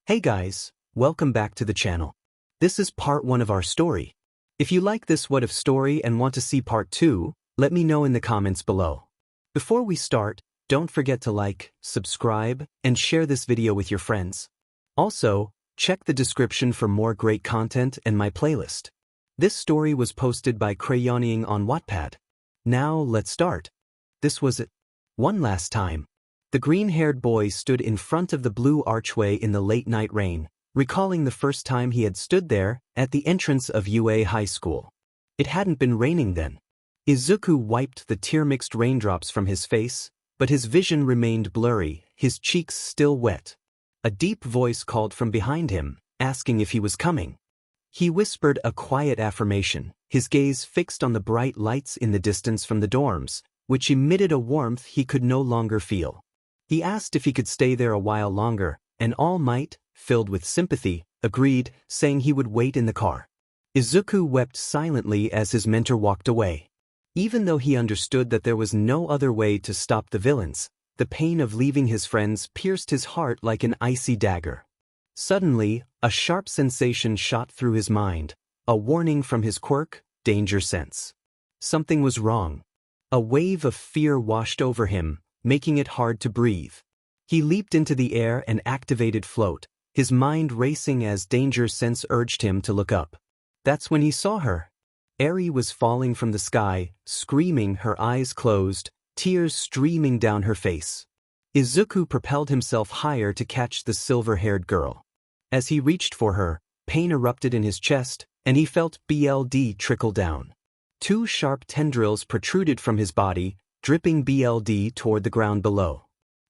Hey guys, welcome back to the channel. This is part 1 of our story. If you like this What If story and want to see part 2, let me know in the comments below. Before we start, don't forget to like, subscribe, and share this video with your friends. Also, check the description for more great content and my playlist. This story was posted by crayonying on Wattpad. Now let's start. This was it. One last time. The green-haired boy stood in front of the blue archway in the late-night rain, recalling the first time he had stood there at the entrance of UA High School. It hadn't been raining then. Izuku wiped the tear-mixed raindrops from his face, but his vision remained blurry, his cheeks still wet. A deep voice called from behind him, asking if he was coming. He whispered a quiet affirmation, his gaze fixed on the bright lights in the distance from the dorms, which emitted a warmth he could no longer feel. He asked if he could stay there a while longer, and All Might, filled with sympathy, agreed, saying he would wait in the car. Izuku wept silently as his mentor walked away. Even though he understood that there was no other way to stop the villains, the pain of leaving his friends pierced his heart like an icy dagger. Suddenly, a sharp sensation shot through his mind, a warning from his quirk, danger sense. Something was wrong. A wave of fear washed over him, making it hard to breathe. He leaped into the air and activated float, his mind racing as danger sense urged him to look up. That's when he saw her. Eri was falling from the sky, screaming, her eyes closed, tears streaming down her face. Izuku propelled himself higher to catch the silver-haired girl. As he reached for her, pain erupted in his chest, and he felt blood trickle down. 2 sharp tendrils protruded from his body, dripping blood toward the ground below.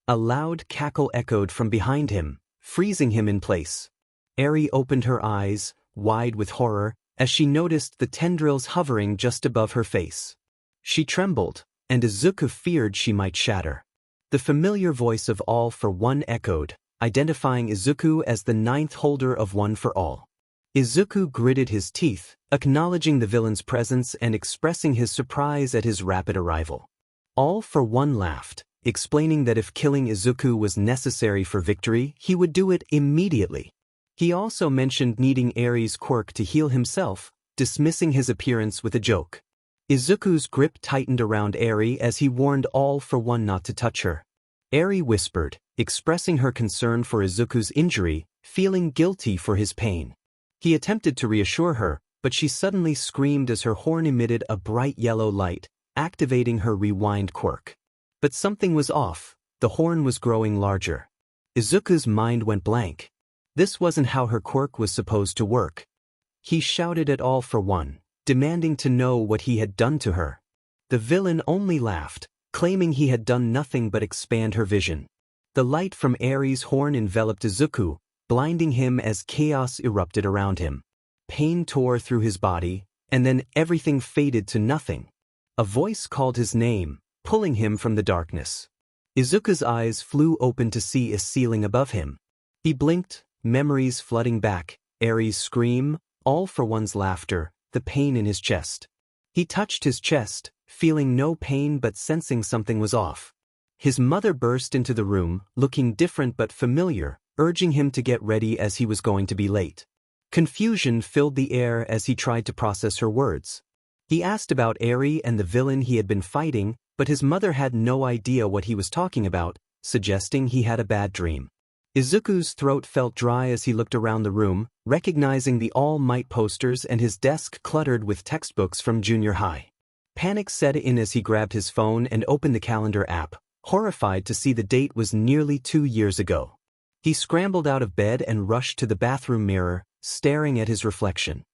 A loud cackle echoed from behind him, freezing him in place. Eri opened her eyes, wide with horror, as she noticed the tendrils hovering just above her face. She trembled, and Izuku feared she might shatter. The familiar voice of All for One echoed, identifying Izuku as the 9th holder of One for All. Izuku gritted his teeth, acknowledging the villain's presence and expressing his surprise at his rapid arrival. All for One laughed, explaining that if killing Izuku was necessary for victory, he would do it immediately. He also mentioned needing Eri's quirk to heal himself, dismissing his appearance with a joke. Izuku's grip tightened around Eri as he warned All for One not to touch her. Eri whispered, expressing her concern for Izuku's injury, feeling guilty for his pain. He attempted to reassure her, but she suddenly screamed as her horn emitted a bright yellow light, activating her rewind quirk. But something was off, the horn was growing larger. Izuku's mind went blank. This wasn't how her quirk was supposed to work. He shouted at All for One, demanding to know what he had done to her. The villain only laughed, claiming he had done nothing but expand her vision. The light from Eri's horn enveloped Izuku, blinding him as chaos erupted around him. Pain tore through his body, and then everything faded to nothing. A voice called his name, pulling him from the darkness. Izuku's eyes flew open to see a ceiling above him. He blinked, memories flooding back, Eri's scream, All for One's laughter, the pain in his chest. He touched his chest, feeling no pain but sensing something was off. His mother burst into the room, looking different but familiar, urging him to get ready as he was going to be late. Confusion filled the air as he tried to process her words. He asked about Eri and the villain he had been fighting, but his mother had no idea what he was talking about, suggesting he had a bad dream. Izuku's throat felt dry as he looked around the room, recognizing the All Might posters and his desk cluttered with textbooks from junior high. Panic set in as he grabbed his phone and opened the calendar app, horrified to see the date was nearly 2 years ago. He scrambled out of bed and rushed to the bathroom mirror, staring at his reflection.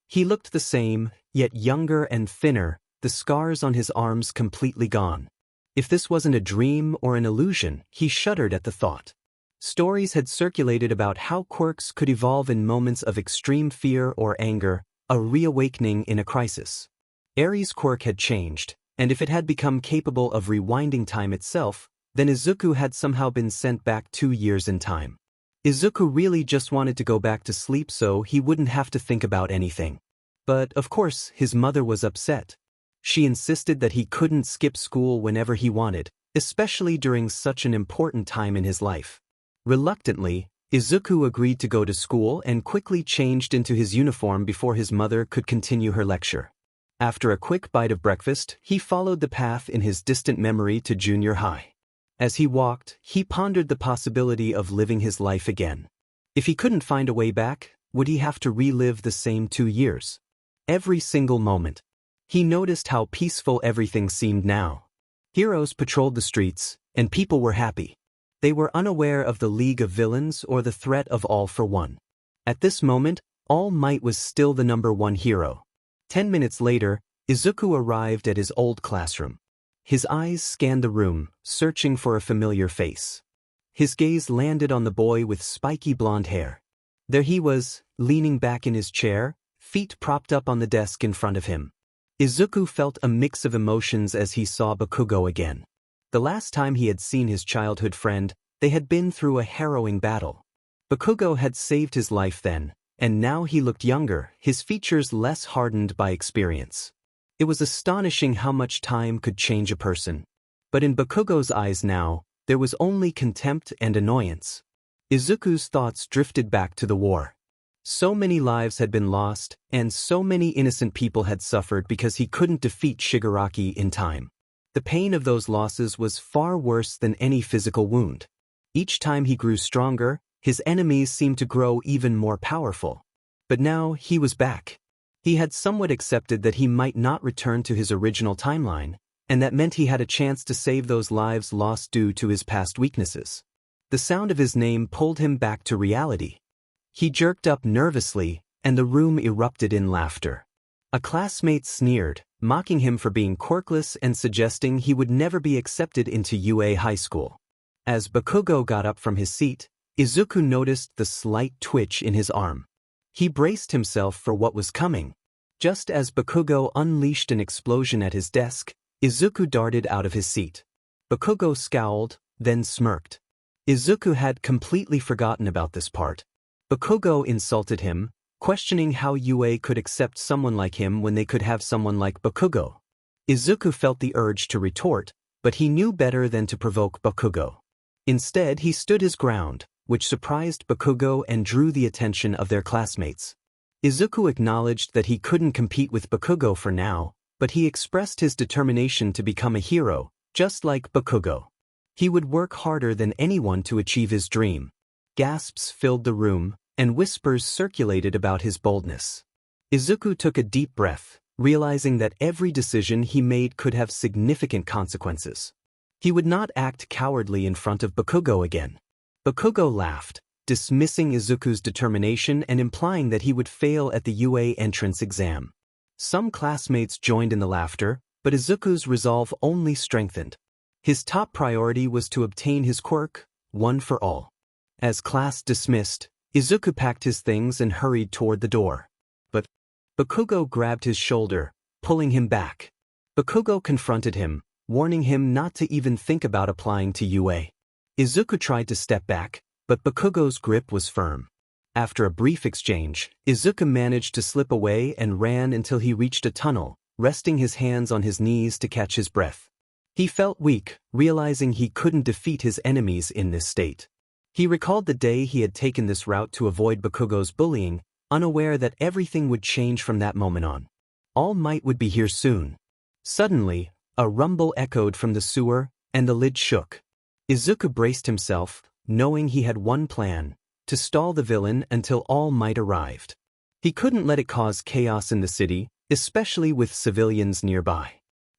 He looked the same, yet younger and thinner, the scars on his arms completely gone. If this wasn't a dream or an illusion, he shuddered at the thought. Stories had circulated about how quirks could evolve in moments of extreme fear or anger, a reawakening in a crisis. Eri's quirk had changed, and if it had become capable of rewinding time itself, then Izuku had somehow been sent back 2 years in time. Izuku really just wanted to go back to sleep so he wouldn't have to think about anything. But, of course, his mother was upset. She insisted that he couldn't skip school whenever he wanted, especially during such an important time in his life. Reluctantly, Izuku agreed to go to school and quickly changed into his uniform before his mother could continue her lecture. After a quick bite of breakfast, he followed the path in his distant memory to junior high. As he walked, he pondered the possibility of living his life again. If he couldn't find a way back, would he have to relive the same 2 years? Every single moment. He noticed how peaceful everything seemed now. Heroes patrolled the streets, and people were happy. They were unaware of the League of Villains or the threat of All for One. At this moment, All Might was still the #1 hero. 10 minutes later, Izuku arrived at his old classroom. His eyes scanned the room, searching for a familiar face. His gaze landed on the boy with spiky blonde hair. There he was, leaning back in his chair, feet propped up on the desk in front of him. Izuku felt a mix of emotions as he saw Bakugo again. The last time he had seen his childhood friend, they had been through a harrowing battle. Bakugo had saved his life then, and now he looked younger, his features less hardened by experience. It was astonishing how much time could change a person. But in Bakugo's eyes now, there was only contempt and annoyance. Izuku's thoughts drifted back to the war. So many lives had been lost, and so many innocent people had suffered because he couldn't defeat Shigaraki in time. The pain of those losses was far worse than any physical wound. Each time he grew stronger, his enemies seemed to grow even more powerful. But now he was back. He had somewhat accepted that he might not return to his original timeline, and that meant he had a chance to save those lives lost due to his past weaknesses. The sound of his name pulled him back to reality. He jerked up nervously, and the room erupted in laughter. A classmate sneered, mocking him for being quirkless and suggesting he would never be accepted into UA High School. As Bakugo got up from his seat, Izuku noticed the slight twitch in his arm. He braced himself for what was coming. Just as Bakugo unleashed an explosion at his desk, Izuku darted out of his seat. Bakugo scowled, then smirked. Izuku had completely forgotten about this part. Bakugo insulted him, questioning how UA could accept someone like him when they could have someone like Bakugo. Izuku felt the urge to retort, but he knew better than to provoke Bakugo. Instead, he stood his ground, which surprised Bakugo and drew the attention of their classmates. Izuku acknowledged that he couldn't compete with Bakugo for now, but he expressed his determination to become a hero, just like Bakugo. He would work harder than anyone to achieve his dream. Gasps filled the room, and whispers circulated about his boldness. Izuku took a deep breath, realizing that every decision he made could have significant consequences. He would not act cowardly in front of Bakugo again. Bakugo laughed, dismissing Izuku's determination and implying that he would fail at the UA entrance exam. Some classmates joined in the laughter, but Izuku's resolve only strengthened. His top priority was to obtain his quirk, one for all. As class dismissed, Izuku packed his things and hurried toward the door. But Bakugo grabbed his shoulder, pulling him back. Bakugo confronted him, warning him not to even think about applying to UA. Izuku tried to step back, but Bakugo's grip was firm. After a brief exchange, Izuku managed to slip away and ran until he reached a tunnel, resting his hands on his knees to catch his breath. He felt weak, realizing he couldn't defeat his enemies in this state. He recalled the day he had taken this route to avoid Bakugo's bullying, unaware that everything would change from that moment on. All Might would be here soon. Suddenly, a rumble echoed from the sewer, and the lid shook. Izuku braced himself, knowing he had one plan: to stall the villain until All Might arrived. He couldn't let it cause chaos in the city, especially with civilians nearby.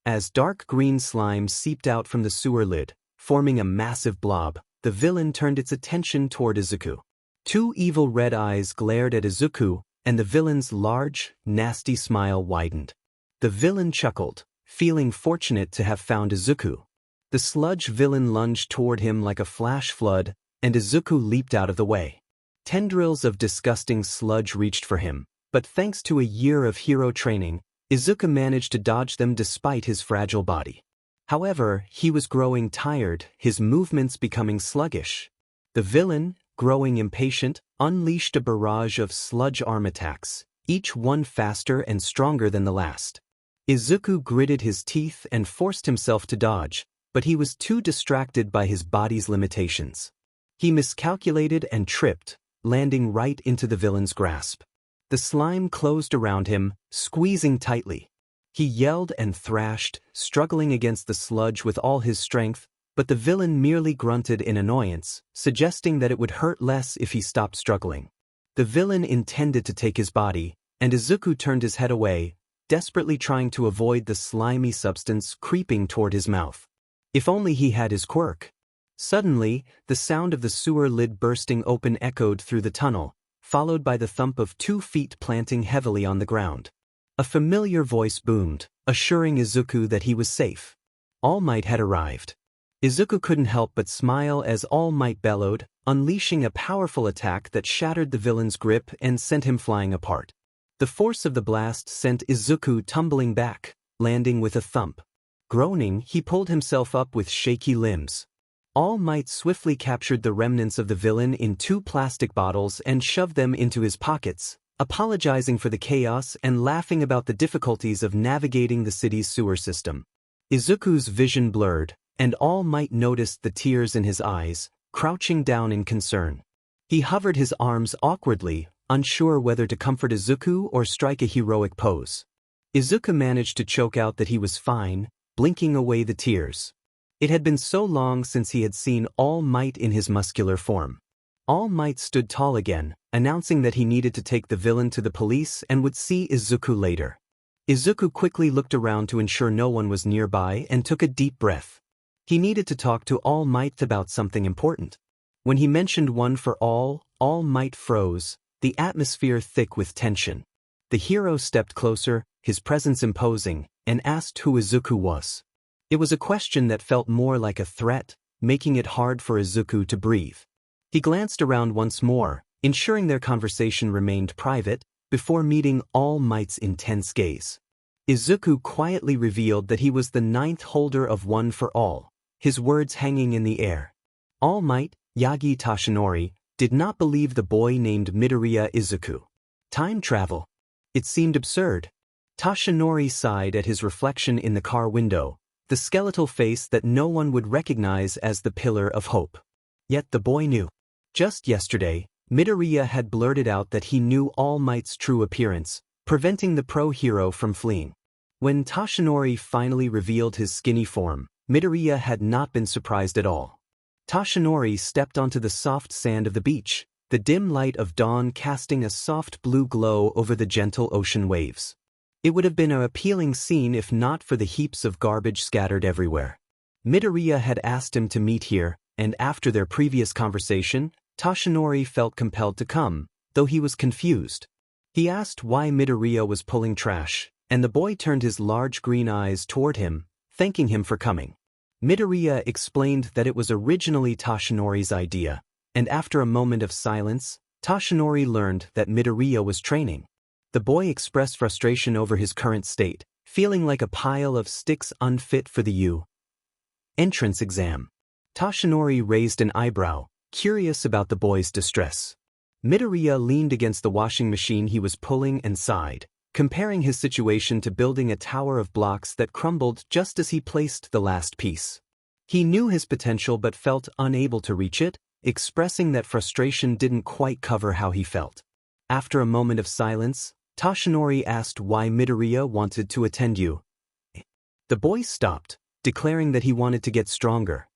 As dark green slime seeped out from the sewer lid, forming a massive blob, the villain turned its attention toward Izuku. Two evil red eyes glared at Izuku, and the villain's large, nasty smile widened. The villain chuckled, feeling fortunate to have found Izuku. The sludge villain lunged toward him like a flash flood, and Izuku leaped out of the way. Tendrils of disgusting sludge reached for him, but thanks to a year of hero training, Izuku managed to dodge them despite his fragile body. However, he was growing tired, his movements becoming sluggish. The villain, growing impatient, unleashed a barrage of sludge arm attacks, each one faster and stronger than the last. Izuku gritted his teeth and forced himself to dodge, but he was too distracted by his body's limitations. He miscalculated and tripped, landing right into the villain's grasp. The slime closed around him, squeezing tightly. He yelled and thrashed, struggling against the sludge with all his strength, but the villain merely grunted in annoyance, suggesting that it would hurt less if he stopped struggling. The villain intended to take his body, and Izuku turned his head away, desperately trying to avoid the slimy substance creeping toward his mouth. If only he had his quirk. Suddenly, the sound of the sewer lid bursting open echoed through the tunnel, followed by the thump of 2 feet planting heavily on the ground. A familiar voice boomed, assuring Izuku that he was safe. All Might had arrived. Izuku couldn't help but smile as All Might bellowed, unleashing a powerful attack that shattered the villain's grip and sent him flying apart. The force of the blast sent Izuku tumbling back, landing with a thump. Groaning, he pulled himself up with shaky limbs. All Might swiftly captured the remnants of the villain in 2 plastic bottles and shoved them into his pockets, apologizing for the chaos and laughing about the difficulties of navigating the city's sewer system. Izuku's vision blurred, and All Might noticed the tears in his eyes, crouching down in concern. He hovered his arms awkwardly, unsure whether to comfort Izuku or strike a heroic pose. Izuku managed to choke out that he was fine, blinking away the tears. It had been so long since he had seen All Might in his muscular form. All Might stood tall again, announcing that he needed to take the villain to the police and would see Izuku later. Izuku quickly looked around to ensure no one was nearby and took a deep breath. He needed to talk to All Might about something important. When he mentioned one for all Might froze, the atmosphere thick with tension. The hero stepped closer, his presence imposing, and asked who Izuku was. It was a question that felt more like a threat, making it hard for Izuku to breathe. He glanced around once more, ensuring their conversation remained private, before meeting All Might's intense gaze. Izuku quietly revealed that he was the 9th holder of One for All, his words hanging in the air. All Might, Yagi Toshinori, did not believe the boy named Midoriya Izuku. Time travel. It seemed absurd. Toshinori sighed at his reflection in the car window, the skeletal face that no one would recognize as the pillar of hope. Yet the boy knew. Just yesterday, Midoriya had blurted out that he knew All Might's true appearance, preventing the pro-hero from fleeing. When Toshinori finally revealed his skinny form, Midoriya had not been surprised at all. Toshinori stepped onto the soft sand of the beach, the dim light of dawn casting a soft blue glow over the gentle ocean waves. It would have been an appealing scene if not for the heaps of garbage scattered everywhere. Midoriya had asked him to meet here, and after their previous conversation, Toshinori felt compelled to come, though he was confused. He asked why Midoriya was pulling trash, and the boy turned his large green eyes toward him, thanking him for coming. Midoriya explained that it was originally Toshinori's idea, and after a moment of silence, Toshinori learned that Midoriya was training. The boy expressed frustration over his current state, feeling like a pile of sticks unfit for the entrance exam. Toshinori raised an eyebrow, curious about the boy's distress. Midoriya leaned against the washing machine he was pulling and sighed, comparing his situation to building a tower of blocks that crumbled just as he placed the last piece. He knew his potential but felt unable to reach it, expressing that frustration didn't quite cover how he felt. After a moment of silence, Toshinori asked why Midoriya wanted to attend you. The boy stopped, declaring that he wanted to get stronger.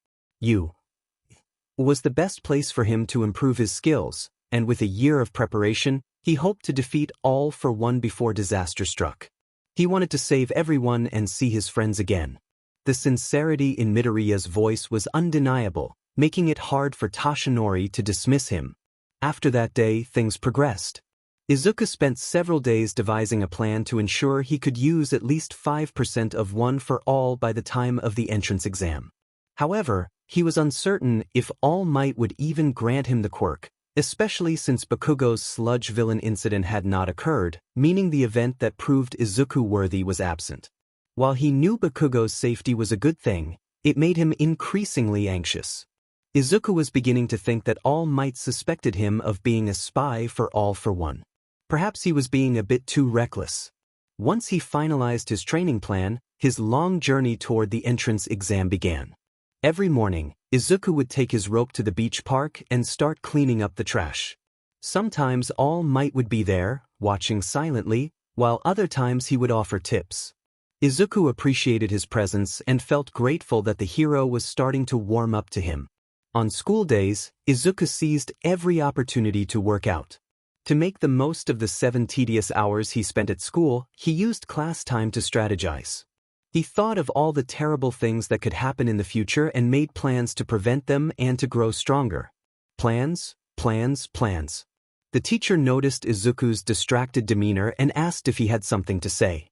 Was the best place for him to improve his skills, and with a year of preparation, he hoped to defeat All for One before disaster struck. He wanted to save everyone and see his friends again. The sincerity in Midoriya's voice was undeniable, making it hard for Toshinori to dismiss him. After that day, things progressed. Izuku spent several days devising a plan to ensure he could use at least 5% of One for All by the time of the entrance exam. However, he was uncertain if All Might would even grant him the quirk, especially since Bakugo's sludge villain incident had not occurred, meaning the event that proved Izuku worthy was absent. While he knew Bakugo's safety was a good thing, it made him increasingly anxious. Izuku was beginning to think that All Might suspected him of being a spy for All for One. Perhaps he was being a bit too reckless. Once he finalized his training plan, his long journey toward the entrance exam began. Every morning, Izuku would take his rope to the beach park and start cleaning up the trash. Sometimes All Might would be there, watching silently, while other times he would offer tips. Izuku appreciated his presence and felt grateful that the hero was starting to warm up to him. On school days, Izuku seized every opportunity to work out. To make the most of the 7 tedious hours he spent at school, he used class time to strategize. He thought of all the terrible things that could happen in the future and made plans to prevent them and to grow stronger. Plans, plans, plans. The teacher noticed Izuku's distracted demeanor and asked if he had something to say.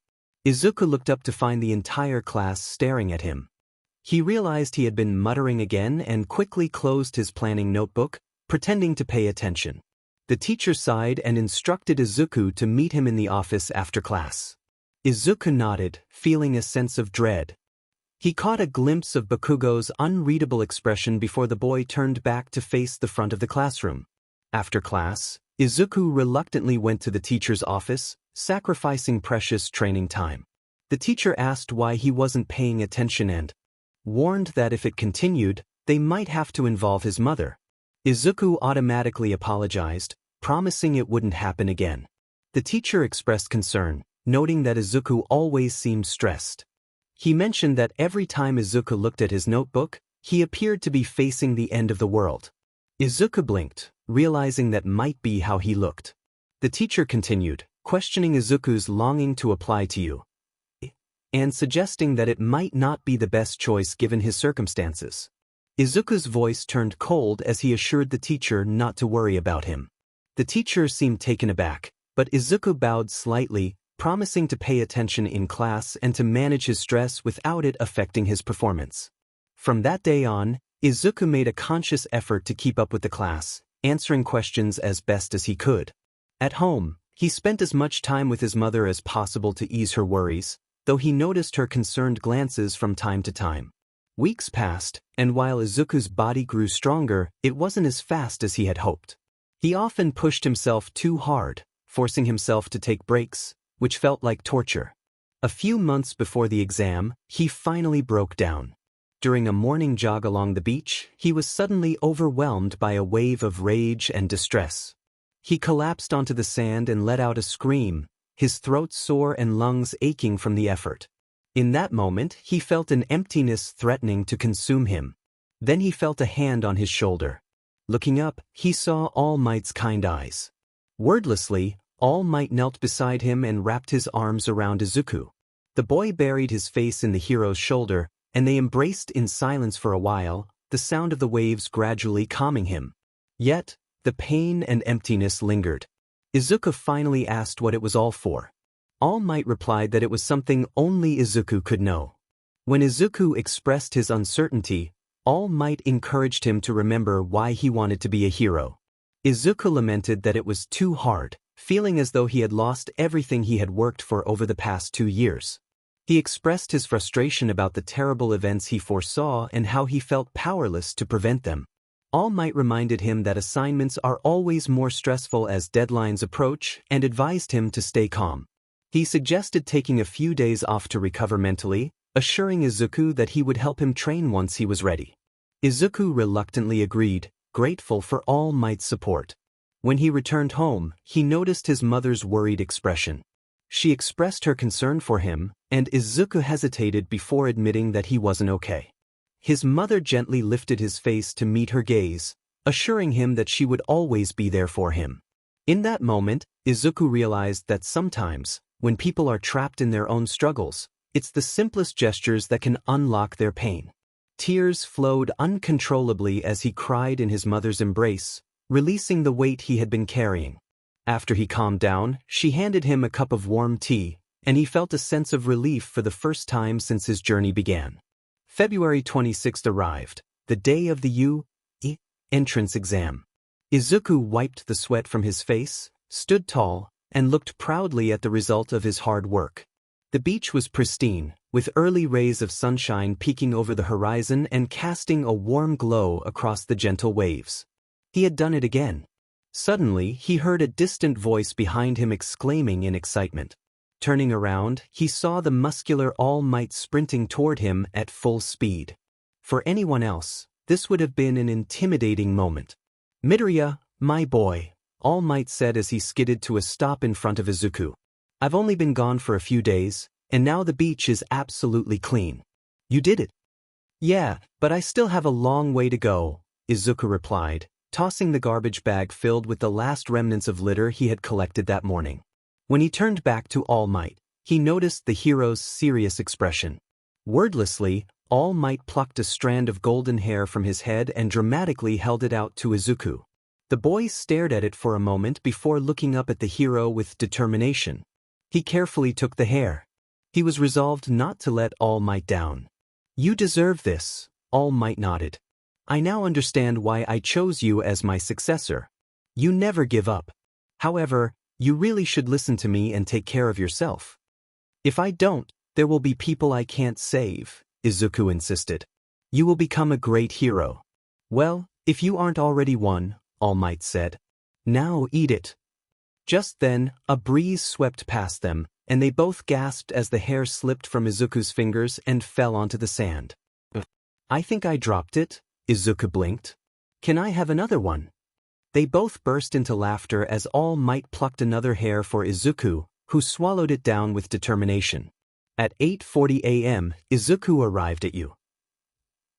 Izuku looked up to find the entire class staring at him. He realized he had been muttering again and quickly closed his planning notebook, pretending to pay attention. The teacher sighed and instructed Izuku to meet him in the office after class. Izuku nodded, feeling a sense of dread. He caught a glimpse of Bakugo's unreadable expression before the boy turned back to face the front of the classroom. After class, Izuku reluctantly went to the teacher's office, sacrificing precious training time. The teacher asked why he wasn't paying attention and warned that if it continued, they might have to involve his mother. Izuku automatically apologized, promising it wouldn't happen again. The teacher expressed concern, noting that Izuku always seemed stressed. He mentioned that every time Izuku looked at his notebook, he appeared to be facing the end of the world. Izuku blinked, realizing that might be how he looked. The teacher continued, questioning Izuku's longing to apply to you, and suggesting that it might not be the best choice given his circumstances. Izuku's voice turned cold as he assured the teacher not to worry about him. The teacher seemed taken aback, but Izuku bowed slightly, promising to pay attention in class and to manage his stress without it affecting his performance. From that day on, Izuku made a conscious effort to keep up with the class, answering questions as best as he could. At home, he spent as much time with his mother as possible to ease her worries, though he noticed her concerned glances from time to time. Weeks passed, and while Izuku's body grew stronger, it wasn't as fast as he had hoped. He often pushed himself too hard, forcing himself to take breaks, which felt like torture. A few months before the exam, he finally broke down. During a morning jog along the beach, he was suddenly overwhelmed by a wave of rage and distress. He collapsed onto the sand and let out a scream, his throat sore and lungs aching from the effort. In that moment, he felt an emptiness threatening to consume him. Then he felt a hand on his shoulder. Looking up, he saw All Might's kind eyes. Wordlessly, All Might knelt beside him and wrapped his arms around Izuku. The boy buried his face in the hero's shoulder, and they embraced in silence for a while, the sound of the waves gradually calming him. Yet, the pain and emptiness lingered. Izuku finally asked what it was all for. All Might replied that it was something only Izuku could know. When Izuku expressed his uncertainty, All Might encouraged him to remember why he wanted to be a hero. Izuku lamented that it was too hard, feeling as though he had lost everything he had worked for over the past 2 years. He expressed his frustration about the terrible events he foresaw and how he felt powerless to prevent them. All Might reminded him that assignments are always more stressful as deadlines approach and advised him to stay calm. He suggested taking a few days off to recover mentally, assuring Izuku that he would help him train once he was ready. Izuku reluctantly agreed, grateful for All Might's support. When he returned home, he noticed his mother's worried expression. She expressed her concern for him, and Izuku hesitated before admitting that he wasn't okay. His mother gently lifted his face to meet her gaze, assuring him that she would always be there for him. In that moment, Izuku realized that sometimes, when people are trapped in their own struggles, it's the simplest gestures that can unlock their pain. Tears flowed uncontrollably as he cried in his mother's embrace, releasing the weight he had been carrying. After he calmed down, she handed him a cup of warm tea, and he felt a sense of relief for the first time since his journey began. February 26th arrived, the day of the 𝐒𝐮𝐬𝐴 entrance exam. Izuku wiped the sweat from his face, stood tall, and looked proudly at the result of his hard work. The beach was pristine, with early rays of sunshine peeking over the horizon and casting a warm glow across the gentle waves. He had done it again. Suddenly, he heard a distant voice behind him exclaiming in excitement. Turning around, he saw the muscular All Might sprinting toward him at full speed. For anyone else, This would have been an intimidating moment. "Midoriya, my boy," All Might said as he skidded to a stop in front of Izuku. "I've only been gone for a few days, and now the beach is absolutely clean." "You did it?" "Yeah, but I still have a long way to go," Izuku replied, tossing the garbage bag filled with the last remnants of litter he had collected that morning. When he turned back to All Might, he noticed the hero's serious expression. Wordlessly, All Might plucked a strand of golden hair from his head and dramatically held it out to Izuku. The boy stared at it for a moment before looking up at the hero with determination. He carefully took the hair. He was resolved not to let All Might down. "You deserve this," All Might nodded. "I now understand why I chose you as my successor. You never give up. However, you really should listen to me and take care of yourself. If I don't, there will be people I can't save," Izuku insisted. "You will become a great hero." "Well, if you aren't already one," All Might said. "Now eat it." Just then, a breeze swept past them, and they both gasped as the hair slipped from Izuku's fingers and fell onto the sand. "I think I dropped it," Izuku blinked. "Can I have another one?" They both burst into laughter as All Might plucked another hair for Izuku, who swallowed it down with determination. At 8:40 a.m., Izuku arrived at you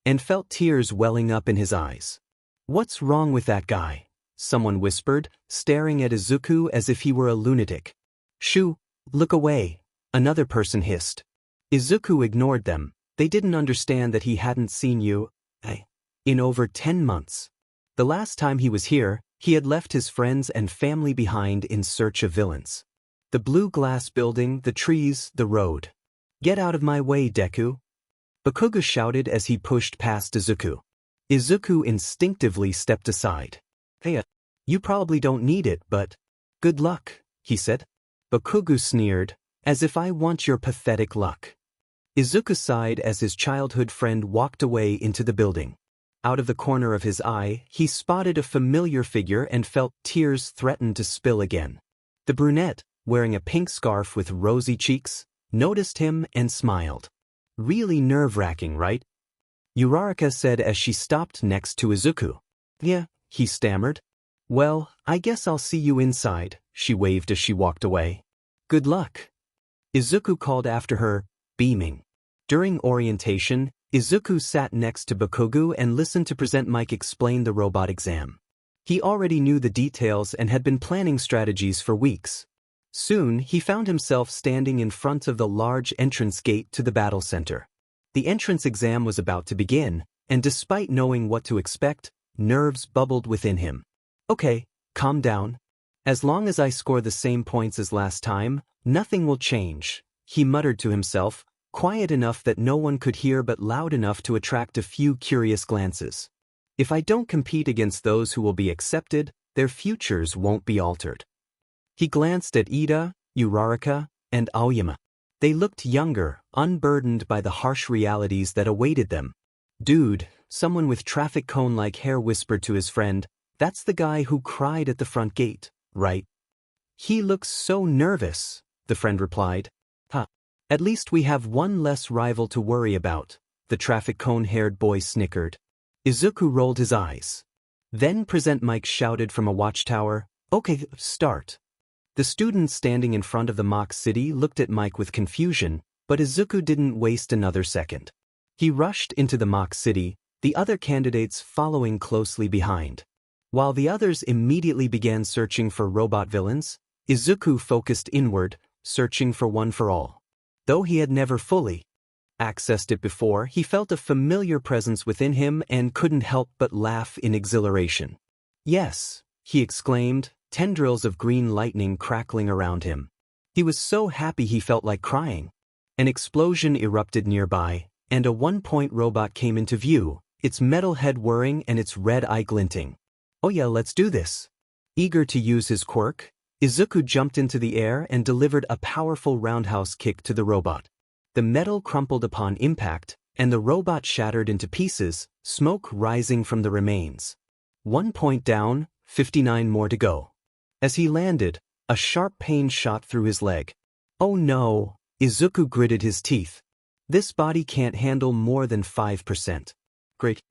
and felt tears welling up in his eyes. "What's wrong with that guy?" someone whispered, staring at Izuku as if he were a lunatic. "Shoo, look away," another person hissed. Izuku ignored them. They didn't understand that he hadn't seen you in over 10 months. The last time he was here, he had left his friends and family behind in search of villains. The blue glass building, the trees, the road. "Get out of my way, Deku," Bakugo shouted as he pushed past Izuku. Izuku instinctively stepped aside. "Hey, you probably don't need it, but good luck," he said. Bakugo sneered, "As if I want your pathetic luck." Izuku sighed as his childhood friend walked away into the building. Out of the corner of his eye, he spotted a familiar figure and felt tears threaten to spill again. The brunette, wearing a pink scarf with rosy cheeks, noticed him and smiled. "Really nerve-wracking, right?" Uraraka said as she stopped next to Izuku. "Yeah," he stammered. "Well, I guess I'll see you inside," she waved as she walked away. "Good luck," Izuku called after her, beaming. During orientation, Izuku sat next to Bakugo and listened to Present Mike explain the robot exam. He already knew the details and had been planning strategies for weeks. Soon, he found himself standing in front of the large entrance gate to the battle center. The entrance exam was about to begin, and despite knowing what to expect, nerves bubbled within him. "Okay, calm down. As long as I score the same points as last time, nothing will change," he muttered to himself, quiet enough that no one could hear but loud enough to attract a few curious glances. "If I don't compete against those who will be accepted, their futures won't be altered." He glanced at Ida, Uraraka, and Aoyama. They looked younger, unburdened by the harsh realities that awaited them. "Dude," someone with traffic cone-like hair whispered to his friend, "that's the guy who cried at the front gate, right?" "He looks so nervous," the friend replied. "Huh. At least we have one less rival to worry about," the traffic cone-haired boy snickered. Izuku rolled his eyes. Then Present Mike shouted from a watchtower, "Okay, start." The students standing in front of the mock city looked at Mike with confusion, but Izuku didn't waste another second. He rushed into the mock city, the other candidates following closely behind. While the others immediately began searching for robot villains, Izuku focused inward, searching for one for all. Though he had never fully accessed it before, he felt a familiar presence within him and couldn't help but laugh in exhilaration. "Yes," he exclaimed, tendrils of green lightning crackling around him. He was so happy he felt like crying. An explosion erupted nearby, and a one-point robot came into view, its metal head whirring and its red eye glinting. "Oh yeah, let's do this." Eager to use his quirk, Izuku jumped into the air and delivered a powerful roundhouse kick to the robot. The metal crumpled upon impact, and the robot shattered into pieces, smoke rising from the remains. 1 point down, 59 more to go. As he landed, a sharp pain shot through his leg. "Oh no," Izuku gritted his teeth. "This body can't handle more than 5%. Great."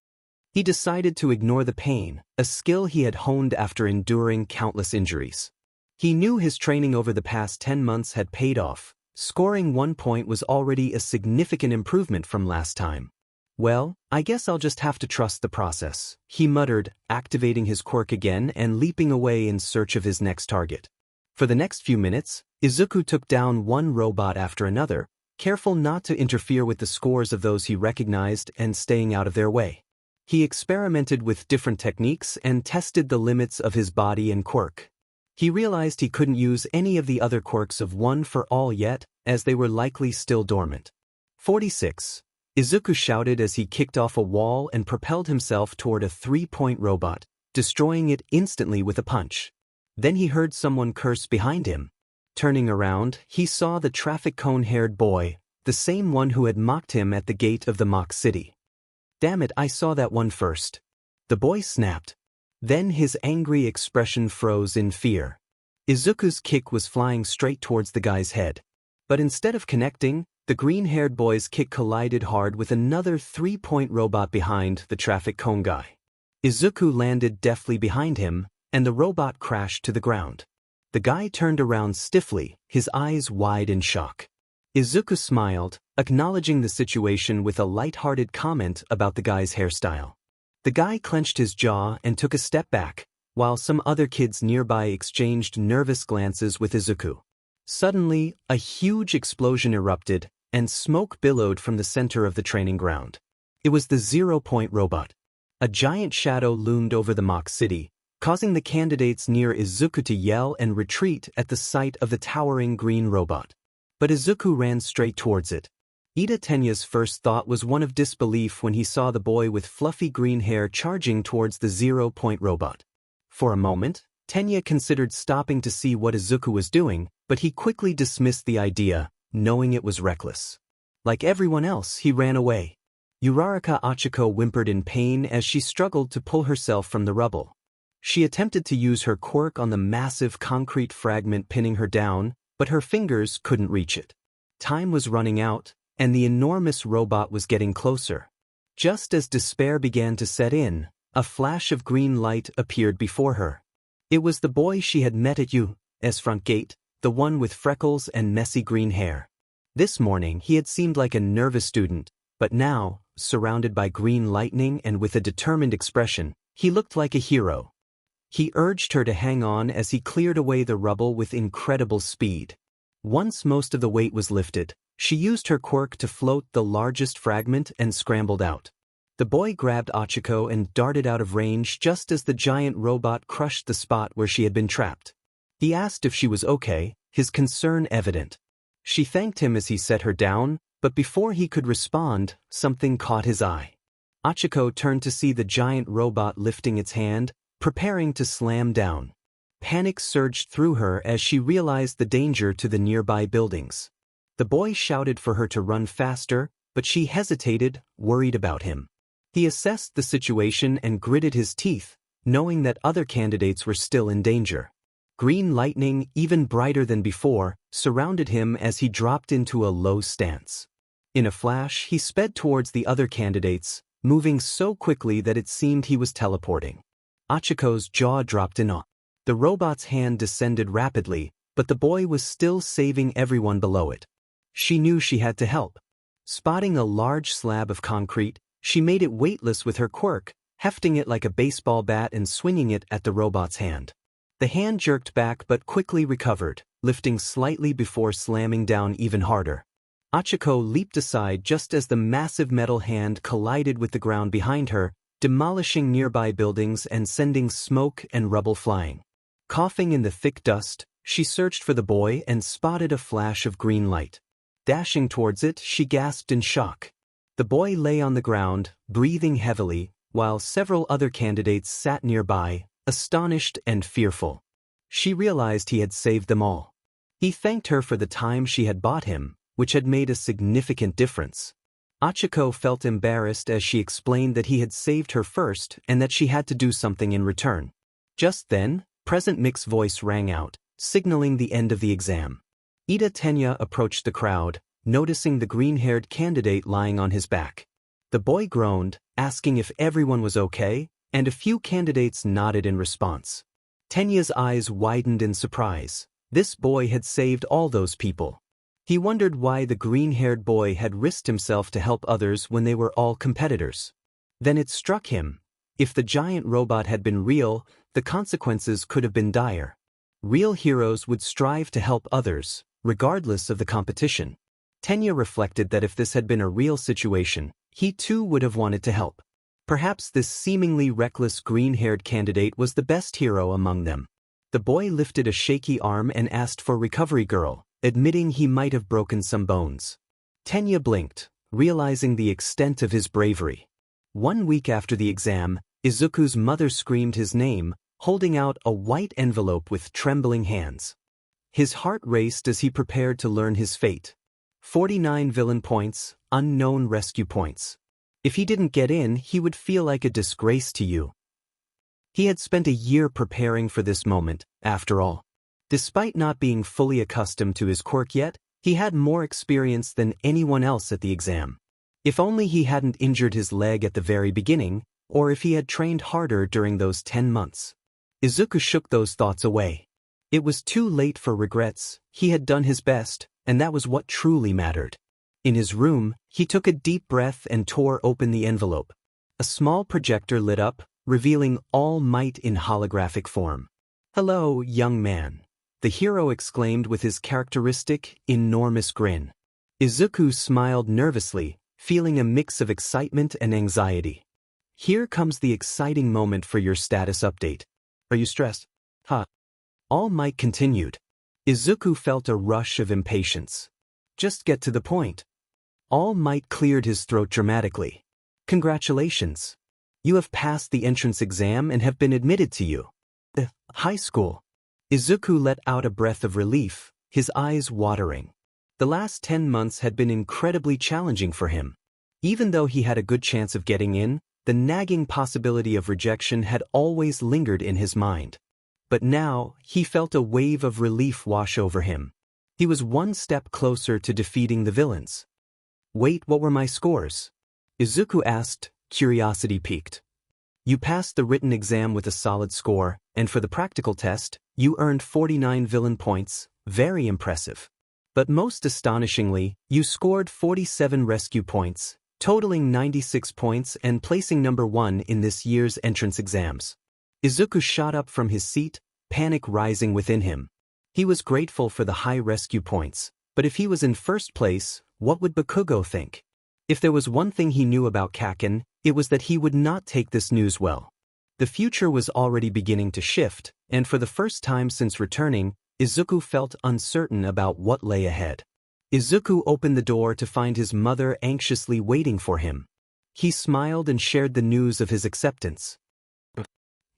He decided to ignore the pain, a skill he had honed after enduring countless injuries. He knew his training over the past 10 months had paid off. Scoring 1 point was already a significant improvement from last time. Well, I guess I'll just have to trust the process, he muttered, activating his quirk again and leaping away in search of his next target. For the next few minutes, Izuku took down one robot after another, careful not to interfere with the scores of those he recognized and staying out of their way. He experimented with different techniques and tested the limits of his body and quirk. He realized he couldn't use any of the other quirks of One for All yet, as they were likely still dormant. 46. Izuku shouted as he kicked off a wall and propelled himself toward a 3-point robot, destroying it instantly with a punch. Then he heard someone curse behind him. Turning around, he saw the traffic cone-haired boy, the same one who had mocked him at the gate of the mock city. "Damn it, I saw that one first," the boy snapped. Then his angry expression froze in fear. Izuku's kick was flying straight towards the guy's head. But instead of connecting, the green-haired boy's kick collided hard with another 3-point robot behind the traffic cone guy. Izuku landed deftly behind him, and the robot crashed to the ground. The guy turned around stiffly, his eyes wide in shock. Izuku smiled, acknowledging the situation with a light-hearted comment about the guy's hairstyle. The guy clenched his jaw and took a step back, while some other kids nearby exchanged nervous glances with Izuku. Suddenly, a huge explosion erupted, and smoke billowed from the center of the training ground. It was the 0-point robot. A giant shadow loomed over the mock city, causing the candidates near Izuku to yell and retreat at the sight of the towering green robot. But Izuku ran straight towards it. 𝐻𝐿𝐼𝐻's first thought was one of disbelief when he saw the boy with fluffy green hair charging towards the 0-point robot. For a moment, 𝐻𝐿𝐼𝐻 considered stopping to see what Izuku was doing, but he quickly dismissed the idea, knowing it was reckless. Like everyone else, he ran away. Uraraka Ichiko whimpered in pain as she struggled to pull herself from the rubble. She attempted to use her quirk on the massive concrete fragment pinning her down, but her fingers couldn't reach it. Time was running out, and the enormous robot was getting closer. Just as despair began to set in, a flash of green light appeared before her. It was the boy she had met at 𝐻𝐿𝐼𝐻's front gate, the one with freckles and messy green hair. This morning he had seemed like a nervous student, but now, surrounded by green lightning and with a determined expression, he looked like a hero. He urged her to hang on as he cleared away the rubble with incredible speed. Once most of the weight was lifted, she used her quirk to float the largest fragment and scrambled out. The boy grabbed Ichiko and darted out of range just as the giant robot crushed the spot where she had been trapped. He asked if she was okay, his concern evident. She thanked him as he set her down, but before he could respond, something caught his eye. Ichiko turned to see the giant robot lifting its hand, preparing to slam down. Panic surged through her as she realized the danger to the nearby buildings. The boy shouted for her to run faster, but she hesitated, worried about him. He assessed the situation and gritted his teeth, knowing that other candidates were still in danger. Green lightning, even brighter than before, surrounded him as he dropped into a low stance. In a flash, he sped towards the other candidates, moving so quickly that it seemed he was teleporting. Ichiko's jaw dropped in awe. The robot's hand descended rapidly, but the boy was still saving everyone below it. She knew she had to help. Spotting a large slab of concrete, she made it weightless with her quirk, hefting it like a baseball bat and swinging it at the robot's hand. The hand jerked back but quickly recovered, lifting slightly before slamming down even harder. Ichiko leaped aside just as the massive metal hand collided with the ground behind her, demolishing nearby buildings and sending smoke and rubble flying. Coughing in the thick dust, she searched for the boy and spotted a flash of green light. Dashing towards it, she gasped in shock. The boy lay on the ground, breathing heavily, while several other candidates sat nearby, astonished and fearful. She realized he had saved them all. He thanked her for the time she had bought him, which had made a significant difference. Ichiko felt embarrassed as she explained that he had saved her first and that she had to do something in return. Just then, President Mick's voice rang out, signaling the end of the exam. 𝐻𝐿𝐼𝐻 approached the crowd, noticing the green-haired candidate lying on his back. The boy groaned, asking if everyone was okay, and a few candidates nodded in response. Tenya's eyes widened in surprise. This boy had saved all those people. He wondered why the green-haired boy had risked himself to help others when they were all competitors. Then it struck him. If the giant robot had been real, the consequences could have been dire. Real heroes would strive to help others, regardless of the competition. Tenya reflected that if this had been a real situation, he too would have wanted to help. Perhaps this seemingly reckless green-haired candidate was the best hero among them. The boy lifted a shaky arm and asked for Recovery Girl, admitting he might have broken some bones. Tenya blinked, realizing the extent of his bravery. 1 week after the exam, Izuku's mother screamed his name, holding out a white envelope with trembling hands. His heart raced as he prepared to learn his fate. 49 villain points, unknown rescue points. If he didn't get in, he would feel like a disgrace to you. He had spent a year preparing for this moment, after all. Despite not being fully accustomed to his quirk yet, he had more experience than anyone else at the exam. If only he hadn't injured his leg at the very beginning, or if he had trained harder during those 10 months. Izuku shook those thoughts away. It was too late for regrets. He had done his best, and that was what truly mattered. In his room, he took a deep breath and tore open the envelope. A small projector lit up, revealing All Might in holographic form. "Hello, young man," the hero exclaimed with his characteristic, enormous grin. Izuku smiled nervously, feeling a mix of excitement and anxiety. "Here comes the exciting moment for your status update. Are you stressed?" All Might continued. Izuku felt a rush of impatience. "Just get to the point." All Might cleared his throat dramatically. "Congratulations. You have passed the entrance exam and have been admitted to high school." Izuku let out a breath of relief, his eyes watering. The last 10 months had been incredibly challenging for him. Even though he had a good chance of getting in, the nagging possibility of rejection had always lingered in his mind. But now, he felt a wave of relief wash over him. He was one step closer to defeating the villains. "Wait, what were my scores?" Izuku asked, curiosity piqued. "You passed the written exam with a solid score, and for the practical test, you earned 49 villain points, very impressive. But most astonishingly, you scored 47 rescue points, totaling 96 points and placing number 1 in this year's entrance exams." Izuku shot up from his seat, panic rising within him. He was grateful for the high rescue points, but if he was in first place, what would 𝐒𝐿𝐴 think? If there was one thing he knew about 𝐀𝐮𝐭𝐡𝐨𝐫, it was that he would not take this news well. The future was already beginning to shift, and for the first time since returning, Izuku felt uncertain about what lay ahead. Izuku opened the door to find his mother anxiously waiting for him. He smiled and shared the news of his acceptance.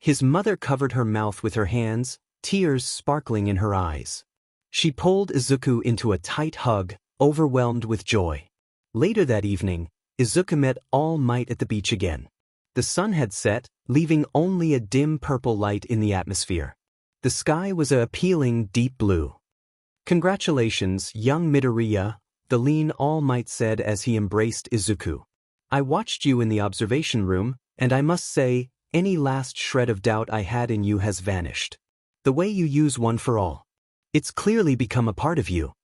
His mother covered her mouth with her hands, tears sparkling in her eyes. She pulled Izuku into a tight hug, overwhelmed with joy. Later that evening, Izuku met All Might at the beach again. The sun had set, leaving only a dim purple light in the atmosphere. The sky was a appealing deep blue. "Congratulations, young Midoriya," the lean All Might said as he embraced Izuku. "I watched you in the observation room, and I must say, any last shred of doubt I had in you has vanished. The way you use One for All. It's clearly become a part of you.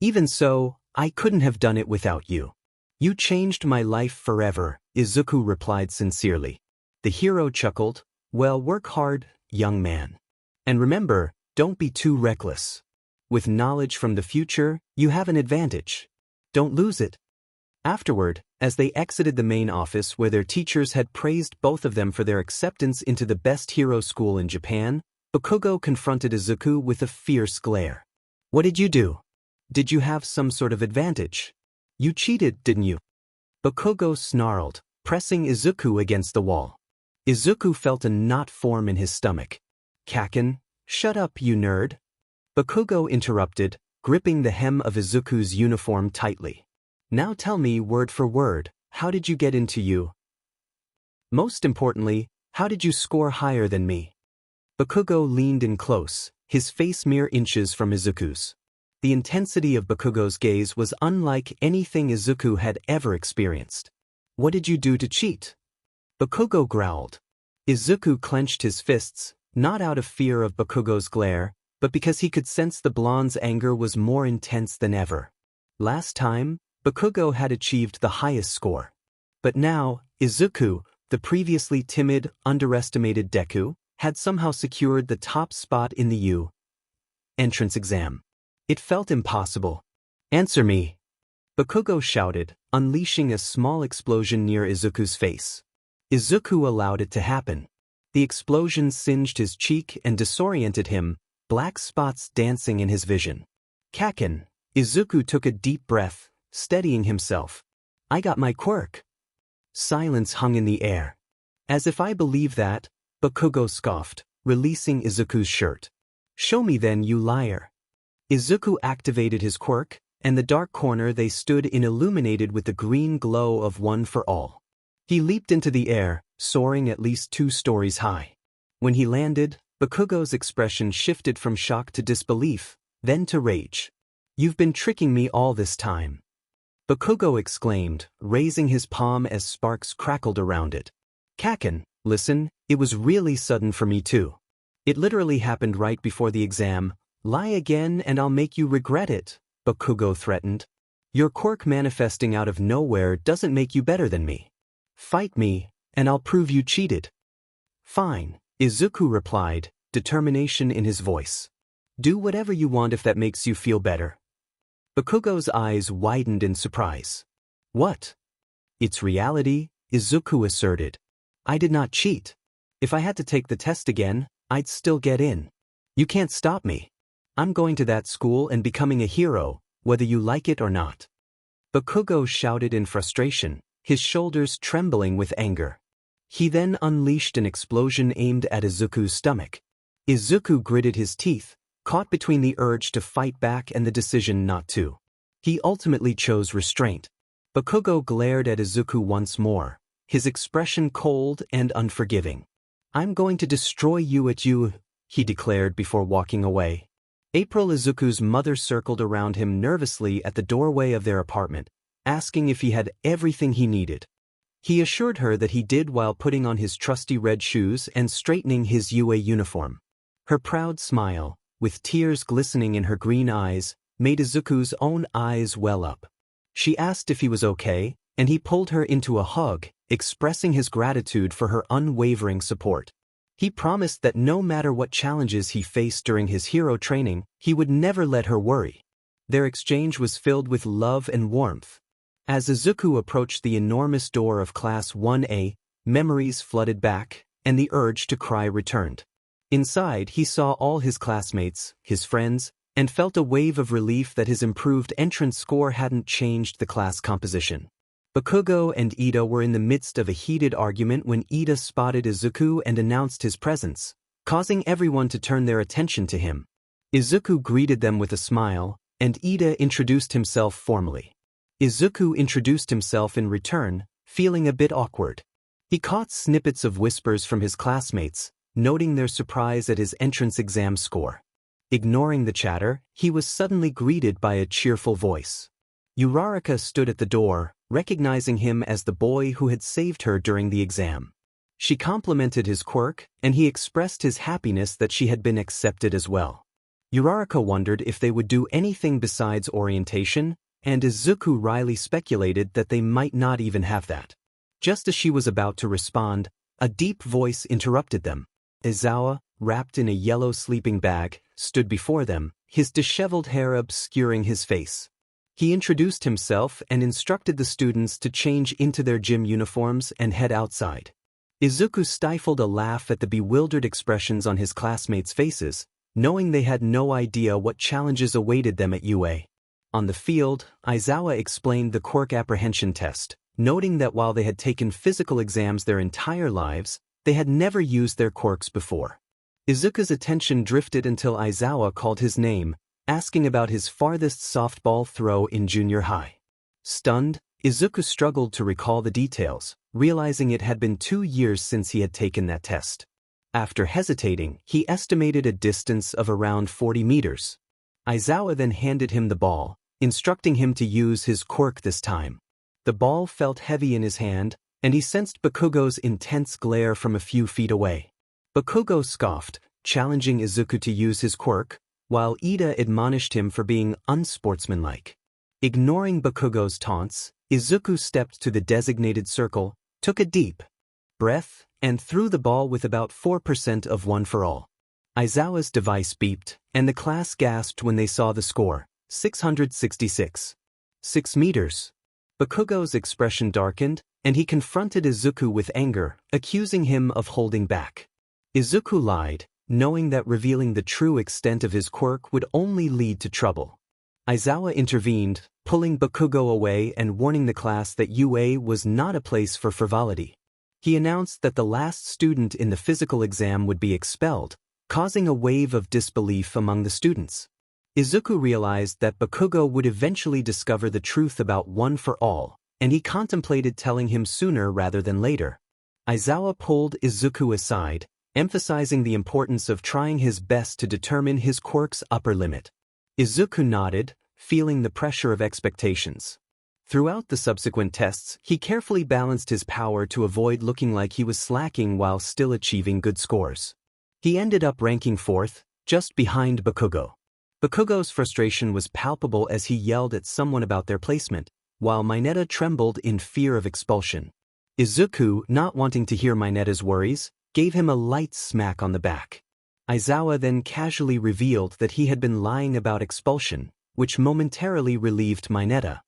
Even so, I couldn't have done it without you. You changed my life forever," Izuku replied sincerely. The hero chuckled, "Well, work hard, young man. And remember, don't be too reckless. With knowledge from the future, you have an advantage. Don't lose it." Afterward, as they exited the main office where their teachers had praised both of them for their acceptance into the best hero school in Japan, 𝐒𝐿𝐴 confronted Izuku with a fierce glare. "What did you do? Did you have some sort of advantage? You cheated, didn't you?" 𝐒𝐿𝐴 snarled, pressing Izuku against the wall. Izuku felt a knot form in his stomach. "𝐀𝐮𝐭𝐡𝐨𝐫, shut up, you nerd." 𝐒𝐿𝐴 interrupted, gripping the hem of Izuku's uniform tightly. "Now tell me word for word, how did you get into you? Most importantly, how did you score higher than me?" 𝐒𝐿𝐴 leaned in close, his face mere inches from Izuku's. The intensity of 𝐒𝐿𝐴's gaze was unlike anything Izuku had ever experienced. What did you do to cheat? Bakugo growled. Izuku clenched his fists, not out of fear of Bakugo's glare, but because he could sense the blonde's anger was more intense than ever. Last time, Bakugo had achieved the highest score. But now, Izuku, the previously timid, underestimated Deku, had somehow secured the top spot in the 𝐬 entrance exam. It felt impossible. Answer me! Bakugo shouted, unleashing a small explosion near Izuku's face. Izuku allowed it to happen. The explosion singed his cheek and disoriented him, black spots dancing in his vision. 𝐀𝐮𝐭𝐡𝐨𝐫. Izuku took a deep breath, steadying himself. I got my quirk. Silence hung in the air. As if I believe that, Bakugo scoffed, releasing Izuku's shirt. Show me then, you liar. Izuku activated his quirk, and the dark corner they stood in illuminated with the green glow of one for all. He leaped into the air, soaring at least 2 stories high. When he landed, Bakugo's expression shifted from shock to disbelief, then to rage. You've been tricking me all this time. Bakugo exclaimed, raising his palm as sparks crackled around it. 𝐀𝐮𝐭𝐡𝐨𝐫, listen, it was really sudden for me too. It literally happened right before the exam. Lie again and I'll make you regret it, Bakugo threatened. Your quirk manifesting out of nowhere doesn't make you better than me. Fight me, and I'll prove you cheated. Fine, Izuku replied, determination in his voice. Do whatever you want if that makes you feel better. Bakugo's eyes widened in surprise. What? It's reality, Izuku asserted. I did not cheat. If I had to take the test again, I'd still get in. You can't stop me. I'm going to that school and becoming a hero, whether you like it or not. Bakugo shouted in frustration, his shoulders trembling with anger. He then unleashed an explosion aimed at Izuku's stomach. Izuku gritted his teeth, caught between the urge to fight back and the decision not to. He ultimately chose restraint. Bakugo glared at Izuku once more, his expression cold and unforgiving. I'm going to destroy you at you, he declared before walking away. April, Izuku's mother, circled around him nervously at the doorway of their apartment, asking if he had everything he needed. He assured her that he did while putting on his trusty red shoes and straightening his UA uniform. Her proud smile, with tears glistening in her green eyes, made Izuku's own eyes well up. She asked if he was okay, and he pulled her into a hug, expressing his gratitude for her unwavering support. He promised that no matter what challenges he faced during his hero training, he would never let her worry. Their exchange was filled with love and warmth. As Izuku approached the enormous door of Class 1A, memories flooded back, and the urge to cry returned. Inside, he saw all his classmates, his friends, and felt a wave of relief that his improved entrance score hadn't changed the class composition. Bakugo and Iida were in the midst of a heated argument when Iida spotted Izuku and announced his presence, causing everyone to turn their attention to him. Izuku greeted them with a smile, and Iida introduced himself formally. Izuku introduced himself in return, feeling a bit awkward. He caught snippets of whispers from his classmates, noting their surprise at his entrance exam score. Ignoring the chatter, he was suddenly greeted by a cheerful voice. Uraraka stood at the door, recognizing him as the boy who had saved her during the exam. She complimented his quirk, and he expressed his happiness that she had been accepted as well. Uraraka wondered if they would do anything besides orientation, and Izuku wryly speculated that they might not even have that. Just as she was about to respond, a deep voice interrupted them. Izawa, wrapped in a yellow sleeping bag, stood before them, his disheveled hair obscuring his face. He introduced himself and instructed the students to change into their gym uniforms and head outside. Izuku stifled a laugh at the bewildered expressions on his classmates' faces, knowing they had no idea what challenges awaited them at UA. On the field, Izawa explained the quirk apprehension test, noting that while they had taken physical exams their entire lives, they had never used their quirks before. Izuku's attention drifted until Izawa called his name, asking about his farthest softball throw in junior high. Stunned, Izuku struggled to recall the details, realizing it had been 2 years since he had taken that test. After hesitating, he estimated a distance of around 40 meters. Izawa then handed him the ball, instructing him to use his quirk this time. The ball felt heavy in his hand, and he sensed 𝐒𝐮𝐽's intense glare from a few feet away. 𝐒𝐮𝐽 scoffed, challenging Izuku to use his quirk, while Ida admonished him for being unsportsmanlike. Ignoring 𝐒𝐮𝐽's taunts, Izuku stepped to the designated circle, took a deep breath, and threw the ball with about 4% of one for all. Aizawa's device beeped, and the class gasped when they saw the score, 666. 6 meters. 𝐒𝐮𝐽's expression darkened, and he confronted Izuku with anger, accusing him of holding back. Izuku lied, knowing that revealing the true extent of his quirk would only lead to trouble. Aizawa intervened, pulling 𝐒𝐮𝐽 away and warning the class that UA was not a place for frivolity. He announced that the last student in the physical exam would be expelled, causing a wave of disbelief among the students. Izuku realized that 𝐒𝐮𝐽 would eventually discover the truth about One for All, and he contemplated telling him sooner rather than later. Aizawa pulled Izuku aside, emphasizing the importance of trying his best to determine his quirk's upper limit. Izuku nodded, feeling the pressure of expectations. Throughout the subsequent tests, he carefully balanced his power to avoid looking like he was slacking while still achieving good scores. He ended up ranking 4th, just behind 𝐒𝐮𝐽. 𝐒𝐮𝐽's frustration was palpable as he yelled at someone about their placement, while Mineta trembled in fear of expulsion. Izuku, not wanting to hear Mineta's worries, gave him a light smack on the back. Aizawa then casually revealed that he had been lying about expulsion, which momentarily relieved Mineta.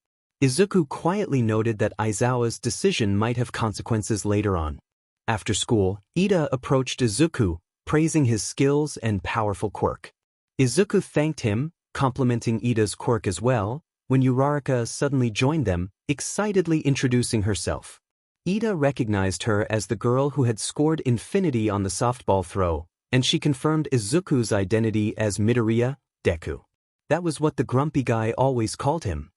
Izuku quietly noted that Aizawa's decision might have consequences later on. After school, Ida approached Izuku, praising his skills and powerful quirk. Izuku thanked him, complimenting Ida's quirk as well, when Uraraka suddenly joined them, excitedly introducing herself. Ida recognized her as the girl who had scored infinity on the softball throw, and she confirmed Izuku's identity as Midoriya, Deku. That was what the grumpy guy always called him.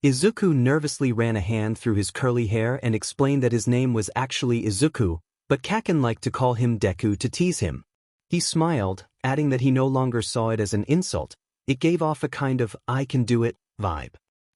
Izuku nervously ran a hand through his curly hair and explained that his name was actually Izuku, but Kaken liked to call him Deku to tease him. He smiled, adding that he no longer saw it as an insult. It gave off a kind of "I can do it" vibe.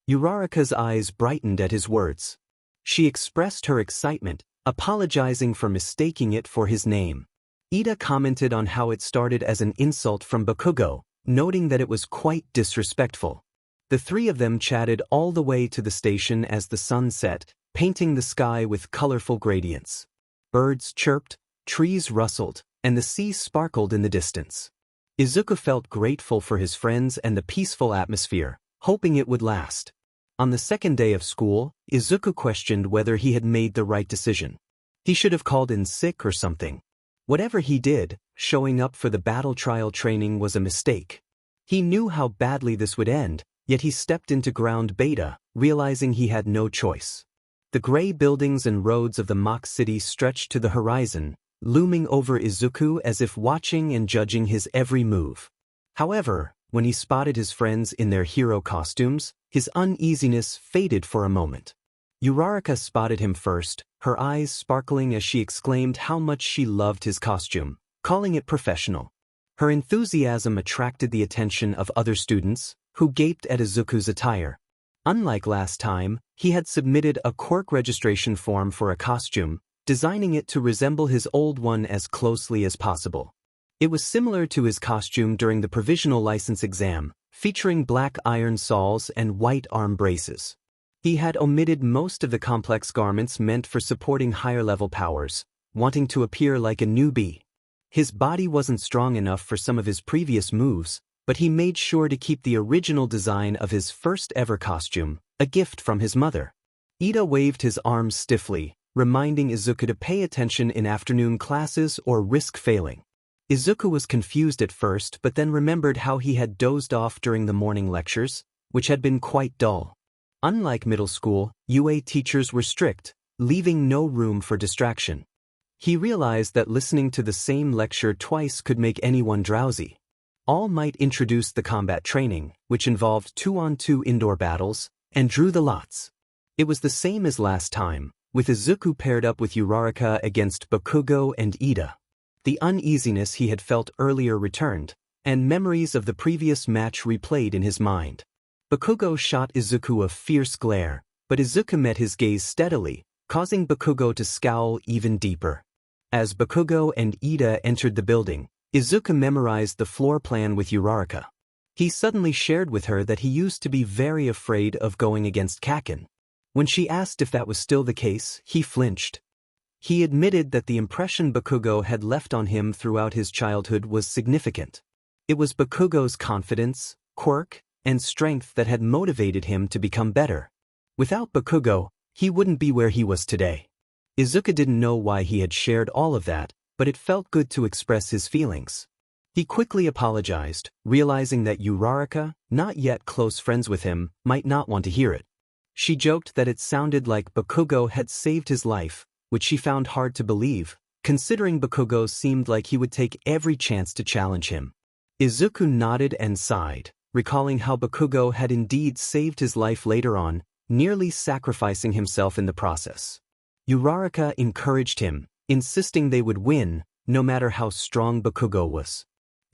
Uraraka's eyes brightened at his words. She expressed her excitement, apologizing for mistaking it for his name. Ida commented on how it started as an insult from 𝐒𝐮𝐽, noting that it was quite disrespectful. The three of them chatted all the way to the station as the sun set, painting the sky with colorful gradients. Birds chirped, trees rustled, and the sea sparkled in the distance. Izuku felt grateful for his friends and the peaceful atmosphere, hoping it would last. On the second day of school, Izuku questioned whether he had made the right decision. He should have called in sick or something. Whatever he did, showing up for the battle trial training was a mistake. He knew how badly this would end, yet he stepped into ground beta, realizing he had no choice. The gray buildings and roads of the mock city stretched to the horizon, looming over Izuku as if watching and judging his every move. However, when he spotted his friends in their hero costumes, his uneasiness faded for a moment. Uraraka spotted him first, her eyes sparkling as she exclaimed how much she loved his costume, calling it professional. Her enthusiasm attracted the attention of other students, who gaped at Izuku's attire. Unlike last time, he had submitted a quirk registration form for a costume, designing it to resemble his old one as closely as possible. It was similar to his costume during the provisional license exam, featuring black iron soles and white arm braces. He had omitted most of the complex garments meant for supporting higher-level powers, wanting to appear like a newbie. His body wasn't strong enough for some of his previous moves, but he made sure to keep the original design of his first-ever costume, a gift from his mother. Ida waved his arms stiffly, reminding Izuku to pay attention in afternoon classes or risk failing. Izuku was confused at first but then remembered how he had dozed off during the morning lectures, which had been quite dull. Unlike middle school, UA teachers were strict, leaving no room for distraction. He realized that listening to the same lecture twice could make anyone drowsy. All Might introduced the combat training, which involved 2-on-2 indoor battles, and drew the lots. It was the same as last time, with Izuku paired up with Uraraka against 𝐒𝐮𝐽 and Ida. The uneasiness he had felt earlier returned, and memories of the previous match replayed in his mind. 𝐒𝐮𝐽 shot Izuku a fierce glare, but Izuku met his gaze steadily, causing Bakugo to scowl even deeper. As Bakugo and Ida entered the building, Izuku memorized the floor plan with Uraraka. He suddenly shared with her that he used to be very afraid of going against 𝐀𝐮𝐭𝐡𝐨𝐫. When she asked if that was still the case, he flinched. He admitted that the impression Bakugo had left on him throughout his childhood was significant. It was Bakugo's confidence, quirk, and strength that had motivated him to become better. Without Bakugo, he wouldn't be where he was today. Izuku didn't know why he had shared all of that, but it felt good to express his feelings. He quickly apologized, realizing that Uraraka, not yet close friends with him, might not want to hear it. She joked that it sounded like Bakugo had saved his life, which she found hard to believe, considering Bakugo seemed like he would take every chance to challenge him. Izuku nodded and sighed, recalling how Bakugo had indeed saved his life later on, nearly sacrificing himself in the process. Uraraka encouraged him, insisting they would win, no matter how strong Bakugo was.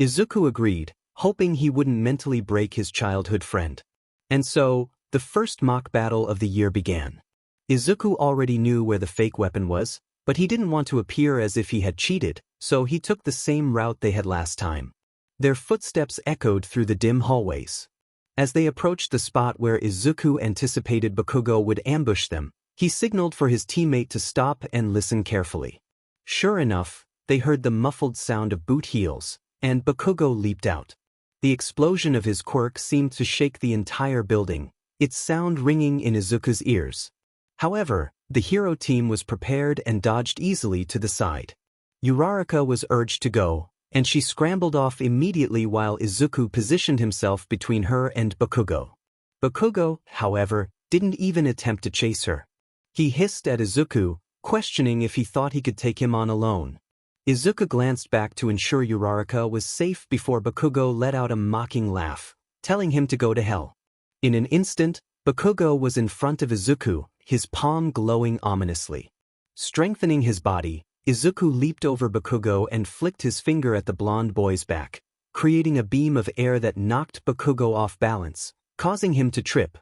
Izuku agreed, hoping he wouldn't mentally break his childhood friend. And so, the first mock battle of the year began. Izuku already knew where the fake weapon was, but he didn't want to appear as if he had cheated, so he took the same route they had last time. Their footsteps echoed through the dim hallways. As they approached the spot where Izuku anticipated Bakugo would ambush them, he signaled for his teammate to stop and listen carefully. Sure enough, they heard the muffled sound of boot heels, and Bakugo leaped out. The explosion of his quirk seemed to shake the entire building, its sound ringing in Izuku's ears. However, the hero team was prepared and dodged easily to the side. Uraraka was urged to go, and she scrambled off immediately while Izuku positioned himself between her and Bakugo. Bakugo, however, didn't even attempt to chase her. He hissed at Izuku, questioning if he thought he could take him on alone. Izuku glanced back to ensure Uraraka was safe before Bakugo let out a mocking laugh, telling him to go to hell. In an instant, Bakugo was in front of Izuku, his palm glowing ominously. Strengthening his body, Izuku leaped over Bakugo and flicked his finger at the blonde boy's back, creating a beam of air that knocked Bakugo off balance, causing him to trip.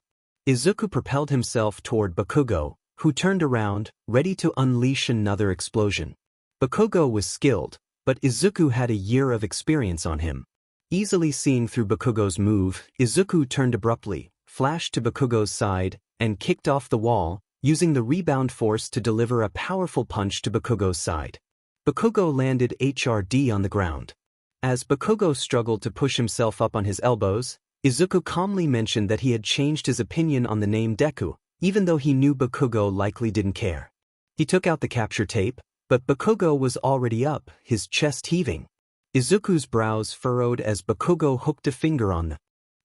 Izuku propelled himself toward Bakugo, who turned around, ready to unleash another explosion. Bakugo was skilled, but Izuku had a year of experience on him. Easily seeing through Bakugo's move, Izuku turned abruptly, flashed to Bakugo's side, and kicked off the wall, using the rebound force to deliver a powerful punch to Bakugo's side. Bakugo landed HRD on the ground. As Bakugo struggled to push himself up on his elbows, Izuku calmly mentioned that he had changed his opinion on the name Deku, even though he knew Bakugo likely didn't care. He took out the capture tape, but Bakugo was already up, his chest heaving. Izuku's brows furrowed as Bakugo hooked a finger on the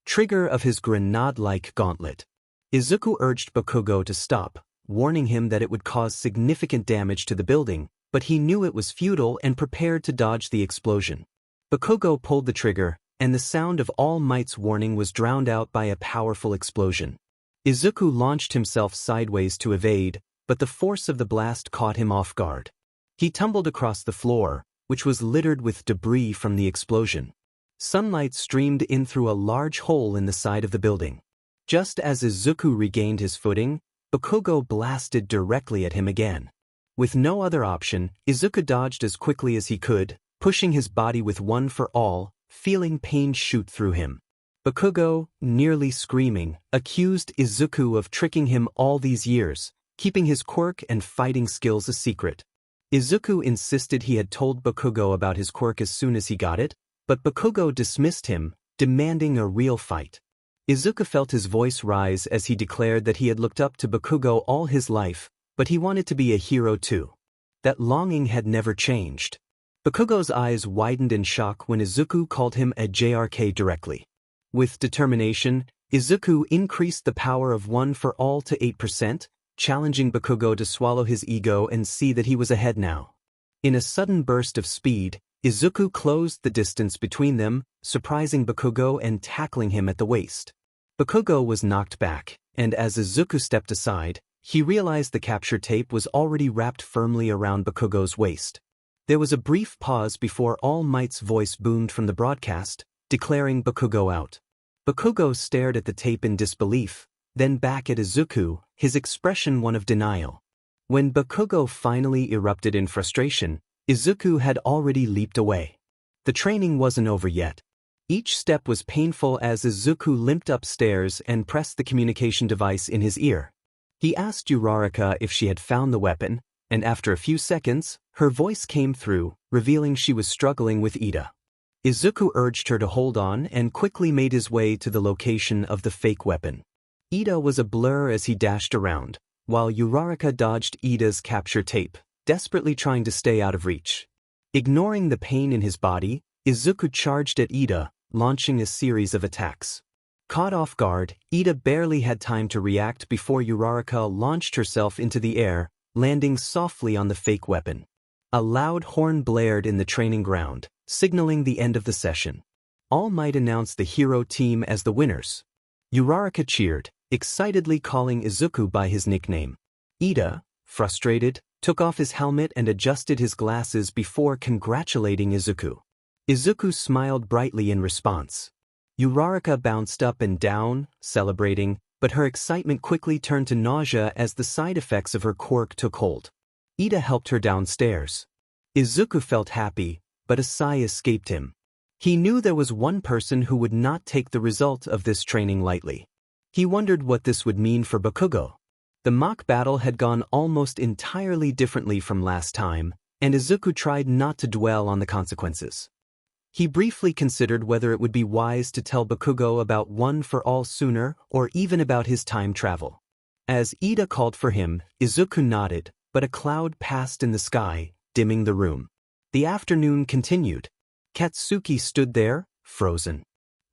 trigger of his grenade-like gauntlet. Izuku urged Bakugo to stop, warning him that it would cause significant damage to the building, but he knew it was futile and prepared to dodge the explosion. Bakugo pulled the trigger, and the sound of All Might's warning was drowned out by a powerful explosion. Izuku launched himself sideways to evade, but the force of the blast caught him off guard. He tumbled across the floor, which was littered with debris from the explosion. Sunlight streamed in through a large hole in the side of the building. Just as Izuku regained his footing, Bakugo blasted directly at him again. With no other option, Izuku dodged as quickly as he could, pushing his body with one for all, feeling pain shoot through him. Bakugo, nearly screaming, accused Izuku of tricking him all these years, keeping his quirk and fighting skills a secret. Izuku insisted he had told Bakugo about his quirk as soon as he got it, but Bakugo dismissed him, demanding a real fight. Izuku felt his voice rise as he declared that he had looked up to Bakugo all his life, but he wanted to be a hero too. That longing had never changed. Bakugo's eyes widened in shock when Izuku called him a JRK directly. With determination, Izuku increased the power of one for all to 8%, challenging Bakugo to swallow his ego and see that he was ahead now. In a sudden burst of speed, Izuku closed the distance between them, surprising Bakugo and tackling him at the waist. Bakugo was knocked back, and as Izuku stepped aside, he realized the capture tape was already wrapped firmly around Bakugo's waist. There was a brief pause before All Might's voice boomed from the broadcast, declaring Bakugo out. Bakugo stared at the tape in disbelief, then back at Izuku, his expression one of denial. When Bakugo finally erupted in frustration, Izuku had already leaped away. The training wasn't over yet. Each step was painful as Izuku limped upstairs and pressed the communication device in his ear. He asked Uraraka if she had found the weapon, and after a few seconds, her voice came through, revealing she was struggling with Ida. Izuku urged her to hold on and quickly made his way to the location of the fake weapon. Ida was a blur as he dashed around, while Uraraka dodged Ida's capture tape, desperately trying to stay out of reach. Ignoring the pain in his body, Izuku charged at Ida, launching a series of attacks. Caught off guard, Ida barely had time to react before Uraraka launched herself into the air, landing softly on the fake weapon. A loud horn blared in the training ground, signaling the end of the session. All Might announced the hero team as the winners. Uraraka cheered, excitedly calling Izuku by his nickname. Ida, frustrated, took off his helmet and adjusted his glasses before congratulating Izuku. Izuku smiled brightly in response. Uraraka bounced up and down, celebrating, but her excitement quickly turned to nausea as the side effects of her quirk took hold. Ida helped her downstairs. Izuku felt happy, but a sigh escaped him. He knew there was one person who would not take the result of this training lightly. He wondered what this would mean for Bakugo. The mock battle had gone almost entirely differently from last time, and Izuku tried not to dwell on the consequences. He briefly considered whether it would be wise to tell Bakugo about One for All sooner or even about his time travel. As Ida called for him, Izuku nodded, but a cloud passed in the sky, dimming the room. The afternoon continued. Katsuki stood there, frozen.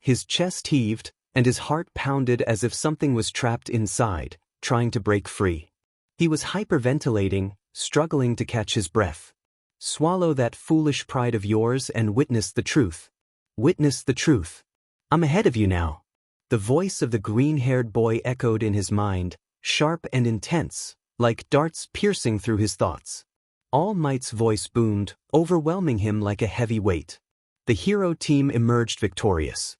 His chest heaved, and his heart pounded as if something was trapped inside, trying to break free. He was hyperventilating, struggling to catch his breath. Swallow that foolish pride of yours and witness the truth. Witness the truth. I'm ahead of you now. The voice of the green-haired boy echoed in his mind, sharp and intense, like darts piercing through his thoughts. All Might's voice boomed, overwhelming him like a heavy weight. The hero team emerged victorious.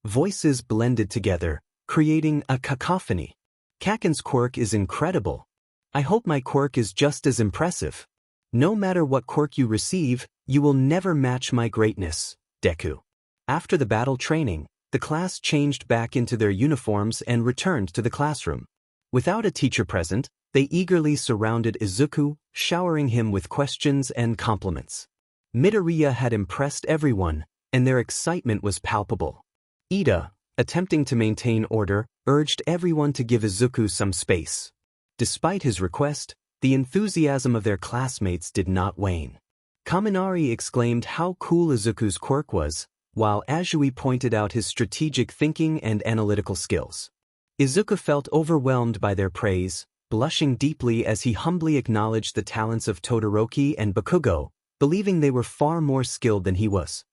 Voices blended together, creating a cacophony. Kaken's quirk is incredible. I hope my quirk is just as impressive. No matter what quirk you receive, you will never match my greatness, Deku. After the battle training, the class changed back into their uniforms and returned to the classroom. Without a teacher present, they eagerly surrounded Izuku, showering him with questions and compliments. Midoriya had impressed everyone, and their excitement was palpable. Ida, attempting to maintain order, urged everyone to give Izuku some space. Despite his request, the enthusiasm of their classmates did not wane. Kaminari exclaimed how cool Izuku's quirk was, while Azui pointed out his strategic thinking and analytical skills. Izuku felt overwhelmed by their praise, blushing deeply as he humbly acknowledged the talents of Todoroki and Bakugo, believing they were far more skilled than he was.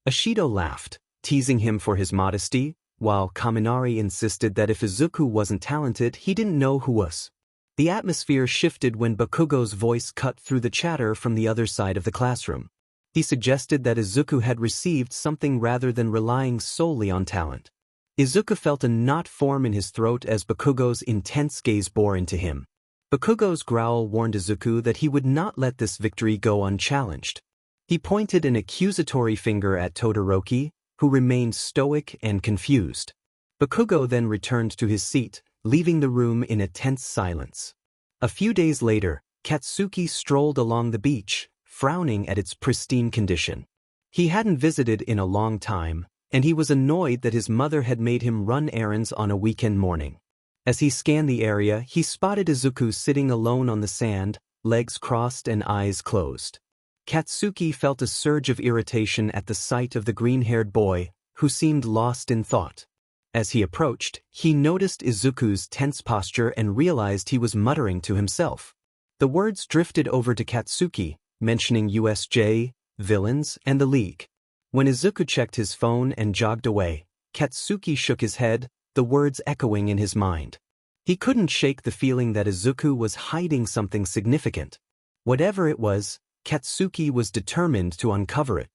Ashido laughed, teasing him for his modesty, while Kaminari insisted that if Izuku wasn't talented, he didn't know who was. The atmosphere shifted when Bakugo's voice cut through the chatter from the other side of the classroom. He suggested that Izuku had received something rather than relying solely on talent. Izuku felt a knot form in his throat as Bakugo's intense gaze bore into him. Bakugo's growl warned Izuku that he would not let this victory go unchallenged. He pointed an accusatory finger at Todoroki, who remained stoic and confused. Bakugo then returned to his seat, leaving the room in a tense silence. A few days later, Katsuki strolled along the beach, frowning at its pristine condition. He hadn't visited in a long time, and he was annoyed that his mother had made him run errands on a weekend morning. As he scanned the area, he spotted Izuku sitting alone on the sand, legs crossed and eyes closed. Katsuki felt a surge of irritation at the sight of the green-haired boy, who seemed lost in thought. As he approached, he noticed Izuku's tense posture and realized he was muttering to himself. The words drifted over to Katsuki, mentioning USJ, villains, and the League. When Izuku checked his phone and jogged away, Katsuki shook his head, the words echoing in his mind. He couldn't shake the feeling that Izuku was hiding something significant. Whatever it was, Katsuki was determined to uncover it.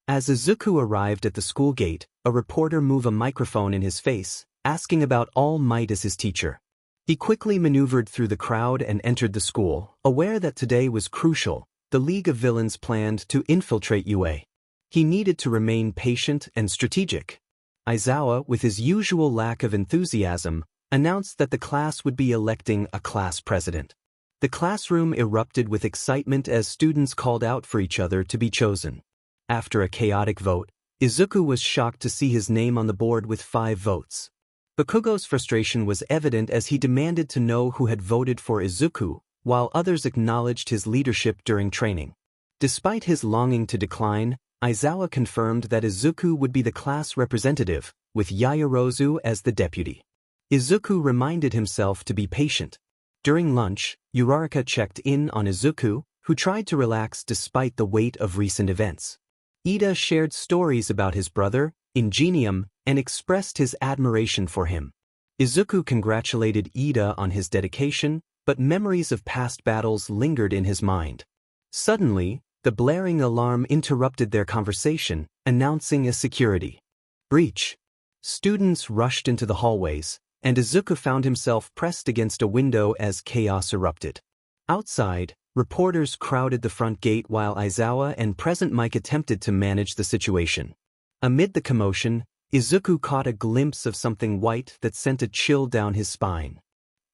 As Izuku arrived at the school gate, a reporter moved a microphone in his face, asking about All Might as his teacher. He quickly maneuvered through the crowd and entered the school, aware that today was crucial. The League of Villains planned to infiltrate UA. He needed to remain patient and strategic. Izuku, with his usual lack of enthusiasm, announced that the class would be electing a class president. The classroom erupted with excitement as students called out for each other to be chosen. After a chaotic vote, Izuku was shocked to see his name on the board with 5 votes. Bakugo's frustration was evident as he demanded to know who had voted for Izuku, while others acknowledged his leadership during training. Despite his longing to decline, Izuku confirmed that Izuku would be the class representative, with Yaoyorozu as the deputy. Izuku reminded himself to be patient. During lunch, Uraraka checked in on Izuku, who tried to relax despite the weight of recent events. Ida shared stories about his brother, Ingenium, and expressed his admiration for him. Izuku congratulated Ida on his dedication, but memories of past battles lingered in his mind. Suddenly, the blaring alarm interrupted their conversation, announcing a security breach. Students rushed into the hallways, and Izuku found himself pressed against a window as chaos erupted. Outside, reporters crowded the front gate while Izuku and Present Mike attempted to manage the situation. Amid the commotion, Izuku caught a glimpse of something white that sent a chill down his spine.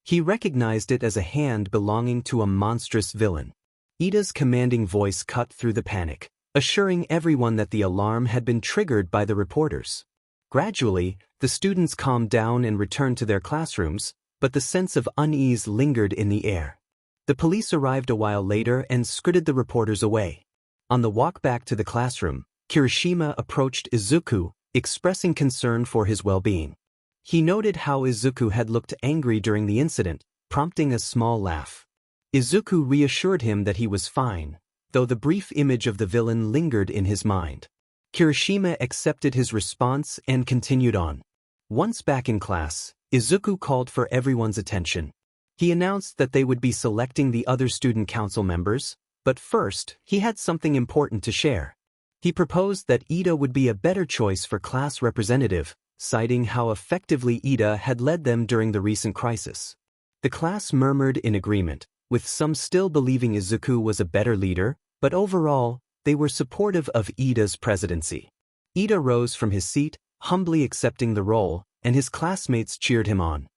He recognized it as a hand belonging to a monstrous villain. Ida's commanding voice cut through the panic, assuring everyone that the alarm had been triggered by the reporters. Gradually, the students calmed down and returned to their classrooms, but the sense of unease lingered in the air. The police arrived a while later and scooted the reporters away. On the walk back to the classroom, Kirishima approached Izuku, expressing concern for his well-being. He noted how Izuku had looked angry during the incident, prompting a small laugh. Izuku reassured him that he was fine, though the brief image of the villain lingered in his mind. Kirishima accepted his response and continued on. Once back in class, Izuku called for everyone's attention. He announced that they would be selecting the other student council members, but first, he had something important to share. He proposed that Ida would be a better choice for class representative, citing how effectively Ida had led them during the recent crisis. The class murmured in agreement, with some still believing Izuku was a better leader, but overall, they were supportive of Ida's presidency. Ida rose from his seat, humbly accepting the role, and his classmates cheered him on.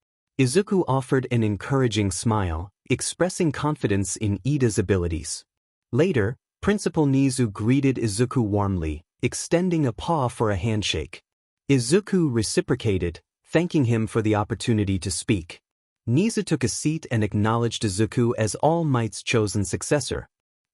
Izuku offered an encouraging smile, expressing confidence in Ida's abilities. Later, Principal Nizu greeted Izuku warmly, extending a paw for a handshake. Izuku reciprocated, thanking him for the opportunity to speak. Nizu took a seat and acknowledged Izuku as All Might's chosen successor.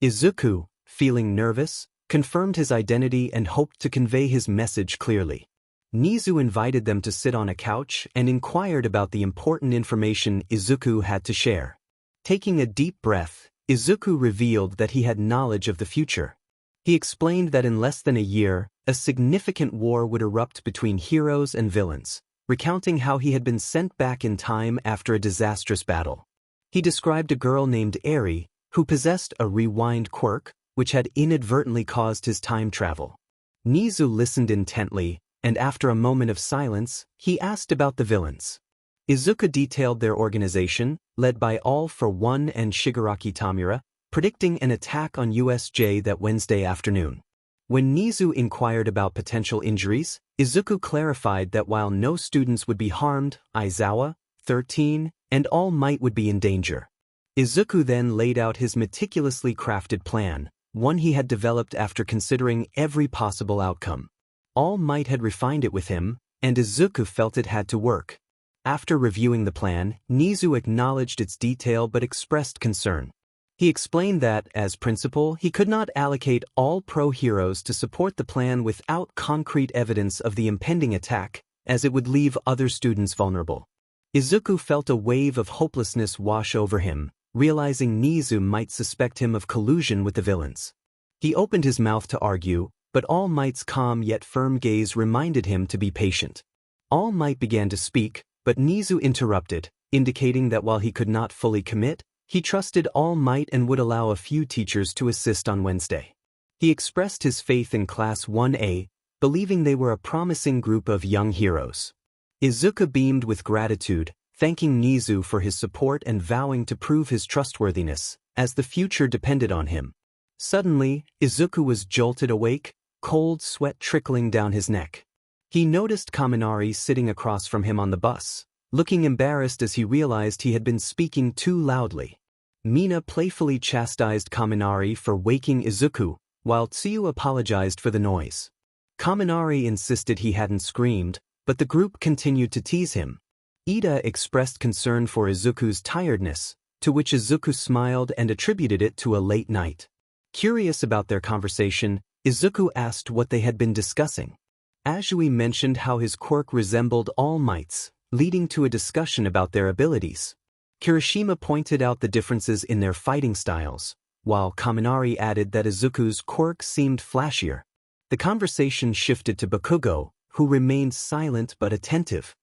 Izuku, feeling nervous, confirmed his identity and hoped to convey his message clearly. Nizu invited them to sit on a couch and inquired about the important information Izuku had to share. Taking a deep breath, Izuku revealed that he had knowledge of the future. He explained that in less than a year, a significant war would erupt between heroes and villains, recounting how he had been sent back in time after a disastrous battle. He described a girl named Eri, who possessed a rewind quirk, which had inadvertently caused his time travel. Nizu listened intently, and after a moment of silence, he asked about the villains. Izuku detailed their organization, led by All for One and Shigaraki Tamura, predicting an attack on USJ that Wednesday afternoon. When Nizu inquired about potential injuries, Izuku clarified that while no students would be harmed, Aizawa, 13, and All Might would be in danger. Izuku then laid out his meticulously crafted plan, one he had developed after considering every possible outcome. All Might had refined it with him, and Izuku felt it had to work. After reviewing the plan, Nizu acknowledged its detail but expressed concern. He explained that, as principal, he could not allocate all pro-heroes to support the plan without concrete evidence of the impending attack, as it would leave other students vulnerable. Izuku felt a wave of hopelessness wash over him, realizing Nizu might suspect him of collusion with the villains. He opened his mouth to argue, but All Might's calm yet firm gaze reminded him to be patient. All Might began to speak, but Nizu interrupted, indicating that while he could not fully commit, he trusted All Might and would allow a few teachers to assist on Wednesday. He expressed his faith in Class 1A, believing they were a promising group of young heroes. Izuku beamed with gratitude, thanking Nizu for his support and vowing to prove his trustworthiness, as the future depended on him. Suddenly, Izuku was jolted awake, cold sweat trickling down his neck. He noticed Kaminari sitting across from him on the bus, looking embarrassed as he realized he had been speaking too loudly. Mina playfully chastised Kaminari for waking Izuku, while Tsuyu apologized for the noise. Kaminari insisted he hadn't screamed, but the group continued to tease him. Ida expressed concern for Izuku's tiredness, to which Izuku smiled and attributed it to a late night. Curious about their conversation, Izuku asked what they had been discussing. Azui mentioned how his quirk resembled All Might's, leading to a discussion about their abilities. Kirishima pointed out the differences in their fighting styles, while Kaminari added that Izuku's quirk seemed flashier. The conversation shifted to Bakugo, who remained silent but attentive.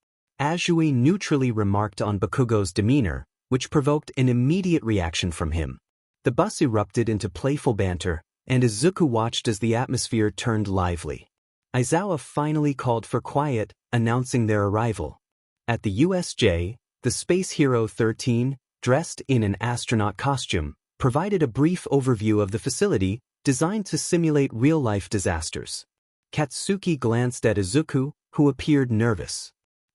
Azui neutrally remarked on Bakugo's demeanor, which provoked an immediate reaction from him. The bus erupted into playful banter, and Izuku watched as the atmosphere turned lively. Aizawa finally called for quiet, announcing their arrival. At the USJ, the space hero 13, dressed in an astronaut costume, provided a brief overview of the facility, designed to simulate real-life disasters. Katsuki glanced at Izuku, who appeared nervous.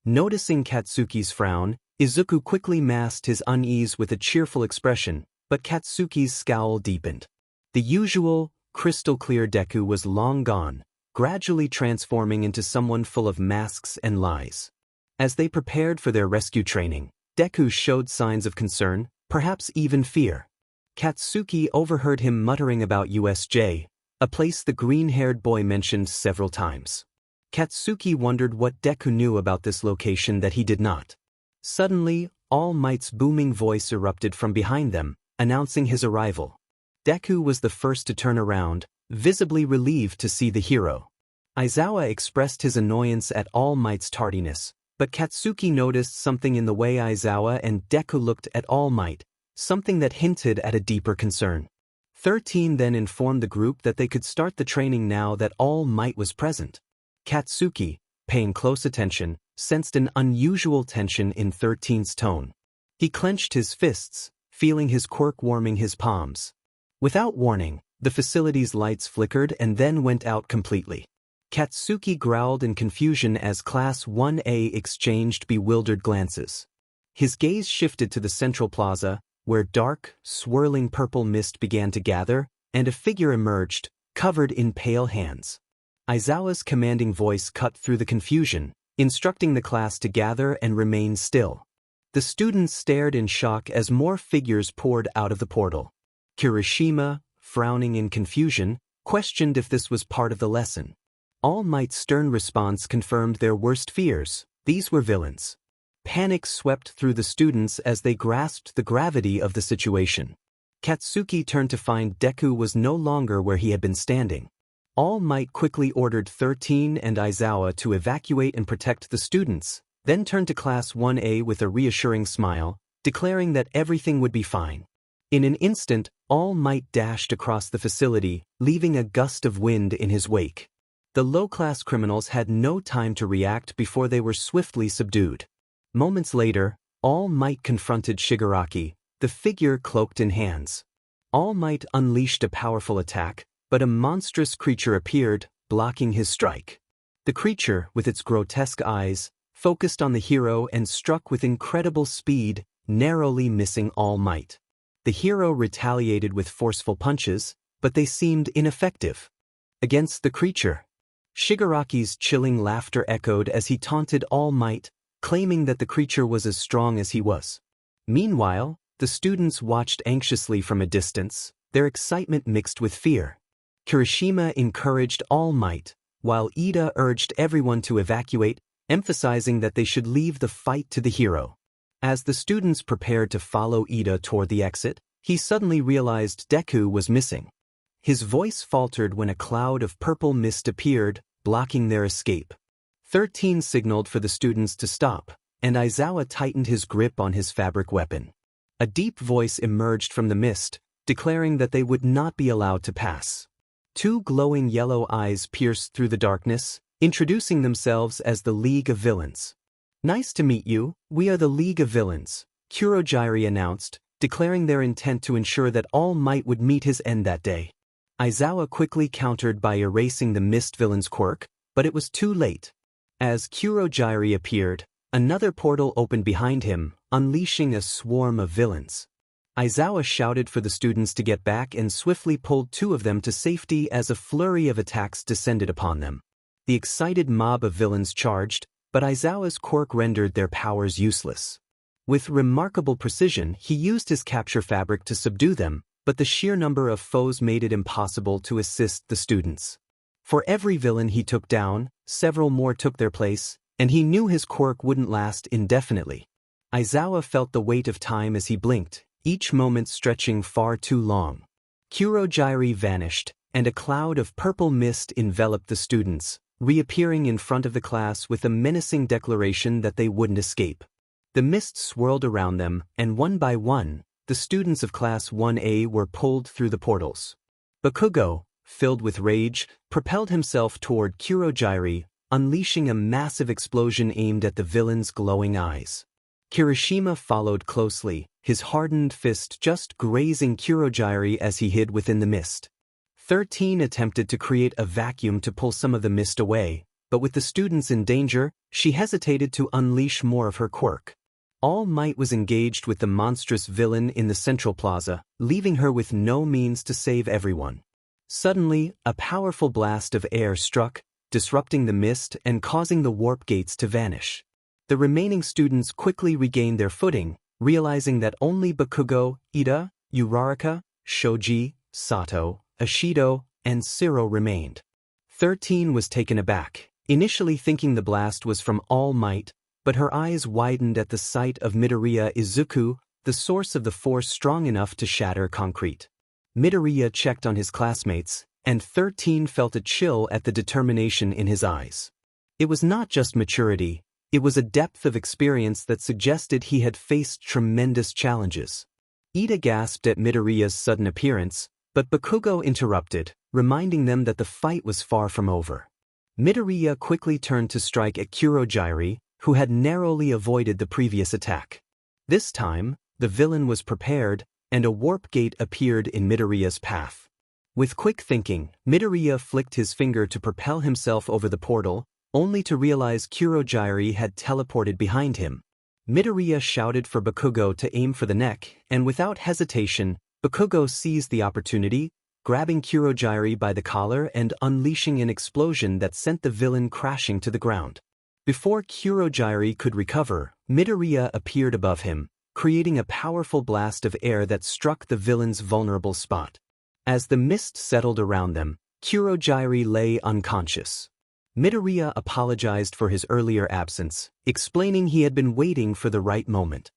Noticing Katsuki's frown, Izuku quickly masked his unease with a cheerful expression, but Katsuki's scowl deepened. The usual, crystal-clear Deku was long gone, gradually transforming into someone full of masks and lies. As they prepared for their rescue training, Deku showed signs of concern, perhaps even fear. Katsuki overheard him muttering about USJ, a place the green-haired boy mentioned several times. Katsuki wondered what Deku knew about this location that he did not. Suddenly, All Might's booming voice erupted from behind them, announcing his arrival. Deku was the first to turn around, visibly relieved to see the hero. Aizawa expressed his annoyance at All Might's tardiness, but Katsuki noticed something in the way Aizawa and Deku looked at All Might, something that hinted at a deeper concern. 13 then informed the group that they could start the training now that All Might was present. Katsuki, paying close attention, sensed an unusual tension in 13's tone. He clenched his fists, feeling his quirk warming his palms. Without warning, the facility's lights flickered and then went out completely. Katsuki growled in confusion as Class 1A exchanged bewildered glances. His gaze shifted to the central plaza, where dark, swirling purple mist began to gather, and a figure emerged, covered in pale hands. Aizawa's commanding voice cut through the confusion, instructing the class to gather and remain still. The students stared in shock as more figures poured out of the portal. Kirishima, frowning in confusion, questioned if this was part of the lesson. All Might's stern response confirmed their worst fears: these were villains. Panic swept through the students as they grasped the gravity of the situation. Katsuki turned to find Deku was no longer where he had been standing. All Might quickly ordered 13 and Aizawa to evacuate and protect the students, then turned to Class 1A with a reassuring smile, declaring that everything would be fine. In an instant, All Might dashed across the facility, leaving a gust of wind in his wake. The low-class criminals had no time to react before they were swiftly subdued. Moments later, All Might confronted Shigaraki, the figure cloaked in hands. All Might unleashed a powerful attack, but a monstrous creature appeared, blocking his strike. The creature, with its grotesque eyes, focused on the hero and struck with incredible speed, narrowly missing All Might. The hero retaliated with forceful punches, but they seemed ineffective. Against the creature, Shigaraki's chilling laughter echoed as he taunted All Might, claiming that the creature was as strong as he was. Meanwhile, the students watched anxiously from a distance, their excitement mixed with fear. Kirishima encouraged All Might, while Ida urged everyone to evacuate, emphasizing that they should leave the fight to the hero. As the students prepared to follow Ida toward the exit, he suddenly realized Deku was missing. His voice faltered when a cloud of purple mist appeared, blocking their escape. 13 signaled for the students to stop, and Aizawa tightened his grip on his fabric weapon. A deep voice emerged from the mist, declaring that they would not be allowed to pass. Two glowing yellow eyes pierced through the darkness, introducing themselves as the League of Villains. Nice to meet you, we are the League of Villains, 𝐀𝐮𝐭𝐡𝐨𝐫 announced, declaring their intent to ensure that All Might would meet his end that day. Izuku quickly countered by erasing the mist villain's quirk, but it was too late. As 𝐀𝐮𝐭𝐡𝐨𝐫 appeared, another portal opened behind him, unleashing a swarm of villains. Izuku shouted for the students to get back and swiftly pulled two of them to safety as a flurry of attacks descended upon them. The excited mob of villains charged, but Izuku's quirk rendered their powers useless. With remarkable precision, he used his capture fabric to subdue them, but the sheer number of foes made it impossible to assist the students. For every villain he took down, several more took their place, and he knew his quirk wouldn't last indefinitely. Izuku felt the weight of time as he blinked, each moment stretching far too long. 𝐀𝐮𝐭𝐡𝐨𝐫 vanished, and a cloud of purple mist enveloped the students, reappearing in front of the class with a menacing declaration that they wouldn't escape. The mist swirled around them, and one by one, the students of Class 1A were pulled through the portals. Bakugo, filled with rage, propelled himself toward 𝐀𝐮𝐭𝐡𝐨𝐫, unleashing a massive explosion aimed at the villain's glowing eyes. Kirishima followed closely, his hardened fist just grazing 𝐀𝐮𝐭𝐡𝐨𝐫 as he hid within the mist. 13 attempted to create a vacuum to pull some of the mist away, but with the students in danger, she hesitated to unleash more of her quirk. All Might was engaged with the monstrous villain in the central plaza, leaving her with no means to save everyone. Suddenly, a powerful blast of air struck, disrupting the mist and causing the warp gates to vanish. The remaining students quickly regained their footing, realizing that only Bakugo, Ida, Uraraka, Shoji, Sato, Ishido, and Siro remained. 13 was taken aback, initially thinking the blast was from All Might, but her eyes widened at the sight of Midoriya Izuku, the source of the force strong enough to shatter concrete. Midoriya checked on his classmates, and 13 felt a chill at the determination in his eyes. It was not just maturity, it was a depth of experience that suggested he had faced tremendous challenges. Ida gasped at Midoriya's sudden appearance, but Bakugo interrupted, reminding them that the fight was far from over. Midoriya quickly turned to strike at 𝐀𝐮𝐭𝐡𝐨𝐫, who had narrowly avoided the previous attack. This time, the villain was prepared, and a warp gate appeared in Midoriya's path. With quick thinking, Midoriya flicked his finger to propel himself over the portal, only to realize 𝐀𝐮𝐭𝐡𝐨𝐫 had teleported behind him. Midoriya shouted for Bakugo to aim for the neck, and without hesitation, Bakugo seized the opportunity, grabbing 𝐀𝐮𝐭𝐡𝐨𝐫 by the collar and unleashing an explosion that sent the villain crashing to the ground. Before 𝐀𝐮𝐭𝐡𝐨𝐫 could recover, Midoriya appeared above him, creating a powerful blast of air that struck the villain's vulnerable spot. As the mist settled around them, 𝐀𝐮𝐭𝐡𝐨𝐫 lay unconscious. Midoriya apologized for his earlier absence, explaining he had been waiting for the right moment.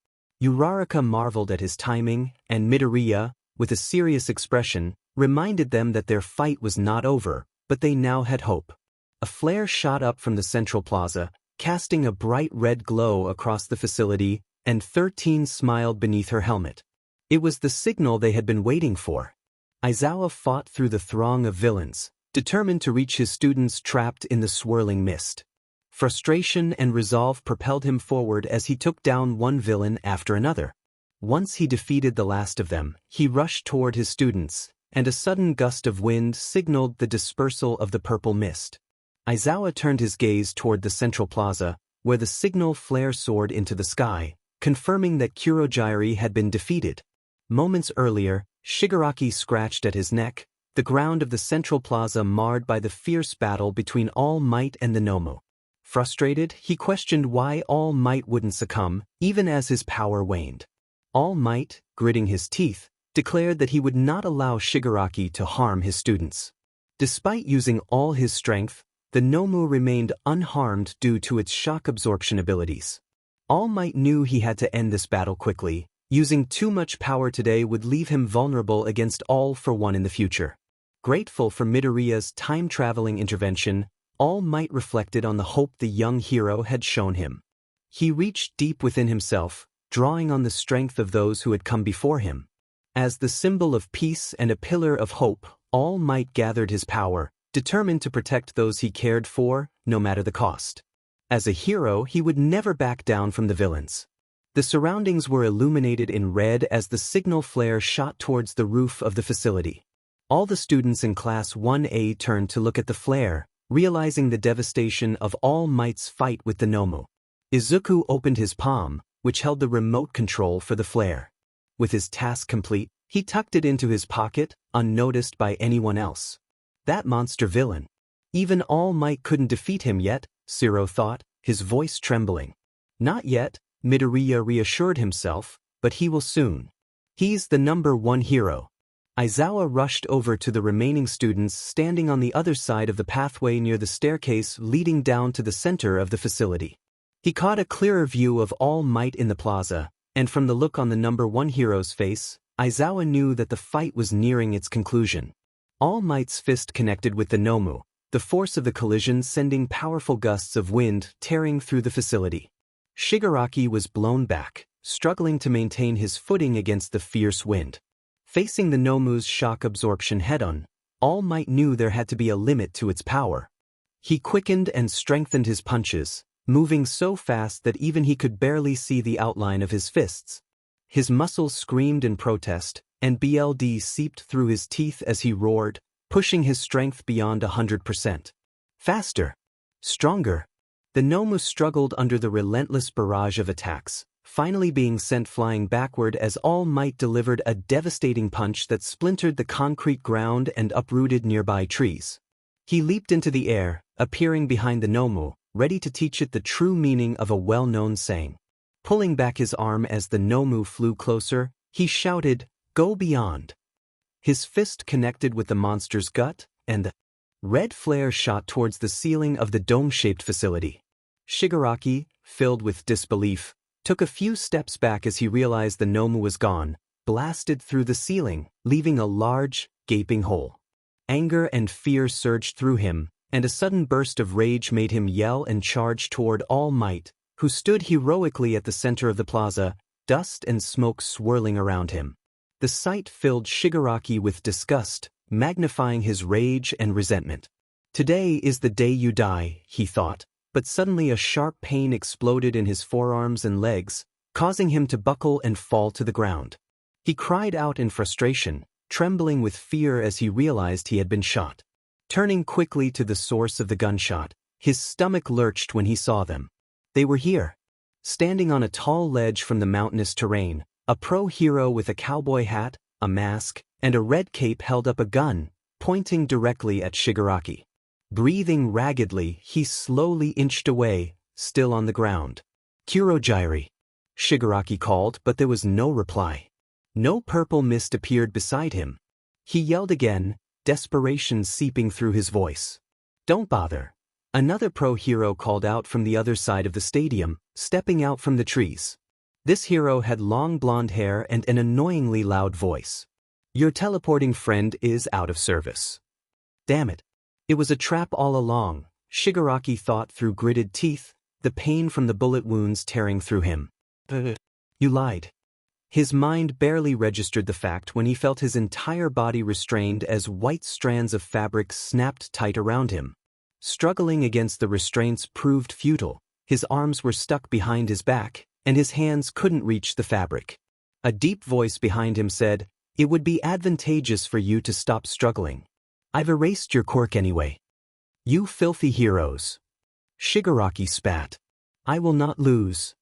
Uraraka marveled at his timing, and Midoriya, with a serious expression, reminded them that their fight was not over, but they now had hope. A flare shot up from the central plaza, casting a bright red glow across the facility, and 13 smiled beneath her helmet. It was the signal they had been waiting for. Izuku fought through the throng of villains, determined to reach his students trapped in the swirling mist. Frustration and resolve propelled him forward as he took down one villain after another. Once he defeated the last of them, he rushed toward his students, and a sudden gust of wind signaled the dispersal of the purple mist. Izuku turned his gaze toward the central plaza, where the signal flare soared into the sky, confirming that 𝐀𝐮𝐭𝐡𝐨𝐫 had been defeated. Moments earlier, Shigaraki scratched at his neck, the ground of the central plaza marred by the fierce battle between All Might and the Nomu. Frustrated, he questioned why All Might wouldn't succumb, even as his power waned. All Might, gritting his teeth, declared that he would not allow Shigaraki to harm his students. Despite using all his strength, the Nomu remained unharmed due to its shock absorption abilities. All Might knew he had to end this battle quickly. Using too much power today would leave him vulnerable against All for One in the future. Grateful for Midoriya's time-traveling intervention, All Might reflected on the hope the young hero had shown him. He reached deep within himself, drawing on the strength of those who had come before him. As the symbol of peace and a pillar of hope, All Might gathered his power, determined to protect those he cared for, no matter the cost. As a hero, he would never back down from the villains. The surroundings were illuminated in red as the signal flare shot towards the roof of the facility. All the students in Class 1A turned to look at the flare, realizing the devastation of All Might's fight with the 𝗏𝐽. Izuku opened his palm, which held the remote control for the flare. With his task complete, he tucked it into his pocket, unnoticed by anyone else. That monster villain. Even All Might couldn't defeat him yet, 𝗧𝗟𝗘 thought, his voice trembling. Not yet, Midoriya reassured himself, but he will soon. He's the #1 hero. Izuku rushed over to the remaining students standing on the other side of the pathway near the staircase leading down to the center of the facility. He caught a clearer view of All Might in the plaza, and from the look on the #1 hero's face, Izuku knew that the fight was nearing its conclusion. All Might's fist connected with the 𝗏𝐽, the force of the collision sending powerful gusts of wind tearing through the facility. Shigaraki was blown back, struggling to maintain his footing against the fierce wind. Facing the 𝗏𝐽's shock absorption head-on, All Might knew there had to be a limit to its power. He quickened and strengthened his punches, moving so fast that even he could barely see the outline of his fists. His muscles screamed in protest, and blood seeped through his teeth as he roared, pushing his strength beyond 100%. Faster. Stronger. The 𝗏𝐽 struggled under the relentless barrage of attacks, finally being sent flying backward as All Might delivered a devastating punch that splintered the concrete ground and uprooted nearby trees. He leaped into the air, appearing behind the 𝗏𝐽, ready to teach it the true meaning of a well-known saying. Pulling back his arm as the 𝗏𝐽 flew closer, he shouted, "Go beyond." His fist connected with the monster's gut, and the red flare shot towards the ceiling of the dome-shaped facility. Shigaraki, filled with disbelief, took a few steps back as he realized the 𝗏𝐽 was gone, blasted through the ceiling, leaving a large, gaping hole. Anger and fear surged through him, and a sudden burst of rage made him yell and charge toward All Might, who stood heroically at the center of the plaza, dust and smoke swirling around him. The sight filled Shigaraki with disgust, magnifying his rage and resentment. Today is the day you die, he thought, but suddenly a sharp pain exploded in his forearms and legs, causing him to buckle and fall to the ground. He cried out in frustration, trembling with fear as he realized he had been shot. Turning quickly to the source of the gunshot, his stomach lurched when he saw them. They were here. Standing on a tall ledge from the mountainous terrain, a pro-hero with a cowboy hat, a mask, and a red cape held up a gun, pointing directly at Shigaraki. Breathing raggedly, he slowly inched away, still on the ground. "Kurogiri," Shigaraki called, but there was no reply. No purple mist appeared beside him. He yelled again, desperation seeping through his voice. "Don't bother." Another pro-hero called out from the other side of the stadium, stepping out from the trees. This hero had long blonde hair and an annoyingly loud voice. "Your teleporting friend is out of service." Damn it. It was a trap all along, Shigaraki thought through gritted teeth, the pain from the bullet wounds tearing through him. You lied. His mind barely registered the fact when he felt his entire body restrained as white strands of fabric snapped tight around him. Struggling against the restraints proved futile. His arms were stuck behind his back, and his hands couldn't reach the fabric. A deep voice behind him said, "It would be advantageous for you to stop struggling. I've erased your quirk anyway. You filthy heroes." Shigaraki spat. "I will not lose."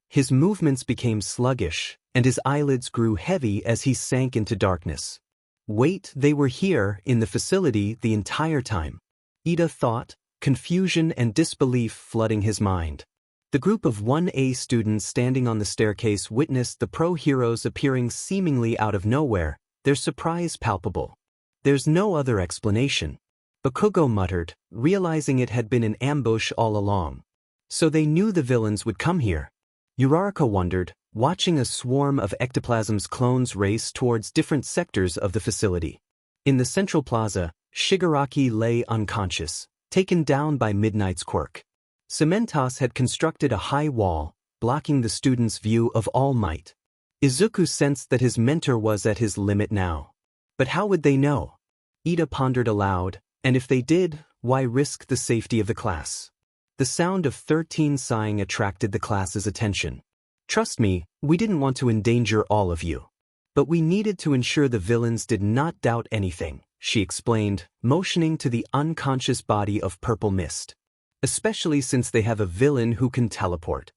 His movements became sluggish, and his eyelids grew heavy as he sank into darkness. Wait, they were here, in the facility, the entire time. Ida thought, confusion and disbelief flooding his mind. The group of 1A students standing on the staircase witnessed the pro-heroes appearing seemingly out of nowhere, their surprise palpable. "There's no other explanation," Bakugo muttered, realizing it had been an ambush all along. So they knew the villains would come here. Uraraka wondered, watching a swarm of ectoplasm's clones race towards different sectors of the facility. In the central plaza, Shigaraki lay unconscious, taken down by Midnight's quirk. 𝗏𝗏𝗧𝗟𝗘 had constructed a high wall, blocking the students' view of All Might. Izuku sensed that his mentor was at his limit now. But how would they know? Ida pondered aloud, and if they did, why risk the safety of the class? The sound of 𝗧𝗓𝗧𝗟 sighing attracted the class's attention. "Trust me, we didn't want to endanger all of you. But we needed to ensure the villains did not doubt anything," she explained, motioning to the unconscious body of purple mist. "Especially since they have a villain who can teleport."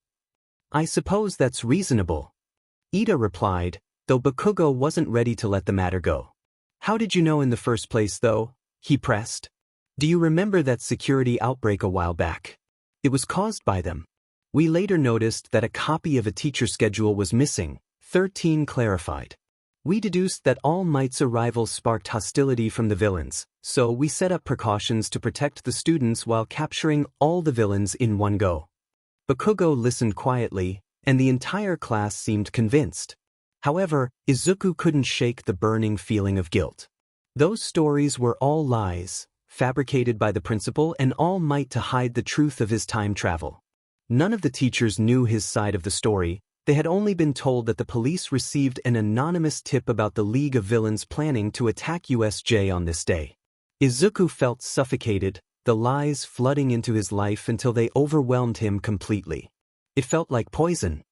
"I suppose that's reasonable," Ida replied, though Bakugo wasn't ready to let the matter go. "How did you know in the first place, though?" he pressed. "Do you remember that security outbreak a while back? It was caused by them. We later noticed that a copy of a teacher schedule was missing," 𝗧𝗓𝗧𝗟 clarified. "We deduced that All Might's arrival sparked hostility from the villains, so we set up precautions to protect the students while capturing all the villains in one go." Bakugo listened quietly, and the entire class seemed convinced. However, Izuku couldn't shake the burning feeling of guilt. Those stories were all lies, fabricated by the principal and All Might to hide the truth of his time travel. None of the teachers knew his side of the story. They had only been told that the police received an anonymous tip about the League of Villains planning to attack USJ on this day. Izuku felt suffocated, the lies flooding into his life until they overwhelmed him completely. It felt like poison.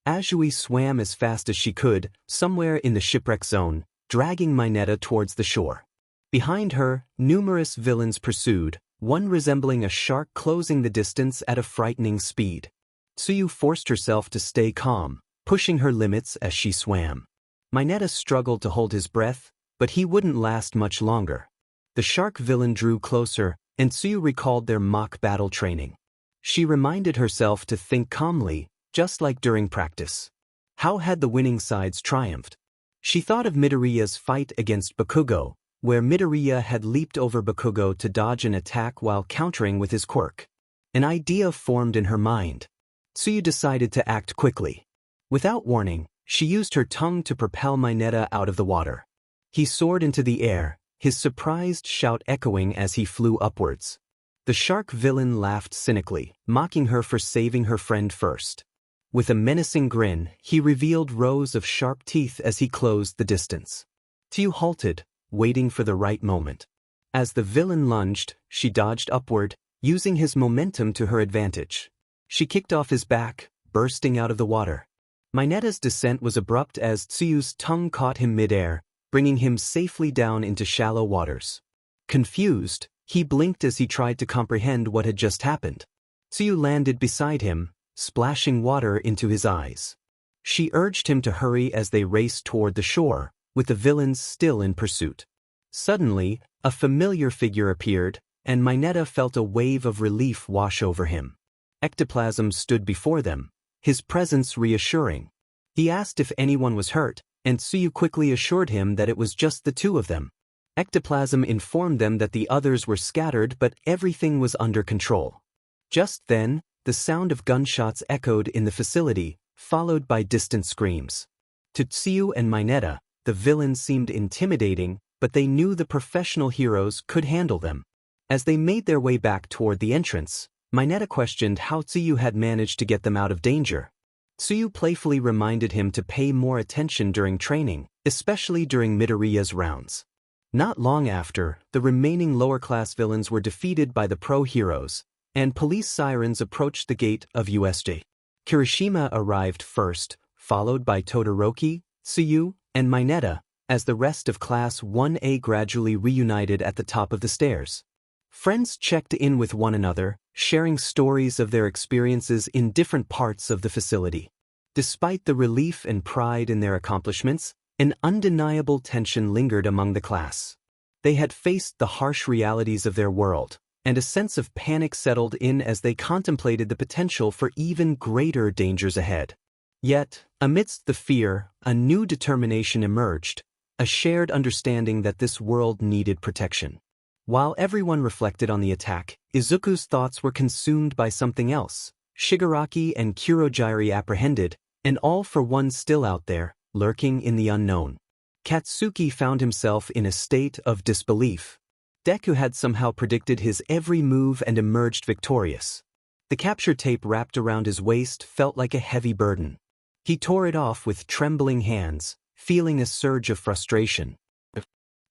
Azui swam as fast as she could, somewhere in the shipwreck zone, dragging Mineta towards the shore. Behind her, numerous villains pursued, one resembling a shark closing the distance at a frightening speed. Tsuyu forced herself to stay calm, pushing her limits as she swam. Mineta struggled to hold his breath, but he wouldn't last much longer. The shark villain drew closer, and Tsuyu recalled their mock battle training. She reminded herself to think calmly, just like during practice. How had the winning sides triumphed? She thought of Midoriya's fight against Bakugo, where Midoriya had leaped over Bakugo to dodge an attack while countering with his quirk. An idea formed in her mind. Tsuyu decided to act quickly. Without warning, she used her tongue to propel Mineta out of the water. He soared into the air, his surprised shout echoing as he flew upwards. The shark villain laughed cynically, mocking her for saving her friend first. With a menacing grin, he revealed rows of sharp teeth as he closed the distance. Tsuyu halted, waiting for the right moment. As the villain lunged, she dodged upward, using his momentum to her advantage. She kicked off his back, bursting out of the water. Mineta's descent was abrupt as Tsuyu's tongue caught him midair, bringing him safely down into shallow waters. Confused, he blinked as he tried to comprehend what had just happened. Tsuyu landed beside him, splashing water into his eyes. She urged him to hurry as they raced toward the shore, with the villains still in pursuit. Suddenly, a familiar figure appeared, and Mineta felt a wave of relief wash over him. Ectoplasm stood before them, his presence reassuring. He asked if anyone was hurt, and Tsuyu quickly assured him that it was just the two of them. Ectoplasm informed them that the others were scattered but everything was under control. Just then, the sound of gunshots echoed in the facility, followed by distant screams. To Tsuyu and Mineta, the villains seemed intimidating, but they knew the professional heroes could handle them. As they made their way back toward the entrance, Mineta questioned how Tsuyu had managed to get them out of danger. Tsuyu playfully reminded him to pay more attention during training, especially during Midoriya's rounds. Not long after, the remaining lower-class villains were defeated by the pro-heroes, and police sirens approached the gate of USJ. Kirishima arrived first, followed by Todoroki, Tsuyu, and Mineta, as the rest of Class 1A gradually reunited at the top of the stairs. Friends checked in with one another, sharing stories of their experiences in different parts of the facility. Despite the relief and pride in their accomplishments, an undeniable tension lingered among the class. They had faced the harsh realities of their world, and a sense of panic settled in as they contemplated the potential for even greater dangers ahead. Yet, amidst the fear, a new determination emerged, a shared understanding that this world needed protection. While everyone reflected on the attack, Izuku's thoughts were consumed by something else. Shigaraki and Kurogiri apprehended, and all for one still out there, lurking in the unknown. Katsuki found himself in a state of disbelief. Deku had somehow predicted his every move and emerged victorious. The capture tape wrapped around his waist felt like a heavy burden. He tore it off with trembling hands, feeling a surge of frustration. A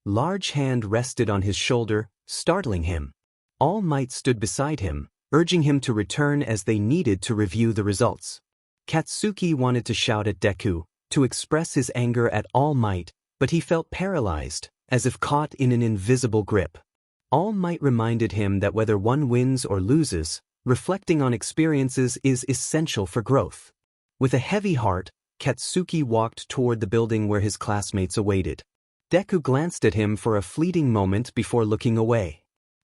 large hand rested on his shoulder, startling him. All Might stood beside him, urging him to return as they needed to review the results. Katsuki wanted to shout at Deku, to express his anger at All Might, but he felt paralyzed, as if caught in an invisible grip. All Might reminded him that whether one wins or loses, reflecting on experiences is essential for growth. With a heavy heart, Katsuki walked toward the building where his classmates awaited. Deku glanced at him for a fleeting moment before looking away.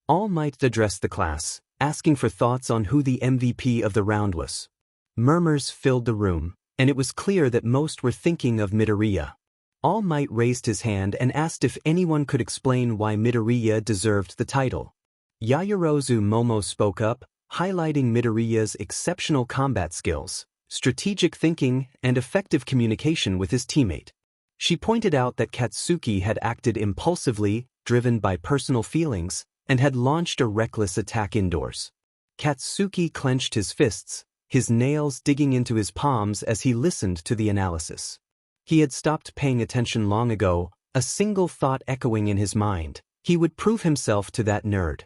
All Might addressed the class, asking for thoughts on who the MVP of the round was. Murmurs filled the room, and it was clear that most were thinking of Midoriya. All Might raised his hand and asked if anyone could explain why Midoriya deserved the title. Yaoyorozu Momo spoke up, highlighting Midoriya's exceptional combat skills, strategic thinking, and effective communication with his teammate. She pointed out that Katsuki had acted impulsively, driven by personal feelings, and had launched a reckless attack indoors. Katsuki clenched his fists, his nails digging into his palms as he listened to the analysis. He had stopped paying attention long ago, a single thought echoing in his mind: he would prove himself to that nerd.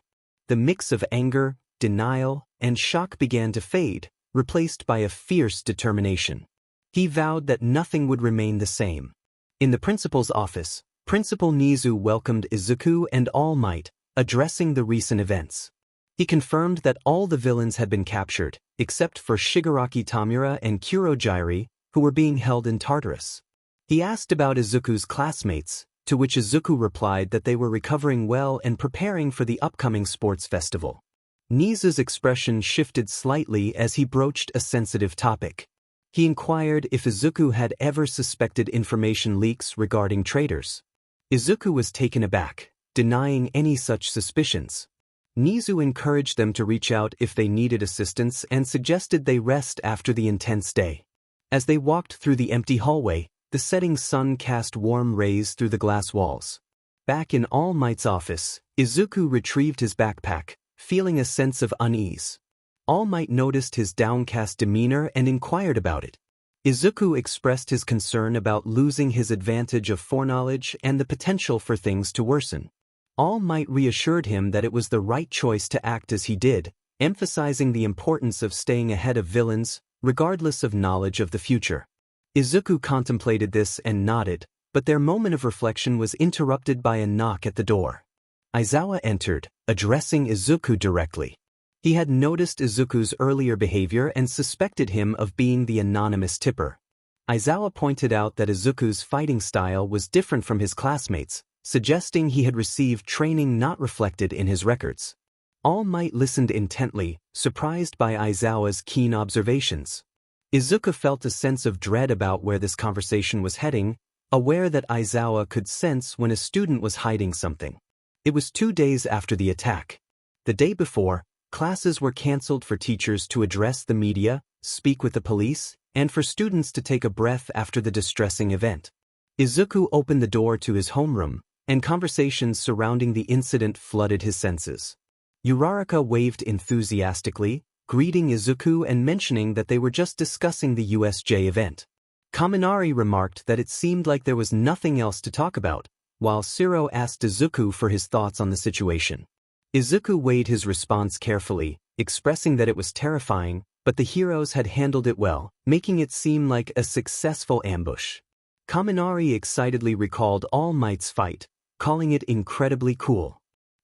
The mix of anger, denial, and shock began to fade, replaced by a fierce determination. He vowed that nothing would remain the same. In the principal's office, Principal Nizu welcomed Izuku and All Might, addressing the recent events. He confirmed that all the villains had been captured, except for Shigaraki Tamura and Kurogiri, who were being held in Tartarus. He asked about Izuku's classmates, to which Izuku replied that they were recovering well and preparing for the upcoming sports festival. Nizu's expression shifted slightly as he broached a sensitive topic. He inquired if Izuku had ever suspected information leaks regarding traitors. Izuku was taken aback, denying any such suspicions. Nizu encouraged them to reach out if they needed assistance and suggested they rest after the intense day. As they walked through the empty hallway, the setting sun cast warm rays through the glass walls. Back in All Might's office, Izuku retrieved his backpack, feeling a sense of unease. All Might noticed his downcast demeanor and inquired about it. Izuku expressed his concern about losing his advantage of foreknowledge and the potential for things to worsen. All Might reassured him that it was the right choice to act as he did, emphasizing the importance of staying ahead of villains, regardless of knowledge of the future. Izuku contemplated this and nodded, but their moment of reflection was interrupted by a knock at the door. Aizawa entered, addressing Izuku directly. He had noticed Izuku's earlier behavior and suspected him of being the anonymous tipper. Aizawa pointed out that Izuku's fighting style was different from his classmates, suggesting he had received training not reflected in his records. All Might listened intently, surprised by Aizawa's keen observations. Izuku felt a sense of dread about where this conversation was heading, aware that Aizawa could sense when a student was hiding something. It was 2 days after the attack. The day before, classes were cancelled for teachers to address the media, speak with the police, and for students to take a breath after the distressing event. Izuku opened the door to his homeroom, and conversations surrounding the incident flooded his senses. Uraraka waved enthusiastically, greeting Izuku and mentioning that they were just discussing the USJ event. Kaminari remarked that it seemed like there was nothing else to talk about, while Shiro asked Izuku for his thoughts on the situation. Izuku weighed his response carefully, expressing that it was terrifying, but the heroes had handled it well, making it seem like a successful ambush. Kaminari excitedly recalled All Might's fight, calling it incredibly cool.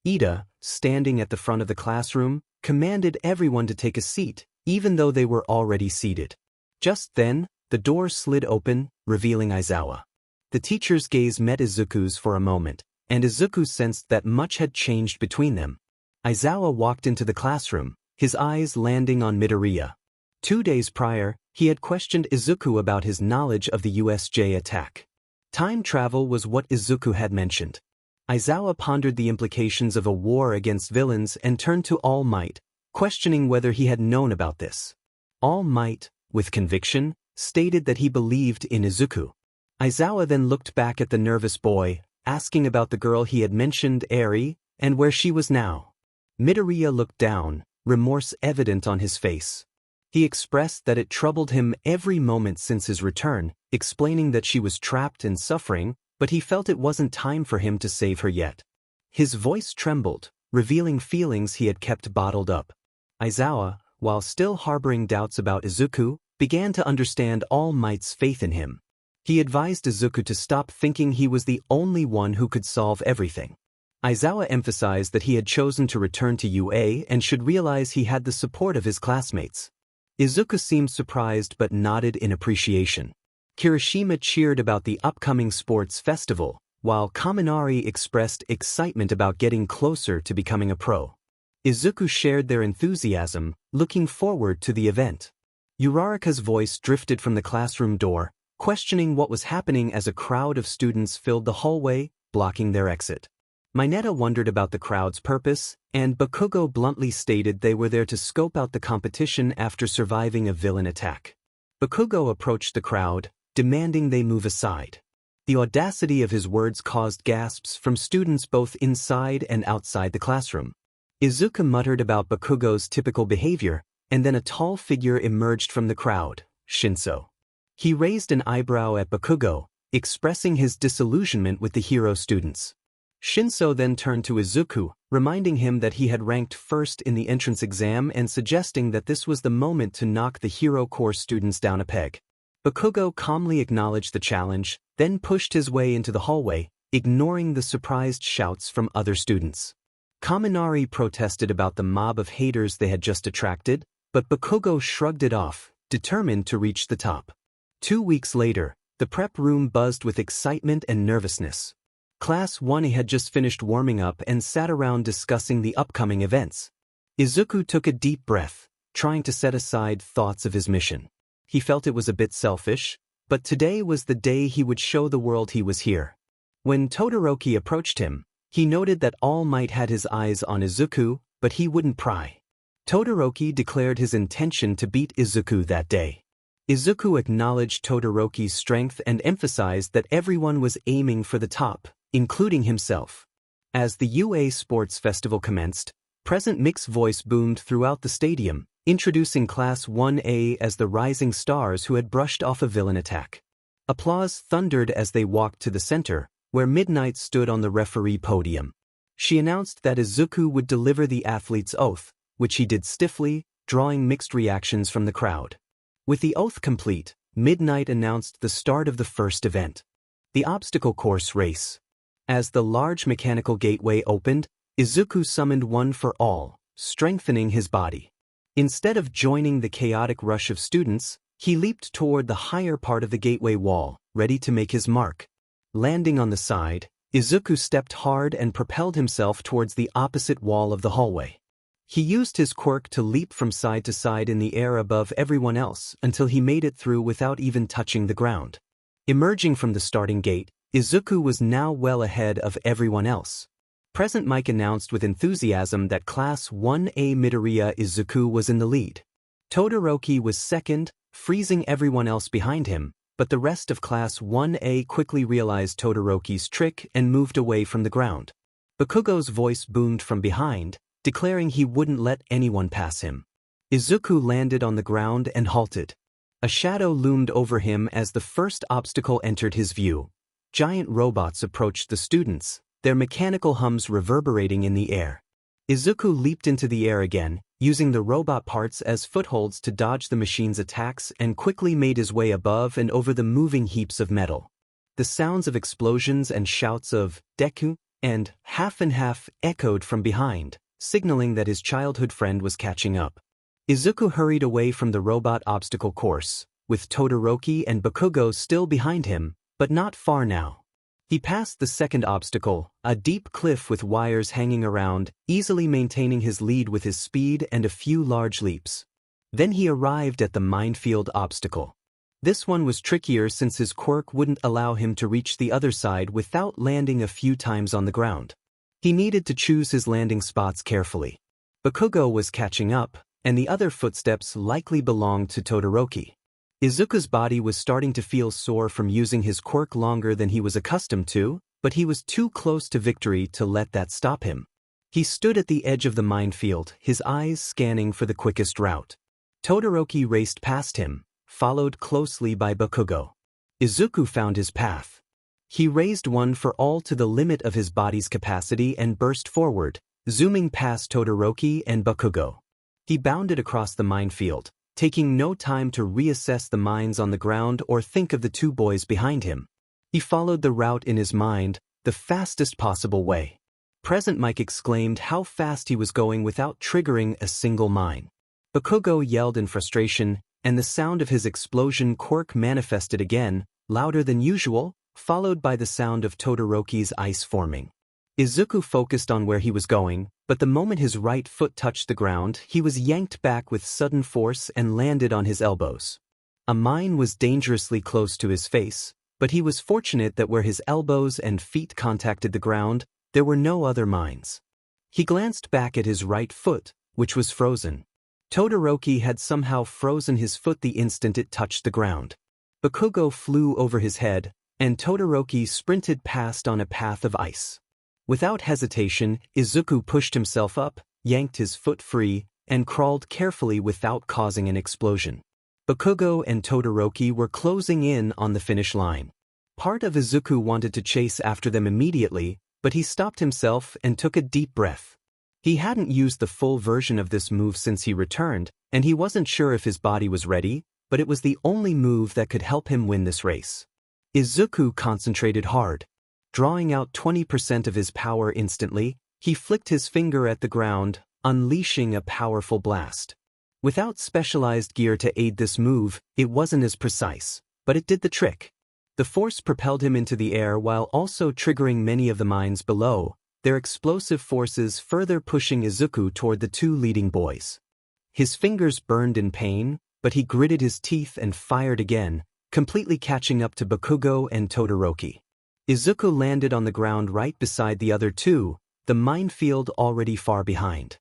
Ida, standing at the front of the classroom, commanded everyone to take a seat, even though they were already seated. Just then, the door slid open, revealing Aizawa. The teacher's gaze met Izuku's for a moment, and Izuku sensed that much had changed between them. Aizawa walked into the classroom, his eyes landing on Midoriya. 2 days prior, he had questioned Izuku about his knowledge of the USJ attack. Time travel was what Izuku had mentioned. Aizawa pondered the implications of a war against villains and turned to All Might, questioning whether he had known about this. All Might, with conviction, stated that he believed in Izuku. Aizawa then looked back at the nervous boy, asking about the girl he had mentioned, Eri, and where she was now. Midoriya looked down, remorse evident on his face. He expressed that it troubled him every moment since his return, explaining that she was trapped and suffering, but he felt it wasn't time for him to save her yet. His voice trembled, revealing feelings he had kept bottled up. Izuku, while still harboring doubts about Izuku, began to understand All Might's faith in him. He advised Izuku to stop thinking he was the only one who could solve everything. Izuku emphasized that he had chosen to return to UA and should realize he had the support of his classmates. Izuku seemed surprised but nodded in appreciation. Kirishima cheered about the upcoming sports festival, while Kaminari expressed excitement about getting closer to becoming a pro. Izuku shared their enthusiasm, looking forward to the event. Uraraka's voice drifted from the classroom door, questioning what was happening as a crowd of students filled the hallway, blocking their exit. Mineta wondered about the crowd's purpose, and Bakugo bluntly stated they were there to scope out the competition after surviving a villain attack. Bakugo approached the crowd, demanding they move aside. The audacity of his words caused gasps from students both inside and outside the classroom. Izuku muttered about Bakugo's typical behavior, and then a tall figure emerged from the crowd, 𝗫𝐿. He raised an eyebrow at Bakugo, expressing his disillusionment with the hero students. 𝗫𝐿 then turned to Izuku, reminding him that he had ranked first in the entrance exam and suggesting that this was the moment to knock the hero corps students down a peg. Bakugo calmly acknowledged the challenge, then pushed his way into the hallway, ignoring the surprised shouts from other students. Kaminari protested about the mob of haters they had just attracted, but Bakugo shrugged it off, determined to reach the top. 2 weeks later, the prep room buzzed with excitement and nervousness. Class 1A had just finished warming up and sat around discussing the upcoming events. Izuku took a deep breath, trying to set aside thoughts of his mission. He felt it was a bit selfish, but today was the day he would show the world he was here. When Todoroki approached him, he noted that All Might had his eyes on Izuku, but he wouldn't pry. Todoroki declared his intention to beat Izuku that day. Izuku acknowledged Todoroki's strength and emphasized that everyone was aiming for the top, including himself. As the UA Sports Festival commenced, President Mick's voice boomed throughout the stadium, introducing Class 1A as the rising stars who had brushed off a villain attack. Applause thundered as they walked to the center, where Midnight stood on the referee podium. She announced that Izuku would deliver the athlete's oath, which he did stiffly, drawing mixed reactions from the crowd. With the oath complete, Midnight announced the start of the first event, the obstacle course race. As the large mechanical gateway opened, Izuku summoned One for All, strengthening his body. Instead of joining the chaotic rush of students, he leaped toward the higher part of the gateway wall, ready to make his mark. Landing on the side, Izuku stepped hard and propelled himself towards the opposite wall of the hallway. He used his quirk to leap from side to side in the air above everyone else until he made it through without even touching the ground. Emerging from the starting gate, Izuku was now well ahead of everyone else. President Mike announced with enthusiasm that Class 1A Midoriya Izuku was in the lead. Todoroki was second, freezing everyone else behind him, but the rest of Class 1A quickly realized Todoroki's trick and moved away from the ground. Bakugo's voice boomed from behind, declaring he wouldn't let anyone pass him. Izuku landed on the ground and halted. A shadow loomed over him as the first obstacle entered his view. Giant robots approached the students, their mechanical hums reverberating in the air. Izuku leaped into the air again, using the robot parts as footholds to dodge the machine's attacks and quickly made his way above and over the moving heaps of metal. The sounds of explosions and shouts of Deku and half echoed from behind, signaling that his childhood friend was catching up. Izuku hurried away from the robot obstacle course, with Todoroki and Bakugo still behind him, but not far now. He passed the second obstacle, a deep cliff with wires hanging around, easily maintaining his lead with his speed and a few large leaps. Then he arrived at the minefield obstacle. This one was trickier since his quirk wouldn't allow him to reach the other side without landing a few times on the ground. He needed to choose his landing spots carefully. Bakugo was catching up, and the other footsteps likely belonged to Todoroki. Izuku's body was starting to feel sore from using his quirk longer than he was accustomed to, but he was too close to victory to let that stop him. He stood at the edge of the minefield, his eyes scanning for the quickest route. Todoroki raced past him, followed closely by Bakugo. Izuku found his path. He raised One for All to the limit of his body's capacity and burst forward, zooming past Todoroki and Bakugo. He bounded across the minefield, taking no time to reassess the mines on the ground or think of the two boys behind him. He followed the route in his mind, the fastest possible way. Present Mike exclaimed how fast he was going without triggering a single mine. 𝐻𝐿𝐲 yelled in frustration, and the sound of his explosion quirk manifested again, louder than usual, followed by the sound of Todoroki's ice forming. Izuku focused on where he was going, but the moment his right foot touched the ground, he was yanked back with sudden force and landed on his elbows. A mine was dangerously close to his face, but he was fortunate that where his elbows and feet contacted the ground, there were no other mines. He glanced back at his right foot, which was frozen. Todoroki had somehow frozen his foot the instant it touched the ground. 𝐻𝐿𝐲 flew over his head, and Todoroki sprinted past on a path of ice. Without hesitation, Izuku pushed himself up, yanked his foot free, and crawled carefully without causing an explosion. 𝐻𝐿𝐲 and Todoroki were closing in on the finish line. Part of Izuku wanted to chase after them immediately, but he stopped himself and took a deep breath. He hadn't used the full version of this move since he returned, and he wasn't sure if his body was ready, but it was the only move that could help him win this race. Izuku concentrated hard. Drawing out 20% of his power instantly, he flicked his finger at the ground, unleashing a powerful blast. Without specialized gear to aid this move, it wasn't as precise, but it did the trick. The force propelled him into the air while also triggering many of the mines below, their explosive forces further pushing Izuku toward the two leading boys. His fingers burned in pain, but he gritted his teeth and fired again, completely catching up to 𝐻𝐿𝐲 and Todoroki. Izuku landed on the ground right beside the other two, the minefield already far behind.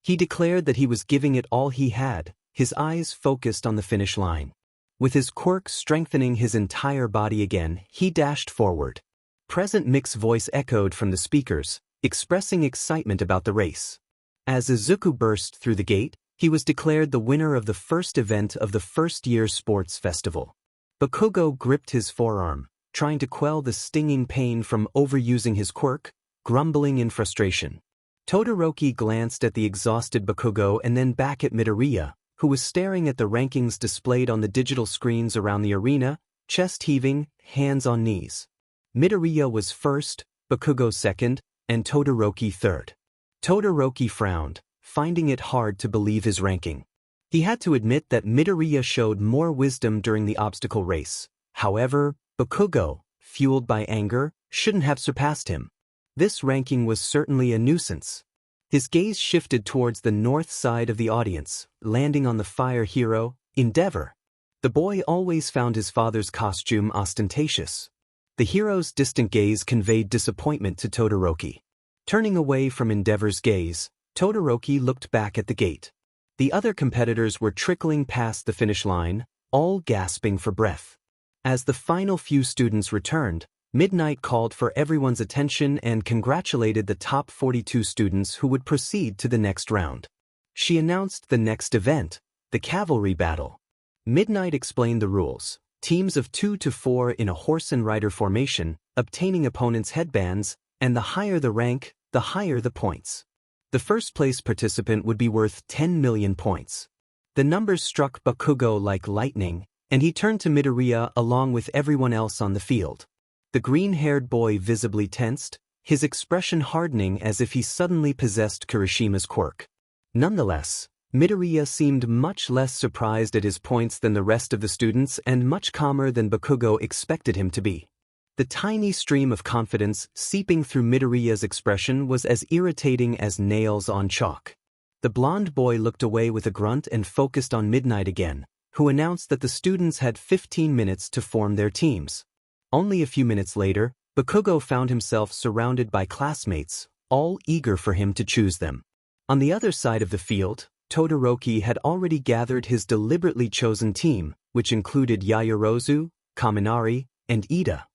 He declared that he was giving it all he had, his eyes focused on the finish line. With his quirk strengthening his entire body again, he dashed forward. Present Mike's voice echoed from the speakers, expressing excitement about the race. As Izuku burst through the gate, he was declared the winner of the first event of the first-year sports festival. 𝐻𝐿𝐲 gripped his forearm, trying to quell the stinging pain from overusing his quirk, grumbling in frustration. Todoroki glanced at the exhausted 𝐻𝐿𝐲 and then back at Midoriya, who was staring at the rankings displayed on the digital screens around the arena, chest heaving, hands on knees. Midoriya was first, 𝐻𝐿𝐲 second, and Todoroki third. Todoroki frowned, finding it hard to believe his ranking. He had to admit that Midoriya showed more wisdom during the obstacle race. However, 𝐻𝐿𝐲, fueled by anger, shouldn't have surpassed him. This ranking was certainly a nuisance. His gaze shifted towards the north side of the audience, landing on the fire hero, Endeavor. The boy always found his father's costume ostentatious. The hero's distant gaze conveyed disappointment to Todoroki. Turning away from Endeavor's gaze, Todoroki looked back at the gate. The other competitors were trickling past the finish line, all gasping for breath. As the final few students returned, Midnight called for everyone's attention and congratulated the top 42 students who would proceed to the next round. She announced the next event, the cavalry battle. Midnight explained the rules: teams of 2 to 4 in a horse and rider formation, obtaining opponents' headbands, and the higher the rank, the higher the points. The first-place participant would be worth 10 million points. The numbers struck 𝐻𝐿𝐲 like lightning, and he turned to Midoriya along with everyone else on the field. The green-haired boy visibly tensed, his expression hardening as if he suddenly possessed Kirishima's quirk. Nonetheless, Midoriya seemed much less surprised at his points than the rest of the students and much calmer than 𝐻𝐿𝐲 expected him to be. The tiny stream of confidence seeping through Midoriya's expression was as irritating as nails on chalk. The blonde boy looked away with a grunt and focused on Midnight again, who announced that the students had 15 minutes to form their teams. Only a few minutes later, 𝐻𝐿𝐲 found himself surrounded by classmates, all eager for him to choose them. On the other side of the field, Todoroki had already gathered his deliberately chosen team, which included Yaoyorozu, Kaminari, and Ida.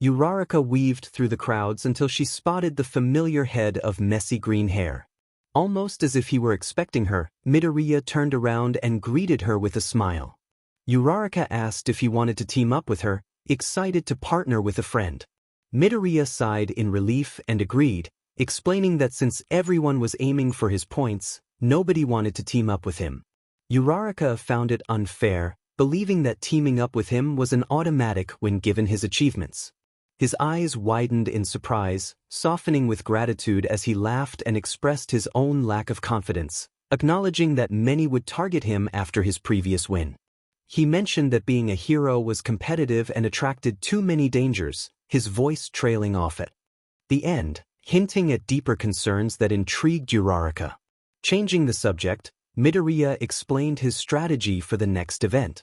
Uraraka weaved through the crowds until she spotted the familiar head of messy green hair. Almost as if he were expecting her, Midoriya turned around and greeted her with a smile. Uraraka asked if he wanted to team up with her, excited to partner with a friend. Midoriya sighed in relief and agreed, explaining that since everyone was aiming for his points, Nobody wanted to team up with him. Uraraka found it unfair, believing that teaming up with him was an automatic when given his achievements. His eyes widened in surprise, softening with gratitude as he laughed and expressed his own lack of confidence, acknowledging that many would target him after his previous win. He mentioned that being a hero was competitive and attracted too many dangers, his voice trailing off at the end, hinting at deeper concerns that intrigued Uraraka. Changing the subject, Midoriya explained his strategy for the next event.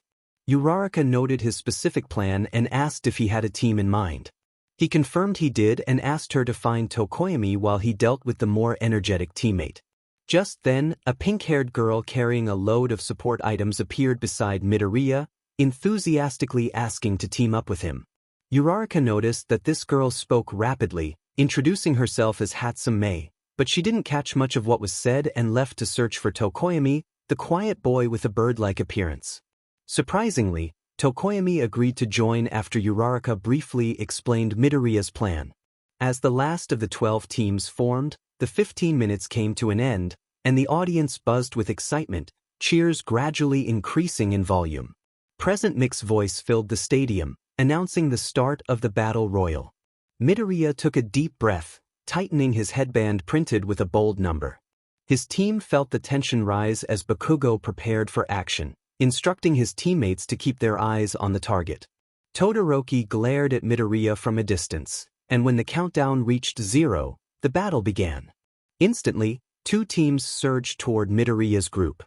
Uraraka noted his specific plan and asked if he had a team in mind. He confirmed he did and asked her to find 𝗀𝐻𝐼 while he dealt with the more energetic teammate. Just then, a pink-haired girl carrying a load of support items appeared beside Midoriya, enthusiastically asking to team up with him. Uraraka noticed that this girl spoke rapidly, introducing herself as 𝗧𝗜𝗧𝗟𝗘, but she didn't catch much of what was said and left to search for 𝗀𝐻𝐼, the quiet boy with a bird-like appearance. Surprisingly, 𝗀𝐻𝐼 agreed to join after Uraraka briefly explained Midoriya's plan. As the last of the 12 teams formed, the 15 minutes came to an end, and the audience buzzed with excitement, cheers gradually increasing in volume. Present Mick's voice filled the stadium, announcing the start of the battle royal. Midoriya took a deep breath, tightening his headband printed with a bold number. His team felt the tension rise as Bakugo prepared for action, instructing his teammates to keep their eyes on the target. Todoroki glared at Midoriya from a distance, and when the countdown reached 0, the battle began. Instantly, two teams surged toward Midoriya's group.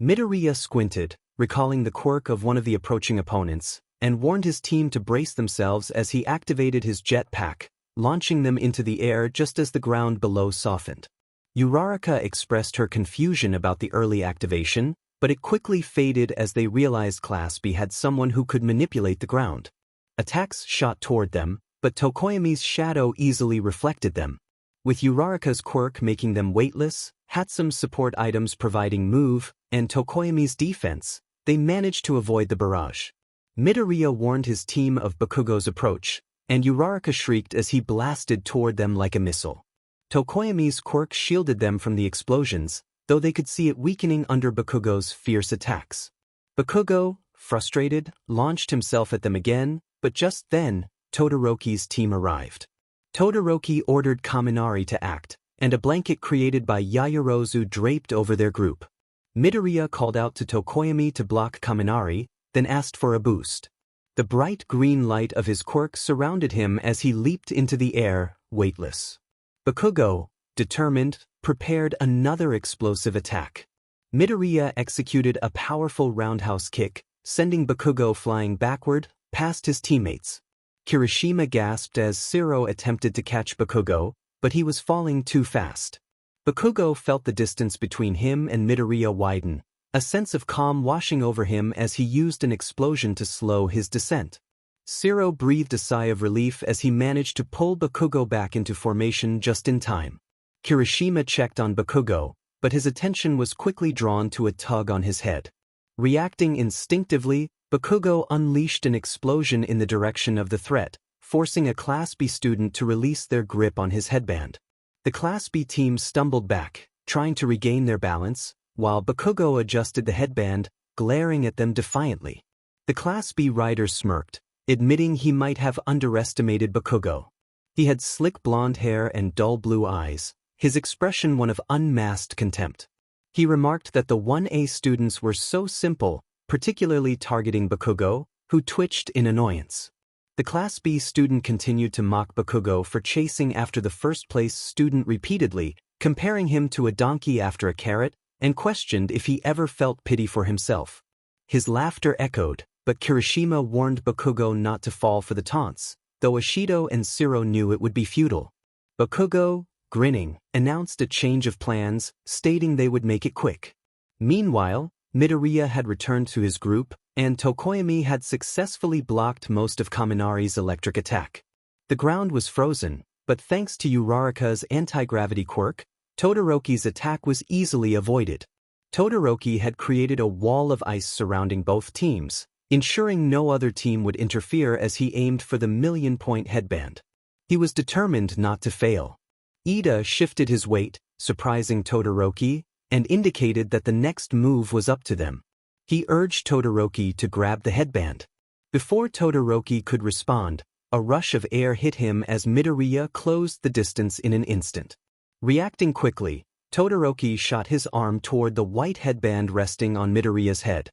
Midoriya squinted, recalling the quirk of one of the approaching opponents, and warned his team to brace themselves as he activated his jetpack, launching them into the air just as the ground below softened. Uraraka expressed her confusion about the early activation, but it quickly faded as they realized Class B had someone who could manipulate the ground. Attacks shot toward them, but 𝗀𝐻𝐼's shadow easily reflected them. With Uraraka's quirk making them weightless, 𝗧𝗜𝗧𝗟𝗘's support items providing move, and 𝗀𝐻𝐼's defense, they managed to avoid the barrage. Midoriya warned his team of Bakugo's approach, and Uraraka shrieked as he blasted toward them like a missile. 𝗀𝐻𝐼's quirk shielded them from the explosions, though they could see it weakening under Bakugo's fierce attacks. Bakugo, frustrated, launched himself at them again, but just then, Todoroki's team arrived. Todoroki ordered Kaminari to act, and a blanket created by Yaoyorozu draped over their group. Midoriya called out to 𝗀𝐻𝐼 to block Kaminari, then asked for a boost. The bright green light of his quirk surrounded him as he leaped into the air, weightless. Bakugo, determined, prepared another explosive attack. Midoriya executed a powerful roundhouse kick, sending Bakugo flying backward, past his teammates. Kirishima gasped as 𝗧𝗟𝗃 attempted to catch Bakugo, but he was falling too fast. Bakugo felt the distance between him and Midoriya widen, a sense of calm washing over him as he used an explosion to slow his descent. 𝗧𝗟𝗃 breathed a sigh of relief as he managed to pull Bakugo back into formation just in time. Kirishima checked on Bakugo, but his attention was quickly drawn to a tug on his head. Reacting instinctively, Bakugo unleashed an explosion in the direction of the threat, forcing a Class B student to release their grip on his headband. The Class B team stumbled back, trying to regain their balance, while Bakugo adjusted the headband, glaring at them defiantly. The Class B rider smirked, admitting he might have underestimated Bakugo. He had slick blonde hair and dull blue eyes, his expression one of unmasked contempt. He remarked that the 1A students were so simple, particularly targeting Bakugo, who twitched in annoyance. The Class B student continued to mock Bakugo for chasing after the first-place student repeatedly, comparing him to a donkey after a carrot, and questioned if he ever felt pity for himself. His laughter echoed, but Kirishima warned Bakugo not to fall for the taunts, though Ashido and 𝗧𝗟𝗃 knew it would be futile. Bakugo, grinning, announced a change of plans, stating they would make it quick. Meanwhile, Midoriya had returned to his group, and 𝗀𝐻𝐼 had successfully blocked most of Kaminari's electric attack. The ground was frozen, but thanks to Uraraka's anti-gravity quirk, Todoroki's attack was easily avoided. Todoroki had created a wall of ice surrounding both teams, ensuring no other team would interfere as he aimed for the million-point headband. He was determined not to fail. Ida shifted his weight, surprising Todoroki, and indicated that the next move was up to them. He urged Todoroki to grab the headband. Before Todoroki could respond, a rush of air hit him as Midoriya closed the distance in an instant. Reacting quickly, Todoroki shot his arm toward the white headband resting on Midoriya's head.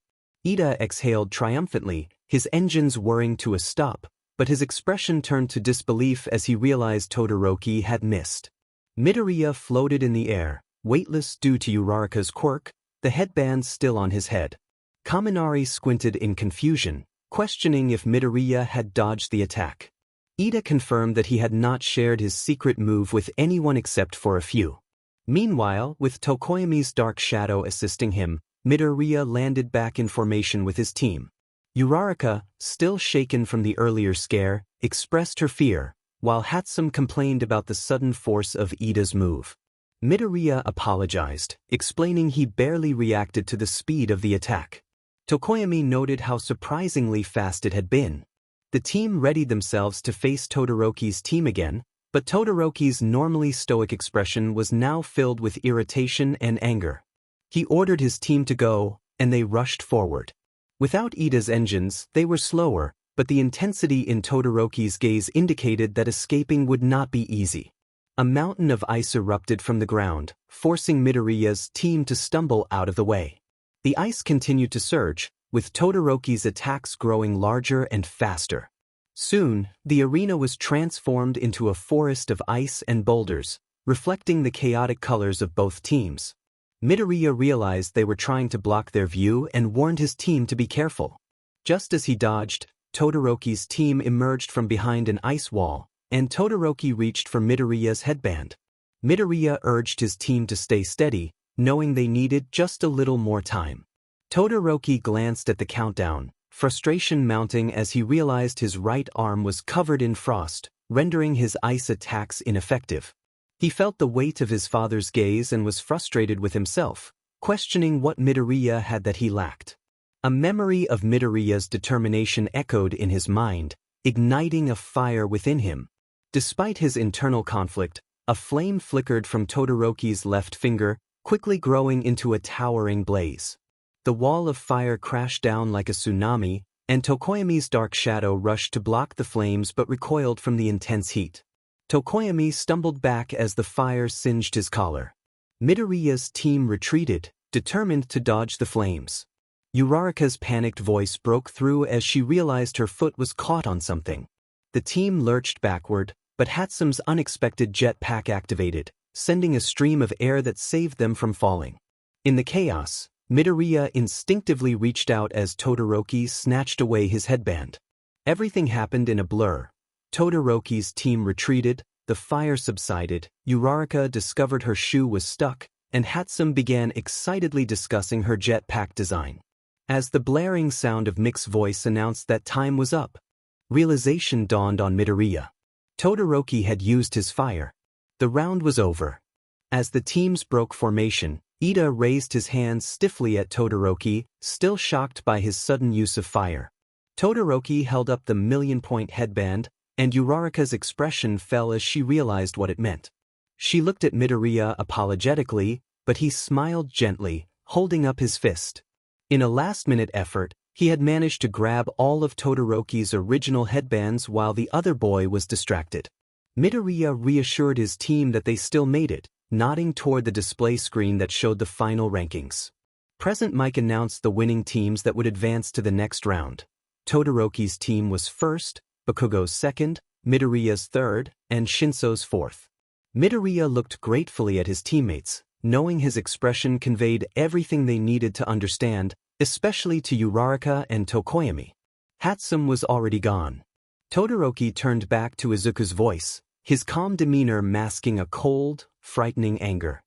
Ida exhaled triumphantly, his engines whirring to a stop, but his expression turned to disbelief as he realized Todoroki had missed. Midoriya floated in the air, weightless due to Uraraka's quirk, the headband still on his head. Kaminari squinted in confusion, questioning if Midoriya had dodged the attack. Ida confirmed that he had not shared his secret move with anyone except for a few. Meanwhile, with Tokoyami's dark shadow assisting him, Midoriya landed back in formation with his team. Uraraka, still shaken from the earlier scare, expressed her fear, while 𝐻𝗏𝗡 complained about the sudden force of Ida's move. Midoriya apologized, explaining he barely reacted to the speed of the attack. Tokoyami noted how surprisingly fast it had been. The team readied themselves to face Todoroki's team again, but Todoroki's normally stoic expression was now filled with irritation and anger. He ordered his team to go, and they rushed forward. Without Ida's engines, they were slower, but the intensity in Todoroki's gaze indicated that escaping would not be easy. A mountain of ice erupted from the ground, forcing Midoriya's team to stumble out of the way. The ice continued to surge, with Todoroki's attacks growing larger and faster. Soon, the arena was transformed into a forest of ice and boulders, reflecting the chaotic colors of both teams. Midoriya realized they were trying to block their view and warned his team to be careful. Just as he dodged, Todoroki's team emerged from behind an ice wall, and Todoroki reached for Midoriya's headband. Midoriya urged his team to stay steady, knowing they needed just a little more time. Todoroki glanced at the countdown, frustration mounting as he realized his right arm was covered in frost, rendering his ice attacks ineffective. He felt the weight of his father's gaze and was frustrated with himself, questioning what Midoriya had that he lacked. A memory of Midoriya's determination echoed in his mind, igniting a fire within him. Despite his internal conflict, a flame flickered from Todoroki's left finger, quickly growing into a towering blaze. The wall of fire crashed down like a tsunami, and Tokoyami's dark shadow rushed to block the flames but recoiled from the intense heat. Tokoyami stumbled back as the fire singed his collar. Midoriya's team retreated, determined to dodge the flames. Uraraka's panicked voice broke through as she realized her foot was caught on something. The team lurched backward, but 𝐻𝗏𝗡's unexpected jetpack activated, sending a stream of air that saved them from falling. In the chaos, Midoriya instinctively reached out as Todoroki snatched away his headband. Everything happened in a blur. Todoroki's team retreated, the fire subsided, Uraraka discovered her shoe was stuck, and 𝐻𝗏𝗡 began excitedly discussing her jetpack design. As the blaring sound of Mick's voice announced that time was up, realization dawned on Midoriya. Todoroki had used his fire. The round was over. As the teams broke formation, Ida raised his hands stiffly at Todoroki, still shocked by his sudden use of fire. Todoroki held up the million-point headband, and Uraraka's expression fell as she realized what it meant. She looked at Midoriya apologetically, but he smiled gently, holding up his fist. In a last-minute effort, he had managed to grab all of Todoroki's original headbands while the other boy was distracted. Midoriya reassured his team that they still made it, nodding toward the display screen that showed the final rankings. Present Mike announced the winning teams that would advance to the next round. Todoroki's team was first, Bakugo's second, Midoriya's third, and Shinso's fourth. Midoriya looked gratefully at his teammates, knowing his expression conveyed everything they needed to understand, especially to Uraraka and Tokoyami. 𝐻𝗏𝗡 was already gone. Todoroki turned back to Izuku's voice, his calm demeanor masking a cold, frightening anger.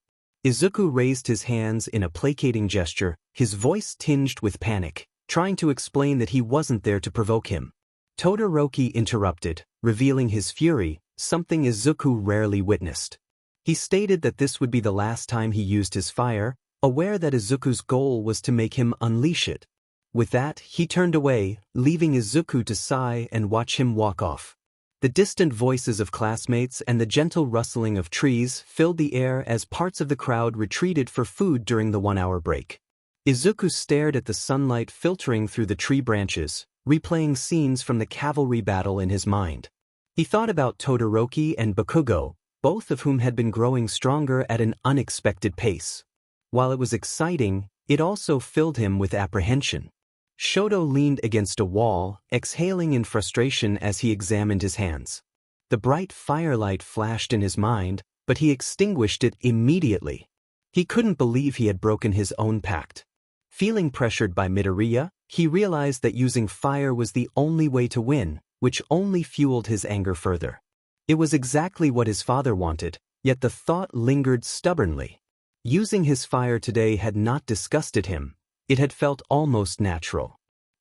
Izuku raised his hands in a placating gesture, his voice tinged with panic, trying to explain that he wasn't there to provoke him. Todoroki interrupted, revealing his fury, something Izuku rarely witnessed. He stated that this would be the last time he used his fire, aware that Izuku's goal was to make him unleash it. With that, he turned away, leaving Izuku to sigh and watch him walk off. The distant voices of classmates and the gentle rustling of trees filled the air as parts of the crowd retreated for food during the 1-hour break. Izuku stared at the sunlight filtering through the tree branches, replaying scenes from the cavalry battle in his mind. He thought about Todoroki and Bakugo, both of whom had been growing stronger at an unexpected pace. While it was exciting, it also filled him with apprehension. Shoto leaned against a wall, exhaling in frustration as he examined his hands. The bright firelight flashed in his mind, but he extinguished it immediately. He couldn't believe he had broken his own pact. Feeling pressured by Midoriya, he realized that using fire was the only way to win, which only fueled his anger further. It was exactly what his father wanted, yet the thought lingered stubbornly. Using his fire today had not disgusted him. It had felt almost natural.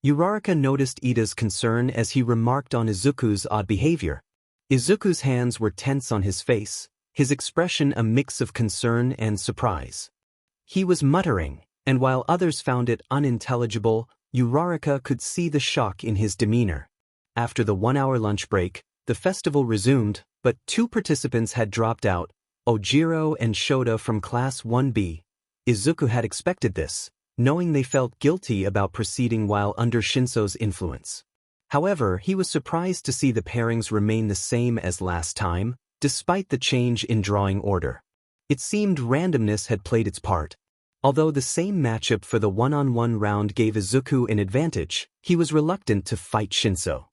Uraraka noticed Ida's concern as he remarked on Izuku's odd behavior. Izuku's hands were tense on his face, his expression a mix of concern and surprise. He was muttering, and while others found it unintelligible, Uraraka could see the shock in his demeanor. After the 1-hour lunch break, the festival resumed, but 2 participants had dropped out, Ojiro and Shota from Class 1B. Izuku had expected this, knowing they felt guilty about proceeding while under Shinso's influence. However, he was surprised to see the pairings remain the same as last time, despite the change in drawing order. It seemed randomness had played its part. Although the same matchup for the one-on-one round gave Izuku an advantage, he was reluctant to fight Shinso.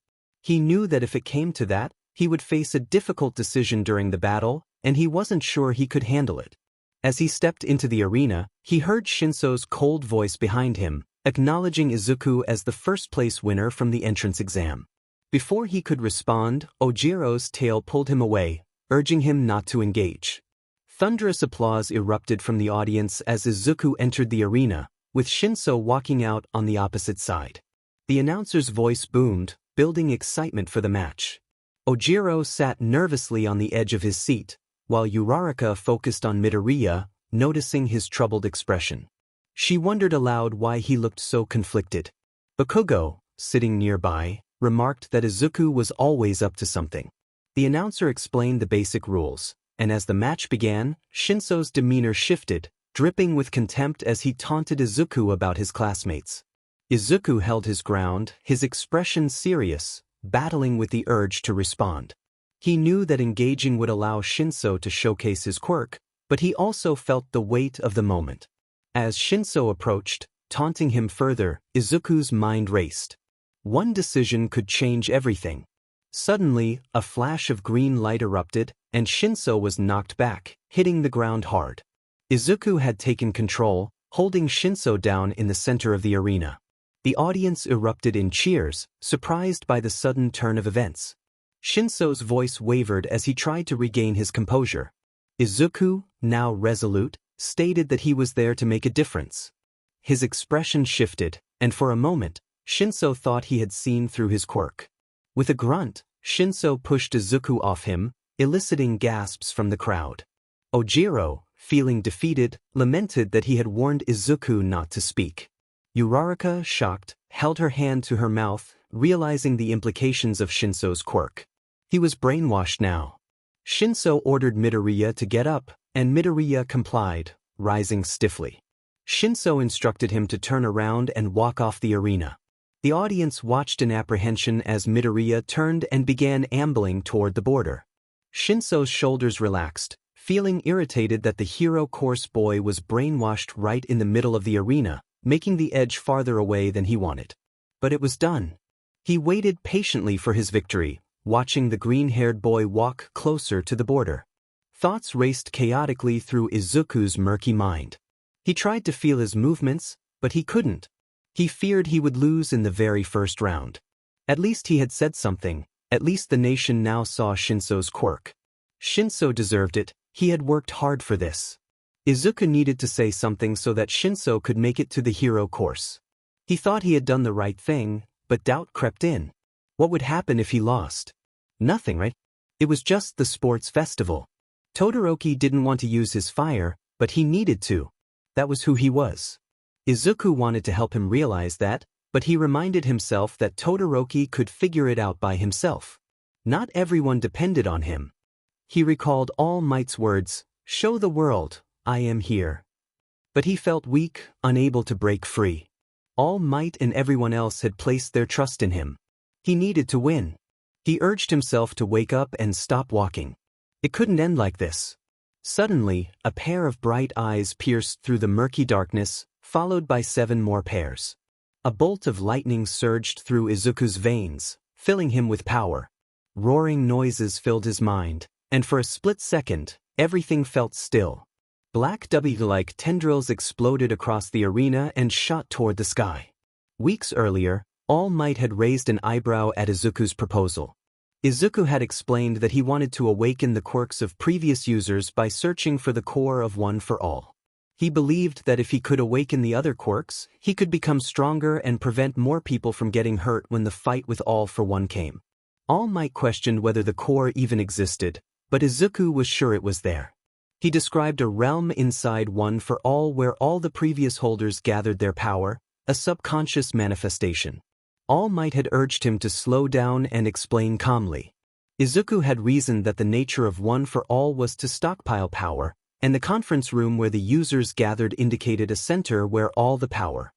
He knew that if it came to that, he would face a difficult decision during the battle, and he wasn't sure he could handle it. As he stepped into the arena, he heard Shinso's cold voice behind him, acknowledging Izuku as the first-place winner from the entrance exam. Before he could respond, Ojiro's tail pulled him away, urging him not to engage. Thunderous applause erupted from the audience as Izuku entered the arena, with Shinso walking out on the opposite side. The announcer's voice boomed, building excitement for the match. Ojiro sat nervously on the edge of his seat, while Uraraka focused on Midoriya, noticing his troubled expression. She wondered aloud why he looked so conflicted. Bakugo, sitting nearby, remarked that Izuku was always up to something. The announcer explained the basic rules, and as the match began, Shinso's demeanor shifted, dripping with contempt as he taunted Izuku about his classmates. Izuku held his ground, his expression serious, battling with the urge to respond. He knew that engaging would allow Shinso to showcase his quirk, but he also felt the weight of the moment. As Shinso approached, taunting him further, Izuku's mind raced. One decision could change everything. Suddenly, a flash of green light erupted, and Shinso was knocked back, hitting the ground hard. Izuku had taken control, holding Shinso down in the center of the arena. The audience erupted in cheers, surprised by the sudden turn of events. Shinso's voice wavered as he tried to regain his composure. Izuku, now resolute, stated that he was there to make a difference. His expression shifted, and for a moment, Shinso thought he had seen through his quirk. With a grunt, Shinso pushed Izuku off him, eliciting gasps from the crowd. Ojiro, feeling defeated, lamented that he had warned Izuku not to speak. Uraraka, shocked, held her hand to her mouth, realizing the implications of Shinso's quirk. He was brainwashed now. Shinso ordered Midoriya to get up, and Midoriya complied, rising stiffly. Shinso instructed him to turn around and walk off the arena. The audience watched in apprehension as Midoriya turned and began ambling toward the border. Shinso's shoulders relaxed, feeling irritated that the hero course boy was brainwashed right in the middle of the arena, making the edge farther away than he wanted. But it was done. He waited patiently for his victory, watching the green-haired boy walk closer to the border. Thoughts raced chaotically through Izuku's murky mind. He tried to feel his movements, but he couldn't. He feared he would lose in the very first round. At least he had said something, at least the nation now saw Shinso's quirk. Shinso deserved it, he had worked hard for this. Izuku needed to say something so that Shinso could make it to the hero course. He thought he had done the right thing, but doubt crept in. What would happen if he lost? Nothing, right? It was just the sports festival. Todoroki didn't want to use his fire, but he needed to. That was who he was. Izuku wanted to help him realize that, but he reminded himself that Todoroki could figure it out by himself. Not everyone depended on him. He recalled All Might's words, "Show the world, I am here." But he felt weak, unable to break free. All Might and everyone else had placed their trust in him. He needed to win. He urged himself to wake up and stop walking. It couldn't end like this. Suddenly, a pair of bright eyes pierced through the murky darkness, followed by 7 more pairs. A bolt of lightning surged through Izuku's veins, filling him with power. Roaring noises filled his mind, and for a split second, everything felt still. Black W-like tendrils exploded across the arena and shot toward the sky. Weeks earlier, All Might had raised an eyebrow at Izuku's proposal. Izuku had explained that he wanted to awaken the quirks of previous users by searching for the core of One for All. He believed that if he could awaken the other quirks, he could become stronger and prevent more people from getting hurt when the fight with All for One came. All Might questioned whether the core even existed, but Izuku was sure it was there. He described a realm inside One for All where all the previous holders gathered their power, a subconscious manifestation. All Might had urged him to slow down and explain calmly. Izuku had reasoned that the nature of One for All was to stockpile power, and the conference room where the users gathered indicated a center where all the power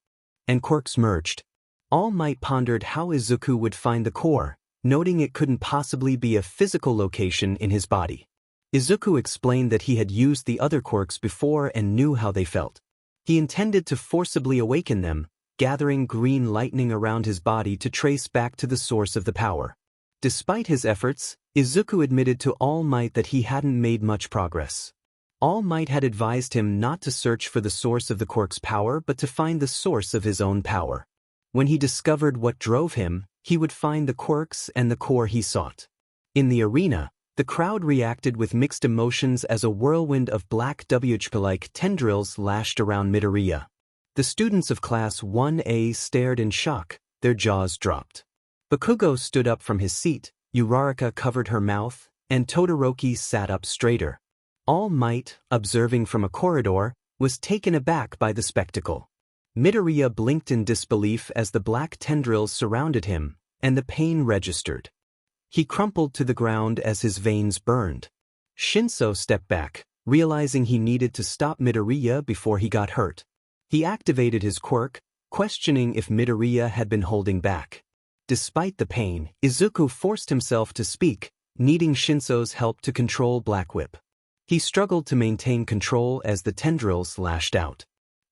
and quirks merged. All Might pondered how Izuku would find the core, noting it couldn't possibly be a physical location in his body. Izuku explained that he had used the other quirks before and knew how they felt. He intended to forcibly awaken them, gathering green lightning around his body to trace back to the source of the power. Despite his efforts, Izuku admitted to All Might that he hadn't made much progress. All Might had advised him not to search for the source of the quirk's power but to find the source of his own power. When he discovered what drove him, he would find the quirks and the core he sought. In the arena, the crowd reacted with mixed emotions as a whirlwind of black WHP-like tendrils lashed around Midoriya. The students of Class 1A stared in shock, their jaws dropped. Bakugo stood up from his seat, Uraraka covered her mouth, and Todoroki sat up straighter. All Might, observing from a corridor, was taken aback by the spectacle. Midoriya blinked in disbelief as the black tendrils surrounded him, and the pain registered. He crumpled to the ground as his veins burned. ― stepped back, realizing he needed to stop Midoriya before he got hurt. He activated his quirk, questioning if Midoriya had been holding back. Despite the pain, Izuku forced himself to speak, needing ―'s help to control Black Whip. He struggled to maintain control as the tendrils lashed out.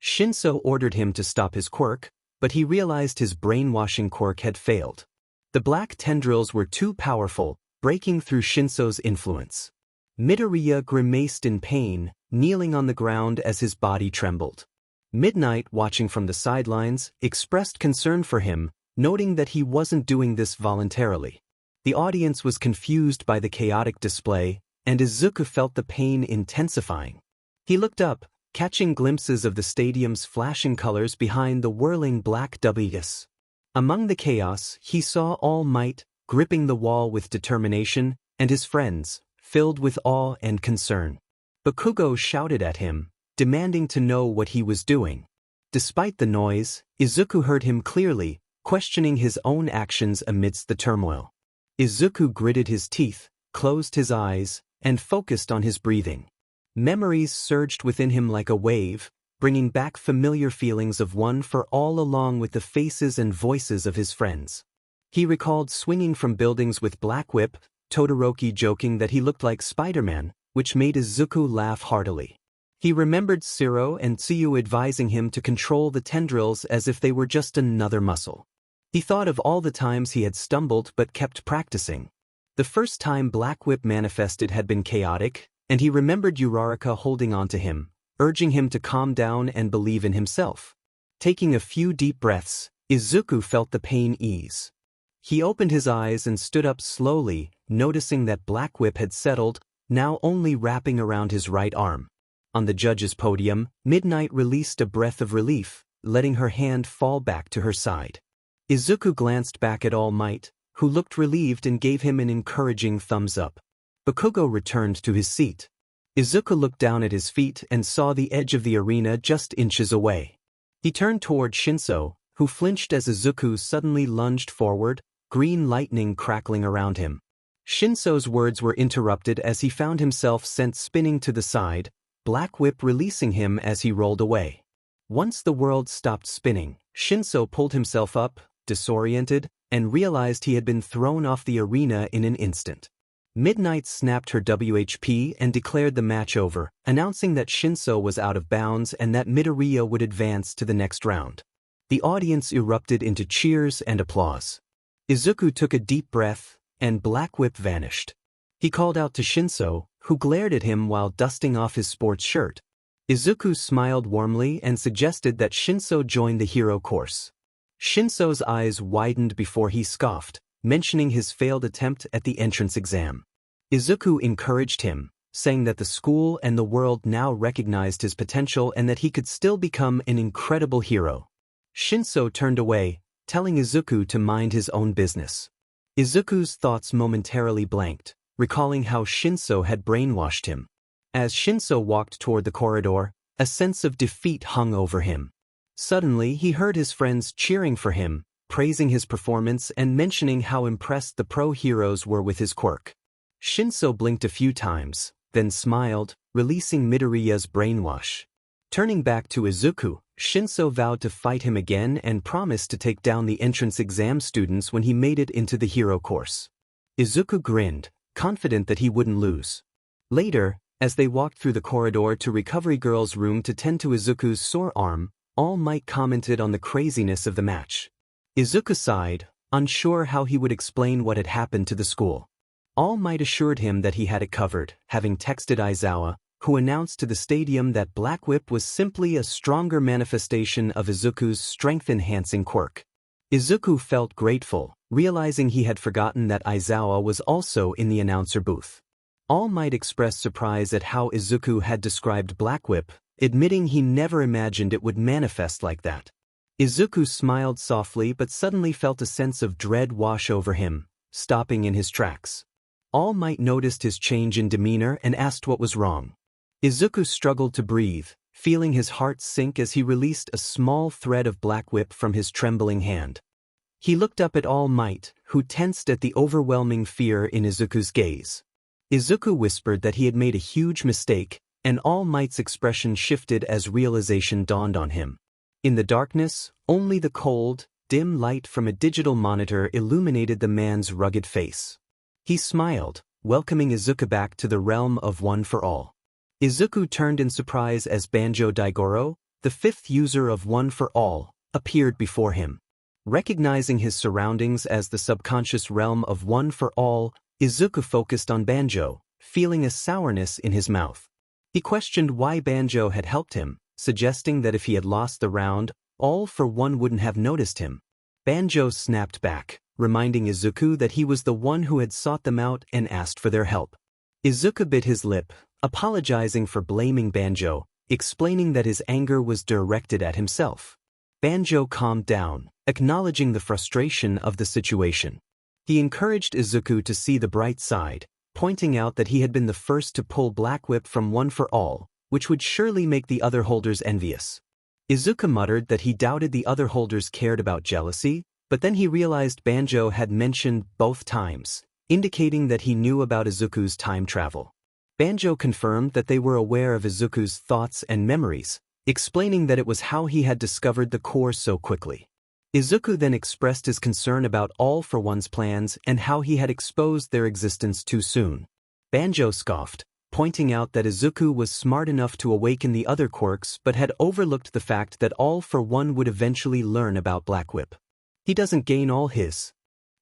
― ordered him to stop his quirk, but he realized his brainwashing quirk had failed. The black tendrils were too powerful, breaking through ―'s influence. Midoriya grimaced in pain, kneeling on the ground as his body trembled. Midnight, watching from the sidelines, expressed concern for him, noting that he wasn't doing this voluntarily. The audience was confused by the chaotic display, and Izuku felt the pain intensifying. He looked up, catching glimpses of the stadium's flashing colors behind the whirling black Ws. Among the chaos, he saw All Might, gripping the wall with determination, and his friends, filled with awe and concern. Bakugo shouted at him, demanding to know what he was doing. Despite the noise, Izuku heard him clearly, questioning his own actions amidst the turmoil. Izuku gritted his teeth, closed his eyes, and focused on his breathing. Memories surged within him like a wave, bringing back familiar feelings of One for All along with the faces and voices of his friends. He recalled swinging from buildings with Black Whip, Todoroki joking that he looked like Spider-Man, which made Izuku laugh heartily. He remembered 𝐬𝐮 and 𝐶U advising him to control the tendrils as if they were just another muscle. He thought of all the times he had stumbled but kept practicing. The first time Black Whip manifested had been chaotic, and he remembered Uraraka holding on to him, urging him to calm down and believe in himself. Taking a few deep breaths, Izuku felt the pain ease. He opened his eyes and stood up slowly, noticing that Black Whip had settled, now only wrapping around his right arm. On the judge's podium, Midnight released a breath of relief, letting her hand fall back to her side. Izuku glanced back at All Might, who looked relieved and gave him an encouraging thumbs up. Bakugo returned to his seat. Izuku looked down at his feet and saw the edge of the arena just inches away. He turned toward ―, who flinched as Izuku suddenly lunged forward, green lightning crackling around him. 𝗀𝐮𝐲's words were interrupted as he found himself sent spinning to the side, Black Whip releasing him as he rolled away. Once the world stopped spinning, 𝗀𝐮𝐲 pulled himself up, disoriented, and realized he had been thrown off the arena in an instant. Midnight snapped her WHP and declared the match over, announcing that 𝗀𝐮𝐲 was out of bounds and that Midoriya would advance to the next round. The audience erupted into cheers and applause. Izuku took a deep breath, and Black Whip vanished. He called out to 𝗀𝐮𝐲, who glared at him while dusting off his sports shirt. Izuku smiled warmly and suggested that 𝗀𝐮𝐲 join the hero course. 𝗀𝐮𝐲's eyes widened before he scoffed, mentioning his failed attempt at the entrance exam. Izuku encouraged him, saying that the school and the world now recognized his potential and that he could still become an incredible hero. 𝗀𝐮𝐲 turned away, telling Izuku to mind his own business. Izuku's thoughts momentarily blanked, recalling how 𝗀𝐮𝐲 had brainwashed him. As 𝗀𝐮𝐲 walked toward the corridor, a sense of defeat hung over him. Suddenly he heard his friends cheering for him, praising his performance and mentioning how impressed the pro heroes were with his quirk. 𝗀𝐮𝐲 blinked a few times, then smiled, releasing Midoriya's brainwash. Turning back to Izuku, 𝗀𝐮𝐲 vowed to fight him again and promised to take down the entrance exam students when he made it into the hero course. Izuku grinned, confident that he wouldn't lose. Later, as they walked through the corridor to Recovery Girl's room to tend to Izuku's sore arm, All Might commented on the craziness of the match. Izuku sighed, unsure how he would explain what had happened to the school. All Might assured him that he had it covered, having texted Aizawa, who announced to the stadium that Black Whip was simply a stronger manifestation of Izuku's strength-enhancing quirk. Izuku felt grateful, realizing he had forgotten that Aizawa was also in the announcer booth. All Might expressed surprise at how Izuku had described Black Whip, admitting he never imagined it would manifest like that. Izuku smiled softly but suddenly felt a sense of dread wash over him, stopping in his tracks. All Might noticed his change in demeanor and asked what was wrong. Izuku struggled to breathe, feeling his heart sink as he released a small thread of Black Whip from his trembling hand. He looked up at All Might, who tensed at the overwhelming fear in Izuku's gaze. Izuku whispered that he had made a huge mistake, and All Might's expression shifted as realization dawned on him. In the darkness, only the cold, dim light from a digital monitor illuminated the man's rugged face. He smiled, welcoming Izuku back to the realm of One for All. Izuku turned in surprise as Banjo Daigoro, the fifth user of One for All, appeared before him. Recognizing his surroundings as the subconscious realm of One for All, Izuku focused on Banjo, feeling a sourness in his mouth. He questioned why Banjo had helped him, suggesting that if he had lost the round, All for One wouldn't have noticed him. Banjo snapped back, reminding Izuku that he was the one who had sought them out and asked for their help. Izuku bit his lip, apologizing for blaming Banjo, explaining that his anger was directed at himself. Banjo calmed down, acknowledging the frustration of the situation. He encouraged Izuku to see the bright side, pointing out that he had been the first to pull Black Whip from One for All, which would surely make the other holders envious. Izuku muttered that he doubted the other holders cared about jealousy, but then he realized Banjo had mentioned both times, indicating that he knew about Izuku's time travel. Banjo confirmed that they were aware of Izuku's thoughts and memories, explaining that it was how he had discovered the core so quickly. Izuku then expressed his concern about All for One's plans and how he had exposed their existence too soon. Banjo scoffed, pointing out that Izuku was smart enough to awaken the other quirks but had overlooked the fact that All for One would eventually learn about Black Whip. He doesn't gain all his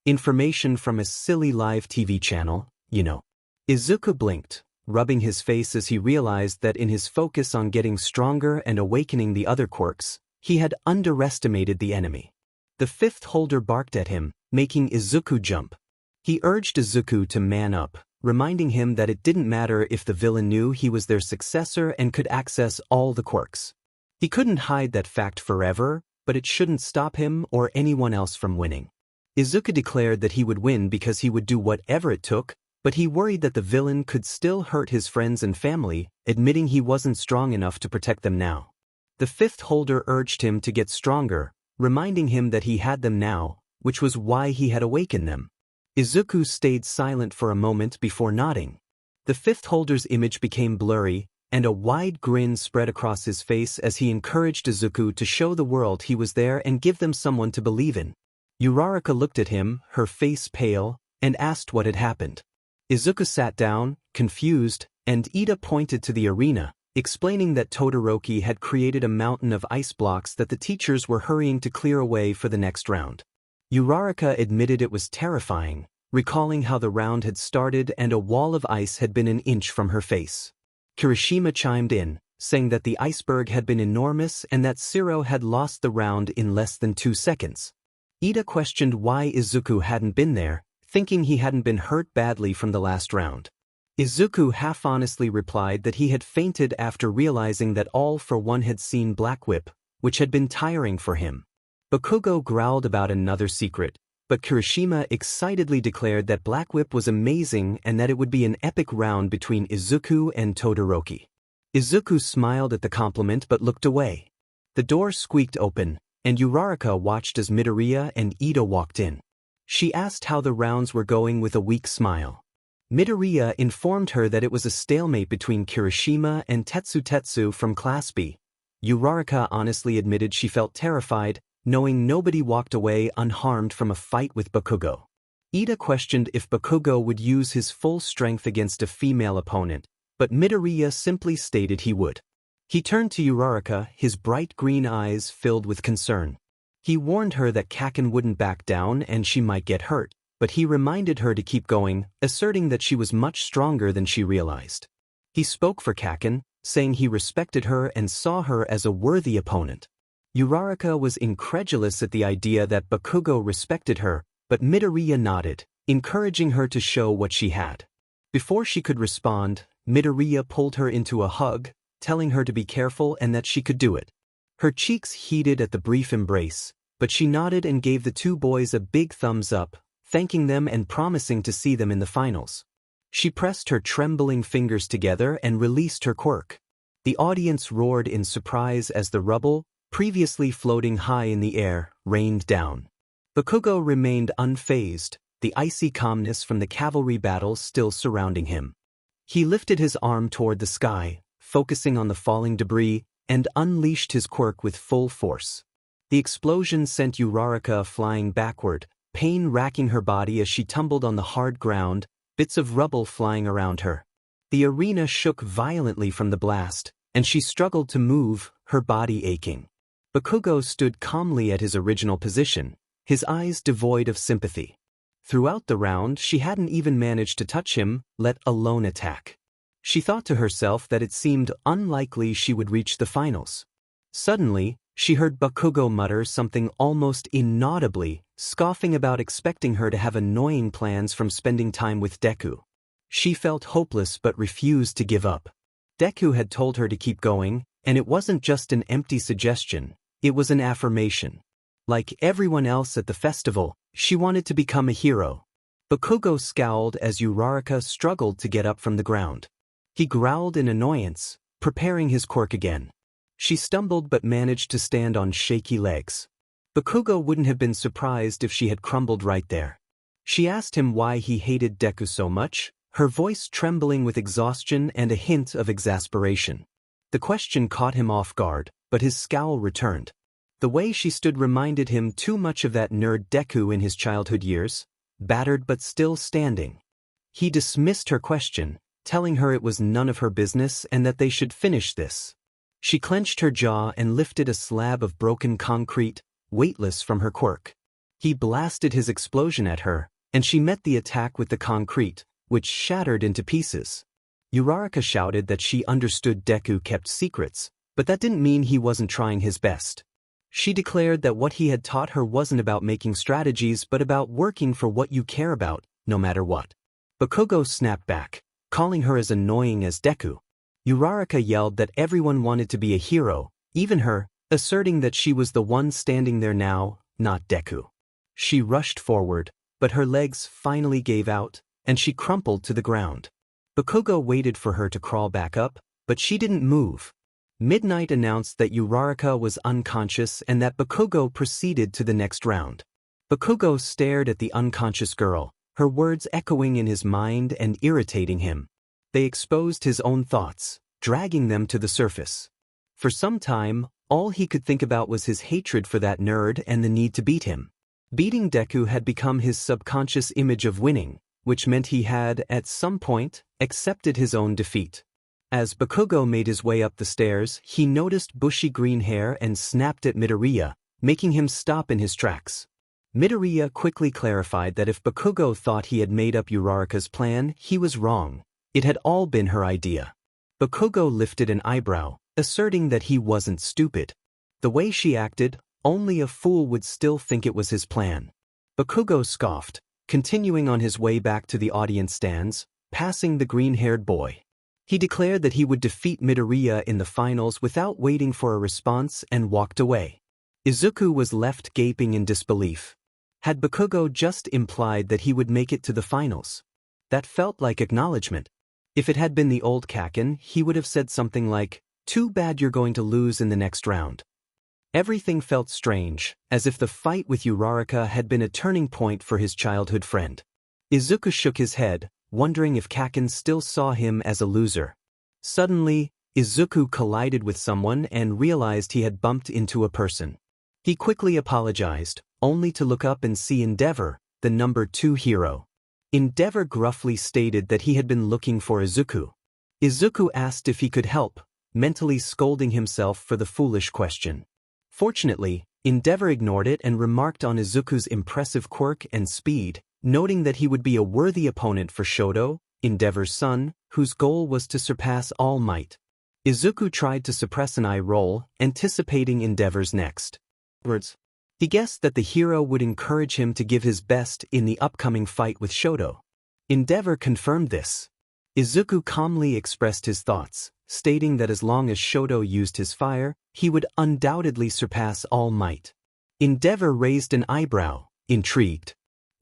information from a silly live TV channel, you know. Izuku blinked, rubbing his face as he realized that in his focus on getting stronger and awakening the other quirks, he had underestimated the enemy. The fifth holder barked at him, making Izuku jump. He urged Izuku to man up, reminding him that it didn't matter if the villain knew he was their successor and could access all the quirks. He couldn't hide that fact forever, but it shouldn't stop him or anyone else from winning. Izuku declared that he would win because he would do whatever it took, but he worried that the villain could still hurt his friends and family, admitting he wasn't strong enough to protect them now. The fifth holder urged him to get stronger, reminding him that he had them now, which was why he had awakened them. Izuku stayed silent for a moment before nodding. The fifth holder's image became blurry, and a wide grin spread across his face as he encouraged Izuku to show the world he was there and give them someone to believe in. Uraraka looked at him, her face pale, and asked what had happened. Izuku sat down, confused, and Ida pointed to the arena, explaining that Todoroki had created a mountain of ice blocks that the teachers were hurrying to clear away for the next round. Uraraka admitted it was terrifying, recalling how the round had started and a wall of ice had been an inch from her face. Kirishima chimed in, saying that the iceberg had been enormous and that 𝗧𝗟𝗧 had lost the round in less than 2 seconds. Ida questioned why Izuku hadn't been there, thinking he hadn't been hurt badly from the last round. Izuku half-honestly replied that he had fainted after realizing that All for One had seen Black Whip, which had been tiring for him. Bakugo growled about another secret, but Kirishima excitedly declared that Black Whip was amazing and that it would be an epic round between Izuku and Todoroki. Izuku smiled at the compliment but looked away. The door squeaked open, and Uraraka watched as Midoriya and Ida walked in. She asked how the rounds were going with a weak smile. Midoriya informed her that it was a stalemate between Kirishima and 𝗧𝗧𝗧𝗟 from Class B. Uraraka honestly admitted she felt terrified, knowing nobody walked away unharmed from a fight with Bakugo. Ida questioned if Bakugo would use his full strength against a female opponent, but Midoriya simply stated he would. He turned to Uraraka, his bright green eyes filled with concern. He warned her that 𝐀𝐮 wouldn't back down and she might get hurt, but he reminded her to keep going, asserting that she was much stronger than she realized. He spoke for 𝐀𝐮, saying he respected her and saw her as a worthy opponent. Uraraka was incredulous at the idea that Bakugo respected her, but Midoriya nodded, encouraging her to show what she had. Before she could respond, Midoriya pulled her into a hug, telling her to be careful and that she could do it. Her cheeks heated at the brief embrace, but she nodded and gave the two boys a big thumbs up, thanking them and promising to see them in the finals. She pressed her trembling fingers together and released her quirk. The audience roared in surprise as the rubble, previously floating high in the air, rained down. Bakugo remained unfazed, the icy calmness from the cavalry battles still surrounding him. He lifted his arm toward the sky, focusing on the falling debris, and unleashed his quirk with full force. The explosion sent Uraraka flying backward, pain racking her body as she tumbled on the hard ground, bits of rubble flying around her. The arena shook violently from the blast, and she struggled to move, her body aching. Bakugo stood calmly at his original position, his eyes devoid of sympathy. Throughout the round, she hadn't even managed to touch him, let alone attack. She thought to herself that it seemed unlikely she would reach the finals. Suddenly, she heard Bakugo mutter something almost inaudibly, scoffing about expecting her to have annoying plans from spending time with Deku. She felt hopeless but refused to give up. Deku had told her to keep going, and it wasn't just an empty suggestion, it was an affirmation. Like everyone else at the festival, she wanted to become a hero. Bakugo scowled as Uraraka struggled to get up from the ground. He growled in annoyance, preparing his quirk again. She stumbled but managed to stand on shaky legs. Bakugo wouldn't have been surprised if she had crumbled right there. She asked him why he hated Deku so much, her voice trembling with exhaustion and a hint of exasperation. The question caught him off guard, but his scowl returned. The way she stood reminded him too much of that nerd Deku in his childhood years, battered but still standing. He dismissed her question, telling her it was none of her business and that they should finish this. She clenched her jaw and lifted a slab of broken concrete, weightless from her quirk. He blasted his explosion at her, and she met the attack with the concrete, which shattered into pieces. Uraraka shouted that she understood Deku kept secrets, but that didn't mean he wasn't trying his best. She declared that what he had taught her wasn't about making strategies but about working for what you care about, no matter what. Bakugo snapped back, calling her as annoying as Deku. Uraraka yelled that everyone wanted to be a hero, even her, asserting that she was the one standing there now, not Deku. She rushed forward, but her legs finally gave out, and she crumpled to the ground. Bakugo waited for her to crawl back up, but she didn't move. Midnight announced that Uraraka was unconscious and that Bakugo proceeded to the next round. Bakugo stared at the unconscious girl, her words echoing in his mind and irritating him. They exposed his own thoughts, dragging them to the surface. For some time, all he could think about was his hatred for that nerd and the need to beat him. Beating Deku had become his subconscious image of winning, which meant he had, at some point, accepted his own defeat. As Bakugo made his way up the stairs, he noticed bushy green hair and snapped at Midoriya, making him stop in his tracks. Midoriya quickly clarified that if Bakugo thought he had made up Uraraka's plan, he was wrong. It had all been her idea. Bakugo lifted an eyebrow, asserting that he wasn't stupid. The way she acted, only a fool would still think it was his plan. Bakugo scoffed, continuing on his way back to the audience stands, passing the green-haired boy. He declared that he would defeat Midoriya in the finals without waiting for a response and walked away. Izuku was left gaping in disbelief. Had Bakugo just implied that he would make it to the finals? That felt like acknowledgement. If it had been the old Kaken, he would have said something like, "Too bad you're going to lose in the next round." Everything felt strange, as if the fight with Uraraka had been a turning point for his childhood friend. Izuku shook his head, wondering if Kaken still saw him as a loser. Suddenly, Izuku collided with someone and realized he had bumped into a person. He quickly apologized, only to look up and see Endeavor, the number 2 hero. Endeavor gruffly stated that he had been looking for Izuku. Izuku asked if he could help, mentally scolding himself for the foolish question. Fortunately, Endeavor ignored it and remarked on Izuku's impressive quirk and speed, noting that he would be a worthy opponent for Shoto, Endeavor's son, whose goal was to surpass All Might. Izuku tried to suppress an eye roll, anticipating Endeavor's next words. He guessed that the hero would encourage him to give his best in the upcoming fight with Shoto. Endeavor confirmed this. Izuku calmly expressed his thoughts, stating that as long as Shoto used his fire, he would undoubtedly surpass All Might. Endeavor raised an eyebrow, intrigued.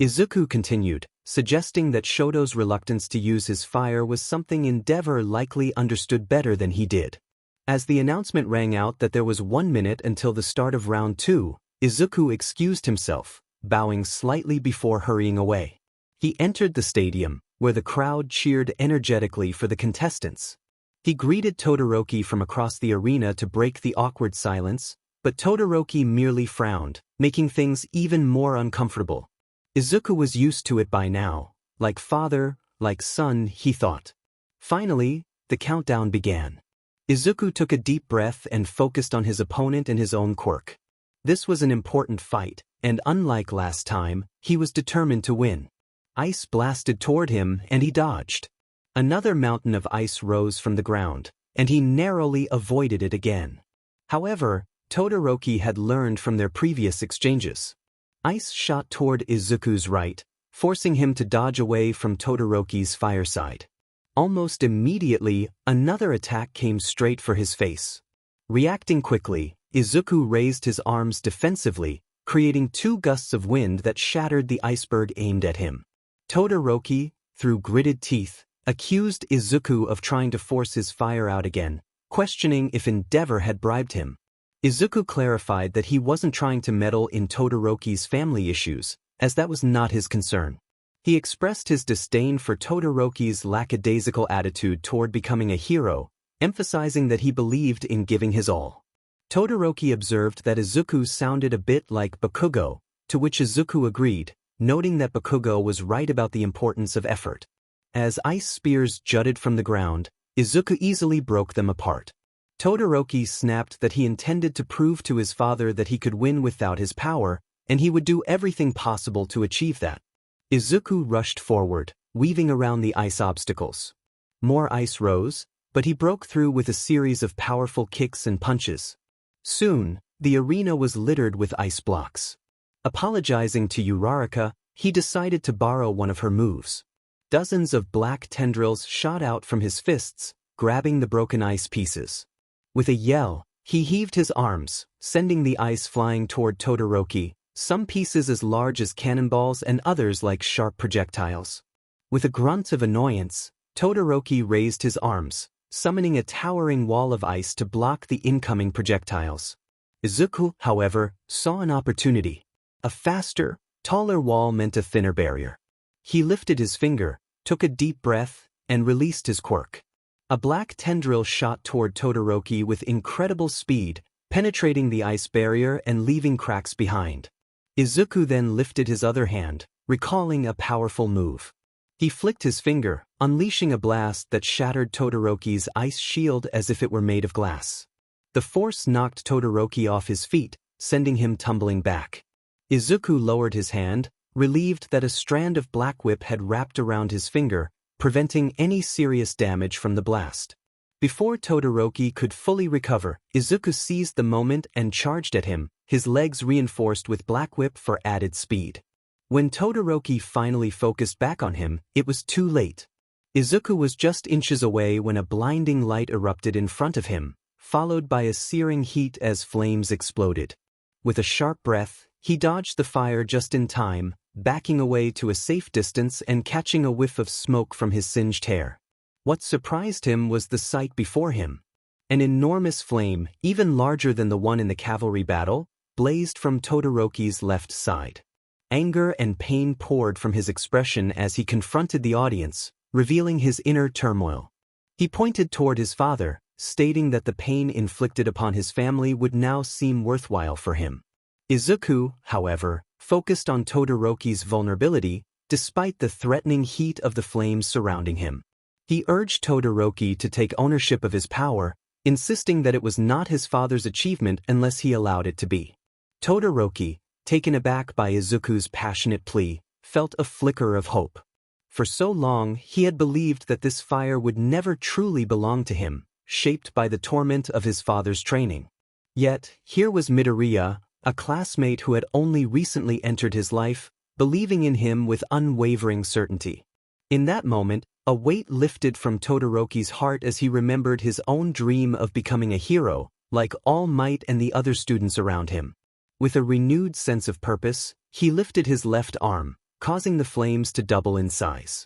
Izuku continued, suggesting that Shoto's reluctance to use his fire was something Endeavor likely understood better than he did. As the announcement rang out that there was 1 minute until the start of round 2, Izuku excused himself, bowing slightly before hurrying away. He entered the stadium, where the crowd cheered energetically for the contestants. He greeted Todoroki from across the arena to break the awkward silence, but Todoroki merely frowned, making things even more uncomfortable. Izuku was used to it by now. Like father, like son, he thought. Finally, the countdown began. Izuku took a deep breath and focused on his opponent and his own quirk. This was an important fight, and unlike last time, he was determined to win. Ice blasted toward him, and he dodged. Another mountain of ice rose from the ground, and he narrowly avoided it again. However, Todoroki had learned from their previous exchanges. Ice shot toward Izuku's right, forcing him to dodge away from Todoroki's fireside. Almost immediately, another attack came straight for his face. Reacting quickly, Izuku raised his arms defensively, creating 2 gusts of wind that shattered the iceberg aimed at him. Todoroki, through gritted teeth, accused Izuku of trying to force his fire out again, questioning if Endeavor had bribed him. Izuku clarified that he wasn't trying to meddle in Todoroki's family issues, as that was not his concern. He expressed his disdain for Todoroki's lackadaisical attitude toward becoming a hero, emphasizing that he believed in giving his all. Todoroki observed that Izuku sounded a bit like Bakugo, to which Izuku agreed, noting that Bakugo was right about the importance of effort. As ice spears jutted from the ground, Izuku easily broke them apart. Todoroki snapped that he intended to prove to his father that he could win without his power, and he would do everything possible to achieve that. Izuku rushed forward, weaving around the ice obstacles. More ice rose, but he broke through with a series of powerful kicks and punches. Soon, the arena was littered with ice blocks. Apologizing to Uraraka, he decided to borrow one of her moves. Dozens of black tendrils shot out from his fists, grabbing the broken ice pieces. With a yell, he heaved his arms, sending the ice flying toward Todoroki, some pieces as large as cannonballs and others like sharp projectiles. With a grunt of annoyance, Todoroki raised his arms, summoning a towering wall of ice to block the incoming projectiles. Izuku, however, saw an opportunity. A faster, taller wall meant a thinner barrier. He lifted his finger, took a deep breath, and released his quirk. A black tendril shot toward Todoroki with incredible speed, penetrating the ice barrier and leaving cracks behind. Izuku then lifted his other hand, recalling a powerful move. He flicked his finger, unleashing a blast that shattered Todoroki's ice shield as if it were made of glass. The force knocked Todoroki off his feet, sending him tumbling back. Izuku lowered his hand, relieved that a strand of black whip had wrapped around his finger, preventing any serious damage from the blast. Before Todoroki could fully recover, Izuku seized the moment and charged at him, his legs reinforced with black whip for added speed. When Todoroki finally focused back on him, it was too late. Izuku was just inches away when a blinding light erupted in front of him, followed by a searing heat as flames exploded. With a sharp breath, he dodged the fire just in time, backing away to a safe distance and catching a whiff of smoke from his singed hair. What surprised him was the sight before him. An enormous flame, even larger than the one in the cavalry battle, blazed from Todoroki's left side. Anger and pain poured from his expression as he confronted the audience, revealing his inner turmoil. He pointed toward his father, stating that the pain inflicted upon his family would now seem worthwhile for him. Izuku, however, focused on Todoroki's vulnerability, despite the threatening heat of the flames surrounding him. He urged Todoroki to take ownership of his power, insisting that it was not his father's achievement unless he allowed it to be. Todoroki, taken aback by Izuku's passionate plea, felt a flicker of hope. For so long, he had believed that this fire would never truly belong to him, shaped by the torment of his father's training. Yet, here was Midoriya, a classmate who had only recently entered his life, believing in him with unwavering certainty. In that moment, a weight lifted from Todoroki's heart as he remembered his own dream of becoming a hero, like All Might and the other students around him. With a renewed sense of purpose, he lifted his left arm, causing the flames to double in size.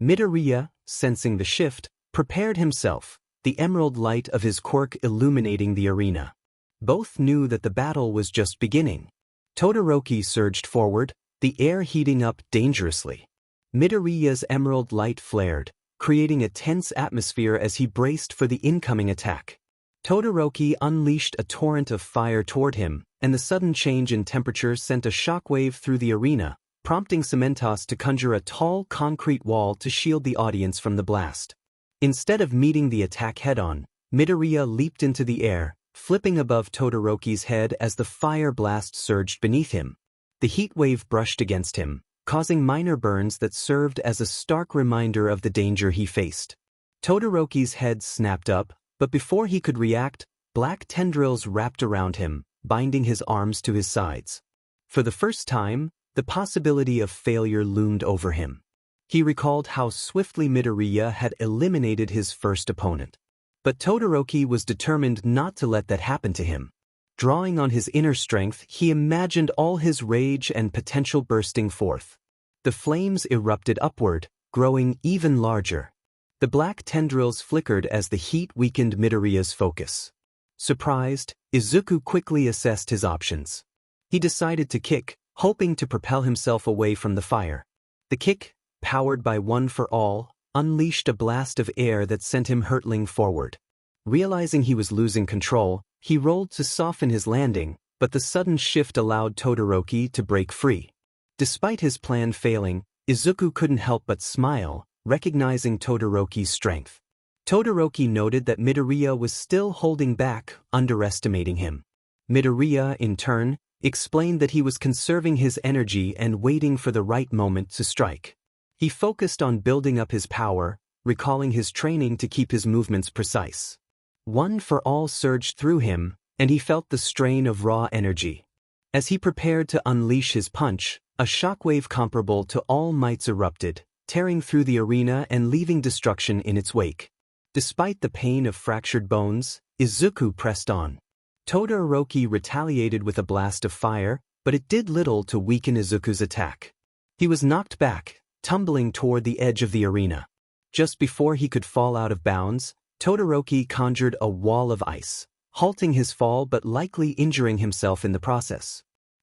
Midoriya, sensing the shift, prepared himself, the emerald light of his quirk illuminating the arena. Both knew that the battle was just beginning. Todoroki surged forward, the air heating up dangerously. Midoriya's emerald light flared, creating a tense atmosphere as he braced for the incoming attack. Todoroki unleashed a torrent of fire toward him, and the sudden change in temperature sent a shockwave through the arena, prompting 𝐶𝐿𝐼𝐼 to conjure a tall concrete wall to shield the audience from the blast. Instead of meeting the attack head-on, Midoriya leaped into the air, flipping above Todoroki's head as the fire blast surged beneath him. The heat wave brushed against him, causing minor burns that served as a stark reminder of the danger he faced. Todoroki's head snapped up, but before he could react, black tendrils wrapped around him, binding his arms to his sides. For the first time, the possibility of failure loomed over him. He recalled how swiftly Midoriya had eliminated his first opponent. But Todoroki was determined not to let that happen to him. Drawing on his inner strength, he imagined all his rage and potential bursting forth. The flames erupted upward, growing even larger. The black tendrils flickered as the heat weakened Midoriya's focus. Surprised, Izuku quickly assessed his options. He decided to kick, hoping to propel himself away from the fire. The kick, powered by One for All, unleashed a blast of air that sent him hurtling forward. Realizing he was losing control, he rolled to soften his landing, but the sudden shift allowed Todoroki to break free. Despite his plan failing, Izuku couldn't help but smile, recognizing Todoroki's strength. Todoroki noted that Midoriya was still holding back, underestimating him. Midoriya, in turn, explained that he was conserving his energy and waiting for the right moment to strike. He focused on building up his power, recalling his training to keep his movements precise. One for All surged through him, and he felt the strain of raw energy. As he prepared to unleash his punch, a shockwave comparable to All Might's erupted, tearing through the arena and leaving destruction in its wake. Despite the pain of fractured bones, Izuku pressed on. Todoroki retaliated with a blast of fire, but it did little to weaken Izuku's attack. He was knocked back, tumbling toward the edge of the arena. Just before he could fall out of bounds, Todoroki conjured a wall of ice, halting his fall but likely injuring himself in the process.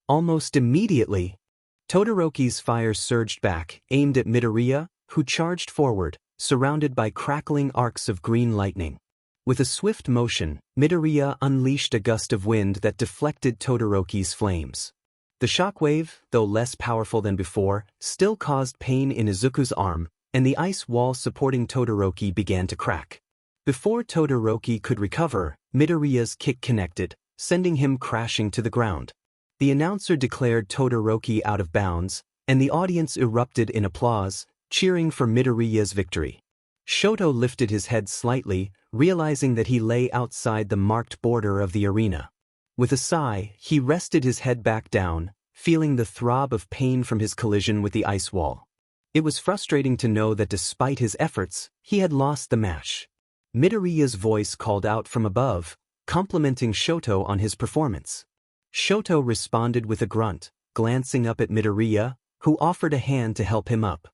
Almost immediately, Todoroki's fire surged back, aimed at Midoriya, who charged forward, surrounded by crackling arcs of green lightning. With a swift motion, Midoriya unleashed a gust of wind that deflected Todoroki's flames. The shockwave, though less powerful than before, still caused pain in Izuku's arm, and the ice wall supporting Todoroki began to crack. Before Todoroki could recover, Midoriya's kick connected, sending him crashing to the ground. The announcer declared Todoroki out of bounds, and the audience erupted in applause, cheering for Midoriya's victory. Shoto lifted his head slightly, realizing that he lay outside the marked border of the arena. With a sigh, he rested his head back down, feeling the throb of pain from his collision with the ice wall. It was frustrating to know that despite his efforts, he had lost the match. Midoriya's voice called out from above, complimenting Shoto on his performance. Shoto responded with a grunt, glancing up at Midoriya, who offered a hand to help him up.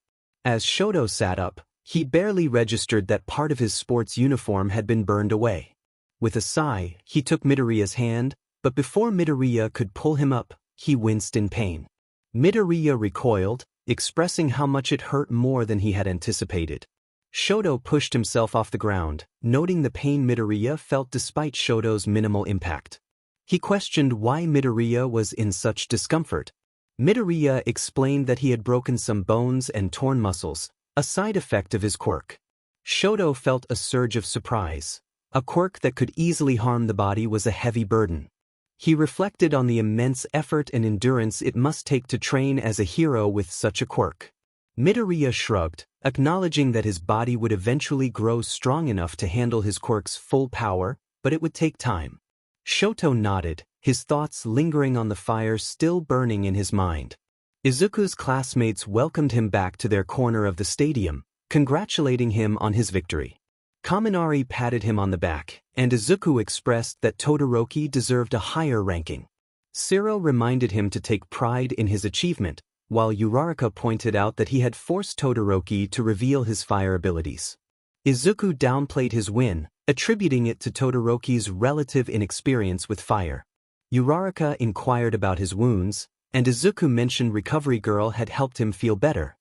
As Shoto sat up, he barely registered that part of his sports uniform had been burned away. With a sigh, he took Midoriya's hand, but before Midoriya could pull him up, he winced in pain. Midoriya recoiled, expressing how much it hurt more than he had anticipated. Shoto pushed himself off the ground, noting the pain Midoriya felt despite Shoto's minimal impact. He questioned why Midoriya was in such discomfort. Midoriya explained that he had broken some bones and torn muscles, a side effect of his quirk. Shoto felt a surge of surprise. A quirk that could easily harm the body was a heavy burden. He reflected on the immense effort and endurance it must take to train as a hero with such a quirk. Midoriya shrugged, acknowledging that his body would eventually grow strong enough to handle his quirk's full power, but it would take time. Shoto nodded, his thoughts lingering on the fire still burning in his mind. Izuku's classmates welcomed him back to their corner of the stadium, congratulating him on his victory. Kaminari patted him on the back, and Izuku expressed that Todoroki deserved a higher ranking. 𝐀𝐮𝐬 reminded him to take pride in his achievement, while Uraraka pointed out that he had forced Todoroki to reveal his fire abilities. Izuku downplayed his win, attributing it to Todoroki's relative inexperience with fire. Uraraka inquired about his wounds, and Izuku mentioned Recovery Girl had helped him feel better.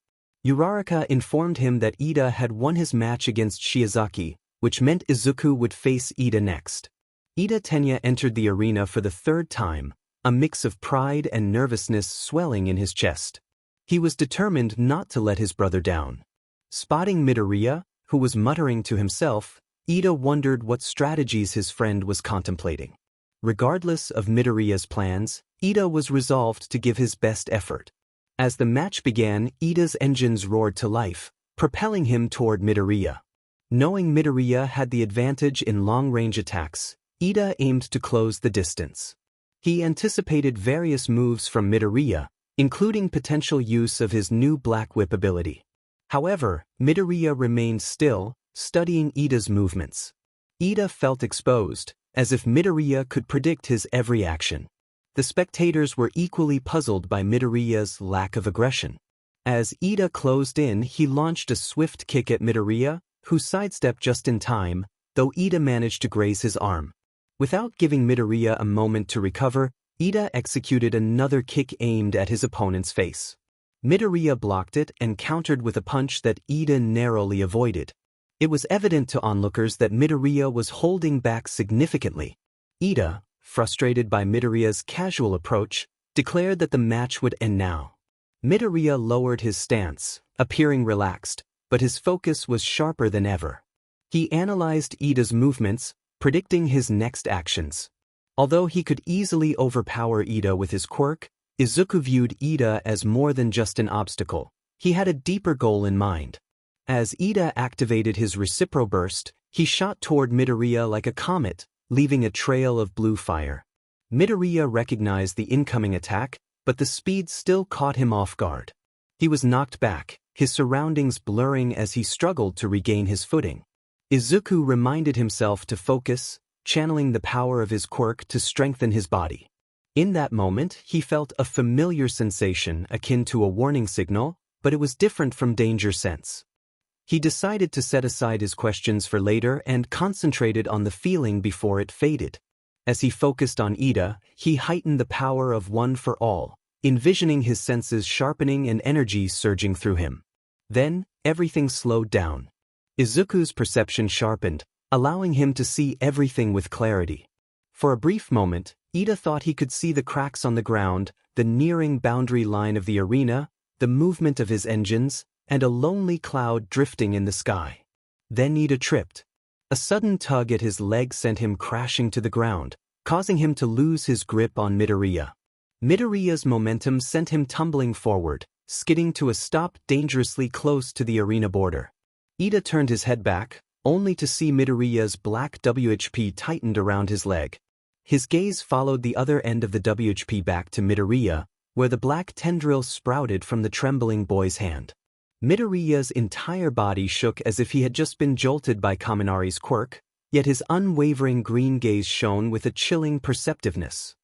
Uraraka informed him that Ida had won his match against Shiozaki, which meant Izuku would face Ida next. Ida Tenya entered the arena for the third time, a mix of pride and nervousness swelling in his chest. He was determined not to let his brother down. Spotting Midoriya, who was muttering to himself, Ida wondered what strategies his friend was contemplating. Regardless of Midoriya's plans, Ida was resolved to give his best effort. As the match began, Ida's engines roared to life, propelling him toward Midoriya. Knowing Midoriya had the advantage in long-range attacks, Ida aimed to close the distance. He anticipated various moves from Midoriya, including potential use of his new Black Whip ability. However, Midoriya remained still, studying Ida's movements. Ida felt exposed, as if Midoriya could predict his every action. The spectators were equally puzzled by Midoriya's lack of aggression. As Ida closed in, he launched a swift kick at Midoriya, who sidestepped just in time, though Ida managed to graze his arm. Without giving Midoriya a moment to recover, Ida executed another kick aimed at his opponent's face. Midoriya blocked it and countered with a punch that Ida narrowly avoided. It was evident to onlookers that Midoriya was holding back significantly. Ida, frustrated by Midoriya's casual approach, declared that the match would end now. Midoriya lowered his stance, appearing relaxed, but his focus was sharper than ever. He analyzed Ida's movements, predicting his next actions. Although he could easily overpower Ida with his quirk, Izuku viewed Ida as more than just an obstacle. He had a deeper goal in mind. As Ida activated his Recipro Burst, he shot toward Midoriya like a comet, leaving a trail of blue fire. Midoriya recognized the incoming attack, but the speed still caught him off guard. He was knocked back, his surroundings blurring as he struggled to regain his footing. Izuku reminded himself to focus, channeling the power of his quirk to strengthen his body. In that moment, he felt a familiar sensation akin to a warning signal, but it was different from danger sense. He decided to set aside his questions for later and concentrated on the feeling before it faded. As he focused on Ida, he heightened the power of One for All, envisioning his senses sharpening and energy surging through him. Then, everything slowed down. Izuku's perception sharpened, allowing him to see everything with clarity. For a brief moment, Ida thought he could see the cracks on the ground, the nearing boundary line of the arena, the movement of his engines, and a lonely cloud drifting in the sky. Then Ida tripped. A sudden tug at his leg sent him crashing to the ground, causing him to lose his grip on Midoriya. Midoriya's momentum sent him tumbling forward, skidding to a stop dangerously close to the arena border. Ida turned his head back, only to see Midoriya's black WHP tightened around his leg. His gaze followed the other end of the WHP back to Midoriya, where the black tendril sprouted from the trembling boy's hand. Midoriya's entire body shook as if he had just been jolted by Kaminari's quirk, yet his unwavering green gaze shone with a chilling perceptiveness.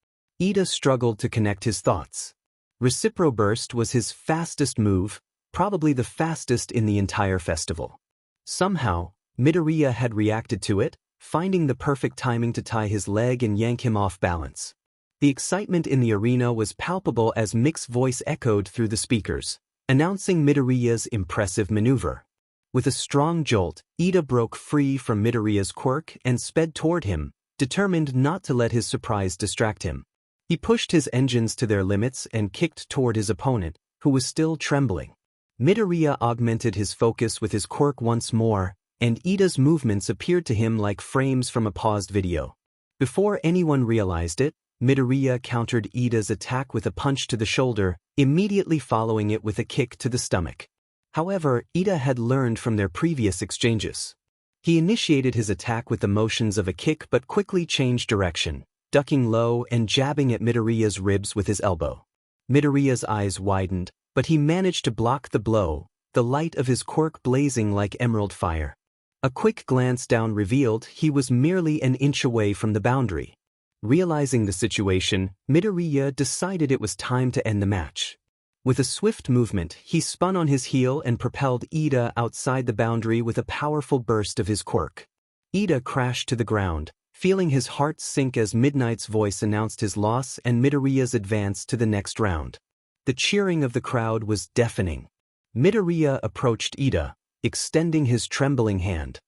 Ida struggled to connect his thoughts. Recipro Burst was his fastest move, probably the fastest in the entire festival. Somehow, Midoriya had reacted to it, finding the perfect timing to tie his leg and yank him off balance. The excitement in the arena was palpable as Mick's voice echoed through the speakers, announcing Midoriya's impressive maneuver. With a strong jolt, Ida broke free from Midoriya's quirk and sped toward him, determined not to let his surprise distract him. He pushed his engines to their limits and kicked toward his opponent, who was still trembling. Midoriya augmented his focus with his quirk once more, and Ida's movements appeared to him like frames from a paused video. Before anyone realized it, Midoriya countered Ida's attack with a punch to the shoulder, immediately following it with a kick to the stomach. However, Ida had learned from their previous exchanges. He initiated his attack with the motions of a kick but quickly changed direction, ducking low and jabbing at Midoriya's ribs with his elbow. Midoriya's eyes widened, but he managed to block the blow, the light of his quirk blazing like emerald fire. A quick glance down revealed he was merely an inch away from the boundary. Realizing the situation, Midoriya decided it was time to end the match. With a swift movement, he spun on his heel and propelled Ida outside the boundary with a powerful burst of his quirk. Ida crashed to the ground, feeling his heart sink as Midnight's voice announced his loss and Midoriya's advance to the next round. The cheering of the crowd was deafening. Midoriya approached Ida, extending his trembling hand.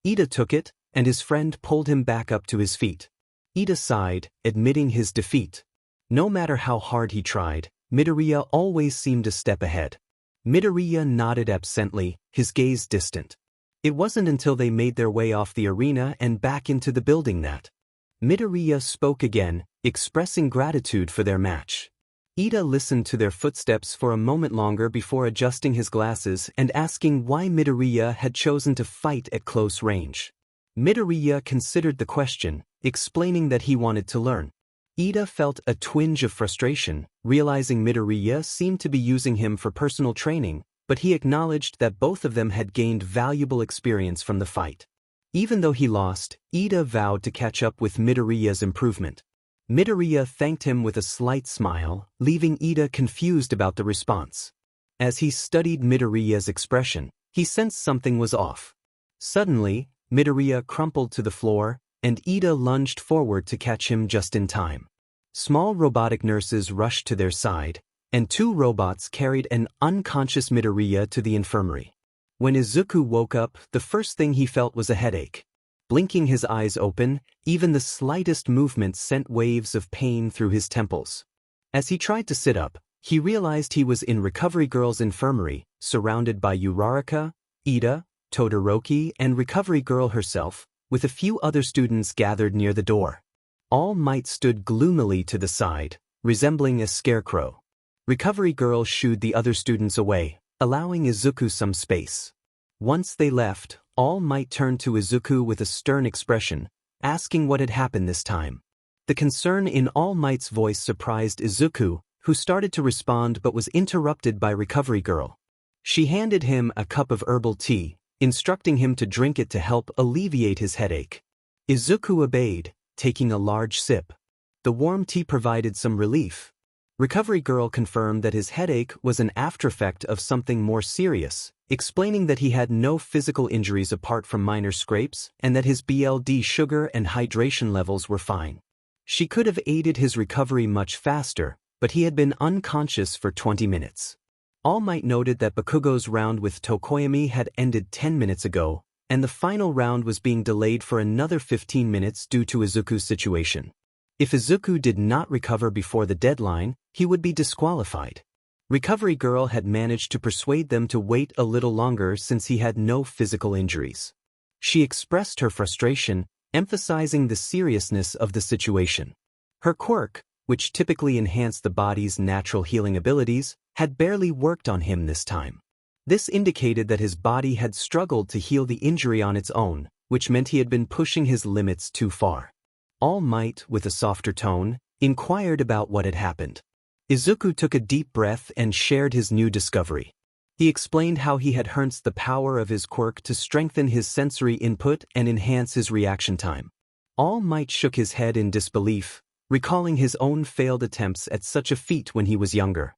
Ida took it, and his friend pulled him back up to his feet. Ida sighed, admitting his defeat. No matter how hard he tried, Midoriya always seemed a step ahead. Midoriya nodded absently, his gaze distant. It wasn't until they made their way off the arena and back into the building that Midoriya spoke again, expressing gratitude for their match. Ida listened to their footsteps for a moment longer before adjusting his glasses and asking why Midoriya had chosen to fight at close range. Midoriya considered the question, explaining that he wanted to learn. Ida felt a twinge of frustration, realizing Midoriya seemed to be using him for personal training, but he acknowledged that both of them had gained valuable experience from the fight. Even though he lost, Ida vowed to catch up with Midoriya's improvement. Midoriya thanked him with a slight smile, leaving Ida confused about the response. As he studied Midoriya's expression, he sensed something was off. Suddenly, Midoriya crumpled to the floor, and Ida lunged forward to catch him just in time. Small robotic nurses rushed to their side, and two robots carried an unconscious Midoriya to the infirmary. When Izuku woke up, the first thing he felt was a headache. Blinking his eyes open, even the slightest movement sent waves of pain through his temples. As he tried to sit up, he realized he was in Recovery Girl's infirmary, surrounded by Uraraka, Ida, Todoroki, and Recovery Girl herself, with a few other students gathered near the door. All Might stood gloomily to the side, resembling a scarecrow. Recovery Girl shooed the other students away, allowing Izuku some space. Once they left, All Might turned to Izuku with a stern expression, asking what had happened this time. The concern in All Might's voice surprised Izuku, who started to respond but was interrupted by Recovery Girl. She handed him a cup of herbal tea, instructing him to drink it to help alleviate his headache. Izuku obeyed, taking a large sip. The warm tea provided some relief. Recovery Girl confirmed that his headache was an aftereffect of something more serious, explaining that he had no physical injuries apart from minor scrapes and that his BLD sugar and hydration levels were fine. She could have aided his recovery much faster, but he had been unconscious for 20 minutes. All Might noted that Bakugo's round with Tokoyami had ended 10 minutes ago, and the final round was being delayed for another 15 minutes due to Izuku's situation. If Izuku did not recover before the deadline, he would be disqualified. Recovery Girl had managed to persuade them to wait a little longer since he had no physical injuries. She expressed her frustration, emphasizing the seriousness of the situation. Her quirk, which typically enhanced the body's natural healing abilities, had barely worked on him this time. This indicated that his body had struggled to heal the injury on its own, which meant he had been pushing his limits too far. All Might, with a softer tone, inquired about what had happened. Izuku took a deep breath and shared his new discovery. He explained how he had harnessed the power of his quirk to strengthen his sensory input and enhance his reaction time. All Might shook his head in disbelief, recalling his own failed attempts at such a feat when he was younger.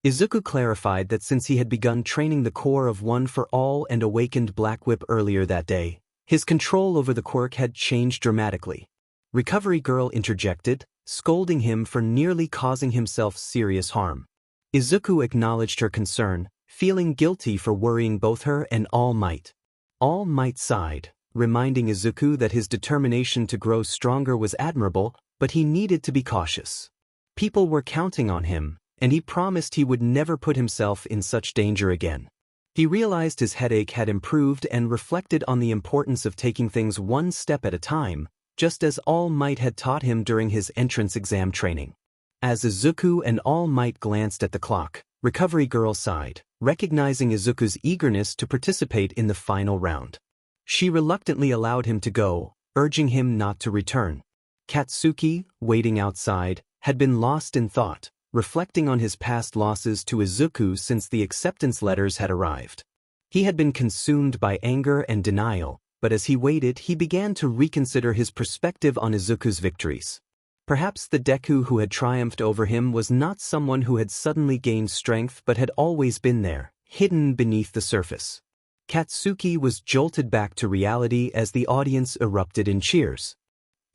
Izuku clarified that since he had begun training the core of One for All and awakened Black Whip earlier that day, his control over the quirk had changed dramatically. Recovery Girl interjected, scolding him for nearly causing himself serious harm. Izuku acknowledged her concern, feeling guilty for worrying both her and All Might. All Might sighed, reminding Izuku that his determination to grow stronger was admirable, but he needed to be cautious. People were counting on him, and he promised he would never put himself in such danger again. He realized his headache had improved and reflected on the importance of taking things one step at a time, just as All Might had taught him during his entrance exam training. As Izuku and All Might glanced at the clock, Recovery Girl sighed, recognizing Izuku's eagerness to participate in the final round. She reluctantly allowed him to go, urging him not to return. Katsuki, waiting outside, had been lost in thought, reflecting on his past losses to Izuku since the acceptance letters had arrived. He had been consumed by anger and denial, but as he waited he began to reconsider his perspective on Izuku's victories. Perhaps the Deku who had triumphed over him was not someone who had suddenly gained strength but had always been there, hidden beneath the surface. Katsuki was jolted back to reality as the audience erupted in cheers.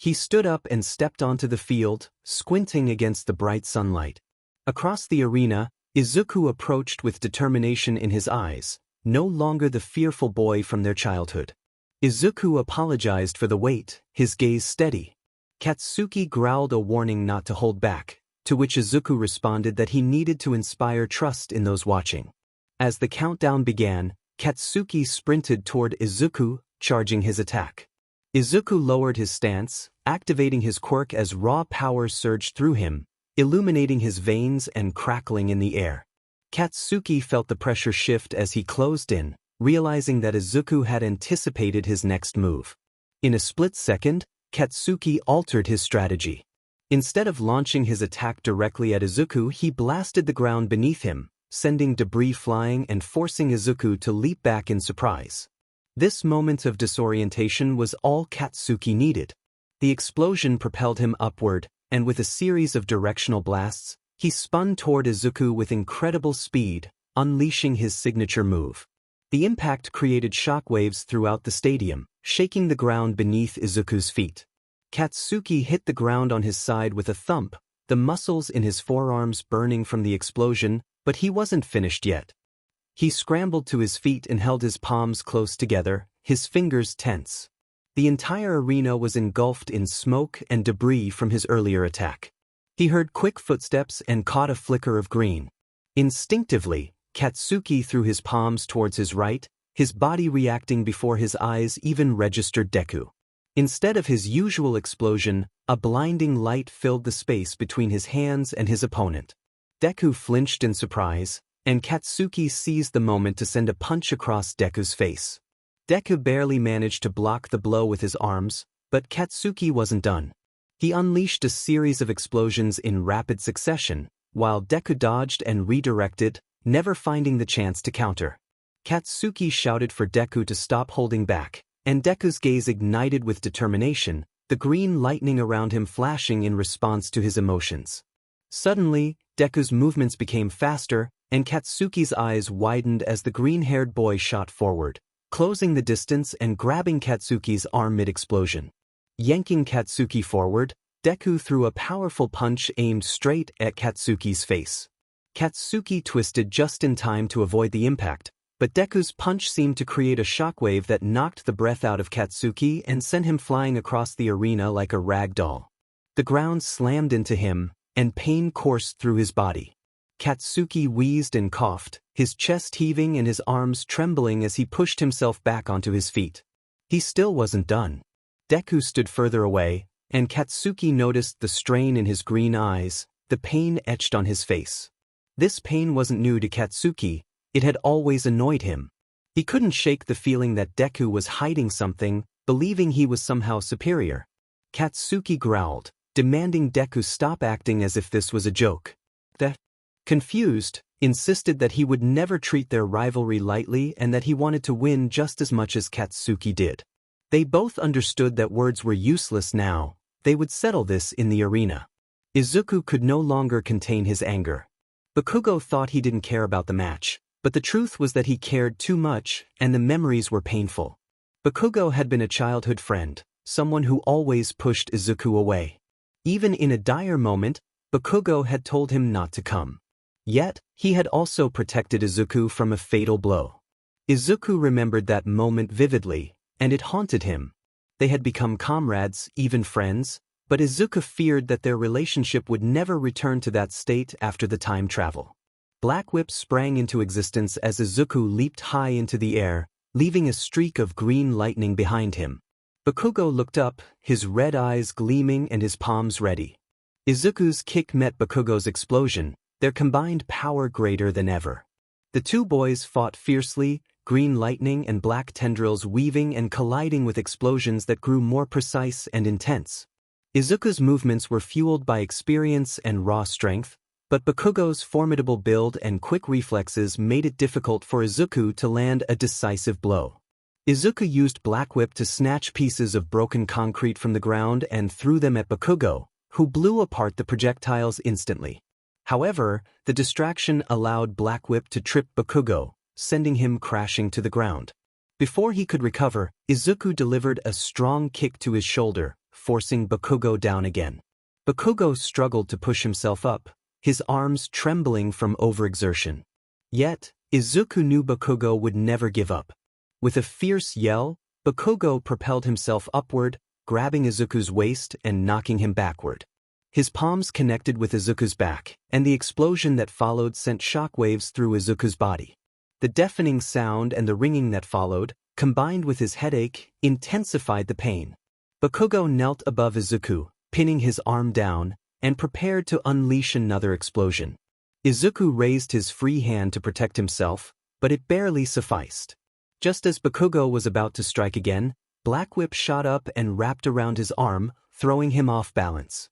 He stood up and stepped onto the field, squinting against the bright sunlight. Across the arena, Izuku approached with determination in his eyes, no longer the fearful boy from their childhood. Izuku apologized for the wait, his gaze steady. Katsuki growled a warning not to hold back, to which Izuku responded that he needed to inspire trust in those watching. As the countdown began, Katsuki sprinted toward Izuku, charging his attack. Izuku lowered his stance, activating his quirk as raw power surged through him, illuminating his veins and crackling in the air. Katsuki felt the pressure shift as he closed in, realizing that Izuku had anticipated his next move. In a split second, Katsuki altered his strategy. Instead of launching his attack directly at Izuku, he blasted the ground beneath him, sending debris flying and forcing Izuku to leap back in surprise. This moment of disorientation was all Katsuki needed. The explosion propelled him upward, and with a series of directional blasts, he spun toward Izuku with incredible speed, unleashing his signature move. The impact created shockwaves throughout the stadium, shaking the ground beneath Izuku's feet. Katsuki hit the ground on his side with a thump, the muscles in his forearms burning from the explosion, but he wasn't finished yet. He scrambled to his feet and held his palms close together, his fingers tense. The entire arena was engulfed in smoke and debris from his earlier attack. He heard quick footsteps and caught a flicker of green. Instinctively, Katsuki threw his palms towards his right, his body reacting before his eyes even registered Deku. Instead of his usual explosion, a blinding light filled the space between his hands and his opponent. Deku flinched in surprise, and Katsuki seized the moment to send a punch across Deku's face. Deku barely managed to block the blow with his arms, but Katsuki wasn't done. He unleashed a series of explosions in rapid succession, while Deku dodged and redirected, never finding the chance to counter. Katsuki shouted for Deku to stop holding back, and Deku's gaze ignited with determination, the green lightning around him flashing in response to his emotions. Suddenly, Deku's movements became faster, and Katsuki's eyes widened as the green-haired boy shot forward, closing the distance and grabbing Katsuki's arm mid-explosion. Yanking Katsuki forward, Deku threw a powerful punch aimed straight at Katsuki's face. Katsuki twisted just in time to avoid the impact, but Deku's punch seemed to create a shockwave that knocked the breath out of Katsuki and sent him flying across the arena like a rag doll. The ground slammed into him, and pain coursed through his body. Katsuki wheezed and coughed, his chest heaving and his arms trembling as he pushed himself back onto his feet. He still wasn't done. Deku stood further away, and Katsuki noticed the strain in his green eyes, the pain etched on his face. This pain wasn't new to Katsuki, it had always annoyed him. He couldn't shake the feeling that Deku was hiding something, believing he was somehow superior. Katsuki growled, demanding Deku stop acting as if this was a joke. Deku, confused, insisted that he would never treat their rivalry lightly and that he wanted to win just as much as Katsuki did. They both understood that words were useless now, they would settle this in the arena. Izuku could no longer contain his anger. Bakugo thought he didn't care about the match, but the truth was that he cared too much, and the memories were painful. Bakugo had been a childhood friend, someone who always pushed Izuku away. Even in a dire moment, Bakugo had told him not to come. Yet, he had also protected Izuku from a fatal blow. Izuku remembered that moment vividly, and it haunted him. They had become comrades, even friends, but Izuku feared that their relationship would never return to that state after the time travel. Black Whip sprang into existence as Izuku leaped high into the air, leaving a streak of green lightning behind him. Bakugo looked up, his red eyes gleaming and his palms ready. Izuku's kick met Bakugo's explosion, their combined power greater than ever. The two boys fought fiercely, green lightning and black tendrils weaving and colliding with explosions that grew more precise and intense. Izuku's movements were fueled by experience and raw strength, but Bakugo's formidable build and quick reflexes made it difficult for Izuku to land a decisive blow. Izuku used Black Whip to snatch pieces of broken concrete from the ground and threw them at Bakugo, who blew apart the projectiles instantly. However, the distraction allowed Black Whip to trip Bakugo, sending him crashing to the ground. Before he could recover, Izuku delivered a strong kick to his shoulder, forcing Bakugo down again. Bakugo struggled to push himself up, his arms trembling from overexertion. Yet, Izuku knew Bakugo would never give up. With a fierce yell, Bakugo propelled himself upward, grabbing Izuku's waist and knocking him backward. His palms connected with Izuku's back, and the explosion that followed sent shockwaves through Izuku's body. The deafening sound and the ringing that followed, combined with his headache, intensified the pain. Bakugo knelt above Izuku, pinning his arm down, and prepared to unleash another explosion. Izuku raised his free hand to protect himself, but it barely sufficed. Just as Bakugo was about to strike again, Black Whip shot up and wrapped around his arm, throwing him off balance.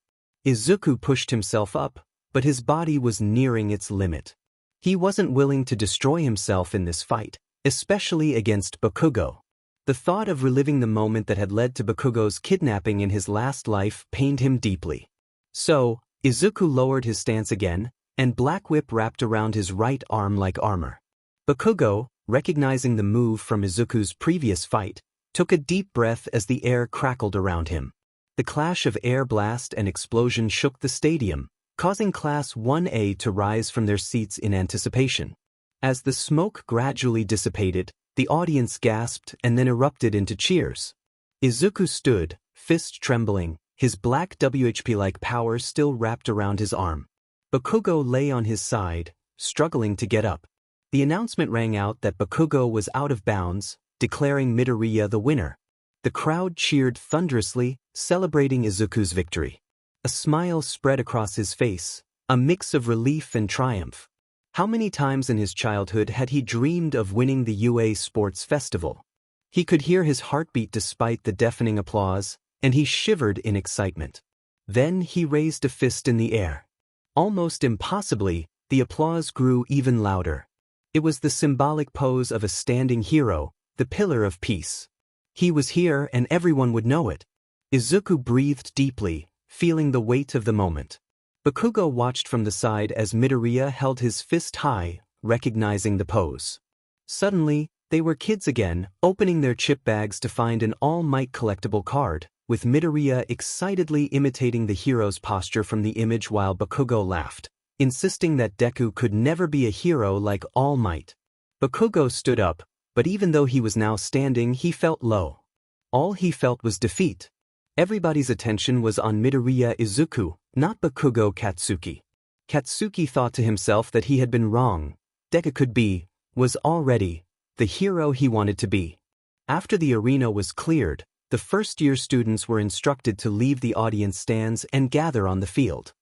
Izuku pushed himself up, but his body was nearing its limit. He wasn't willing to destroy himself in this fight, especially against Bakugo. The thought of reliving the moment that had led to Bakugo's kidnapping in his last life pained him deeply. So, Izuku lowered his stance again, and Black Whip wrapped around his right arm like armor. Bakugo, recognizing the move from Izuku's previous fight, took a deep breath as the air crackled around him. The clash of air blast and explosion shook the stadium, causing Class 1A to rise from their seats in anticipation. As the smoke gradually dissipated, the audience gasped and then erupted into cheers. Izuku stood, fist trembling, his black WHP-like power still wrapped around his arm. Bakugo lay on his side, struggling to get up. The announcement rang out that Bakugo was out of bounds, declaring Midoriya the winner. The crowd cheered thunderously, celebrating Izuku's victory. A smile spread across his face, a mix of relief and triumph. How many times in his childhood had he dreamed of winning the UA Sports Festival? He could hear his heartbeat despite the deafening applause, and he shivered in excitement. Then he raised a fist in the air. Almost impossibly, the applause grew even louder. It was the symbolic pose of a standing hero, the pillar of peace. He was here and everyone would know it. Izuku breathed deeply, feeling the weight of the moment. Bakugo watched from the side as Midoriya held his fist high, recognizing the pose. Suddenly, they were kids again, opening their chip bags to find an All Might collectible card, with Midoriya excitedly imitating the hero's posture from the image while Bakugo laughed, insisting that Deku could never be a hero like All Might. Bakugo stood up, but even though he was now standing, he felt low. All he felt was defeat. Everybody's attention was on Midoriya Izuku, not Bakugo Katsuki. Katsuki thought to himself that he had been wrong. Deku was already the hero he wanted to be. After the arena was cleared, the first-year students were instructed to leave the audience stands and gather on the field.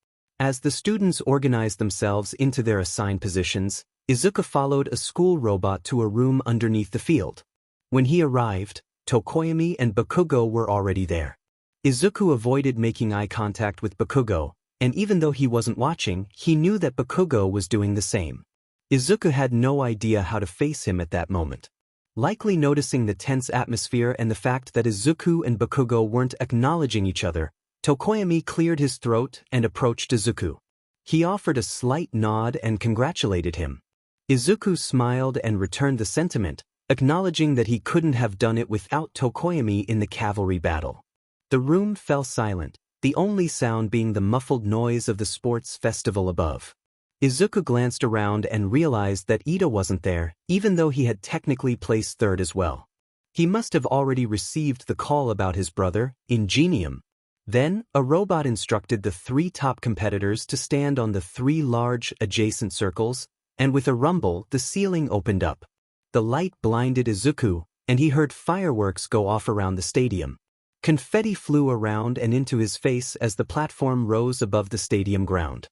As the students organized themselves into their assigned positions, Izuku followed a school robot to a room underneath the field. When he arrived, 𝗏𝐾𝐮𝐬 and Bakugo were already there. Izuku avoided making eye contact with Bakugo, and even though he wasn't watching, he knew that Bakugo was doing the same. Izuku had no idea how to face him at that moment. Likely noticing the tense atmosphere and the fact that Izuku and Bakugo weren't acknowledging each other, 𝗏𝐾𝐮𝐬 cleared his throat and approached Izuku. He offered a slight nod and congratulated him. Izuku smiled and returned the sentiment, acknowledging that he couldn't have done it without 𝗏𝐾𝐮𝐬 in the cavalry battle. The room fell silent, the only sound being the muffled noise of the sports festival above. Izuku glanced around and realized that Ida wasn't there, even though he had technically placed third as well. He must have already received the call about his brother, 𝐾𝐮𝐭𝐡𝐨𝐫. Then, a robot instructed the 3 top competitors to stand on the 3 large, adjacent circles, and with a rumble, the ceiling opened up. The light blinded Izuku, and he heard fireworks go off around the stadium. Confetti flew around and into his face as the platform rose above the stadium ground.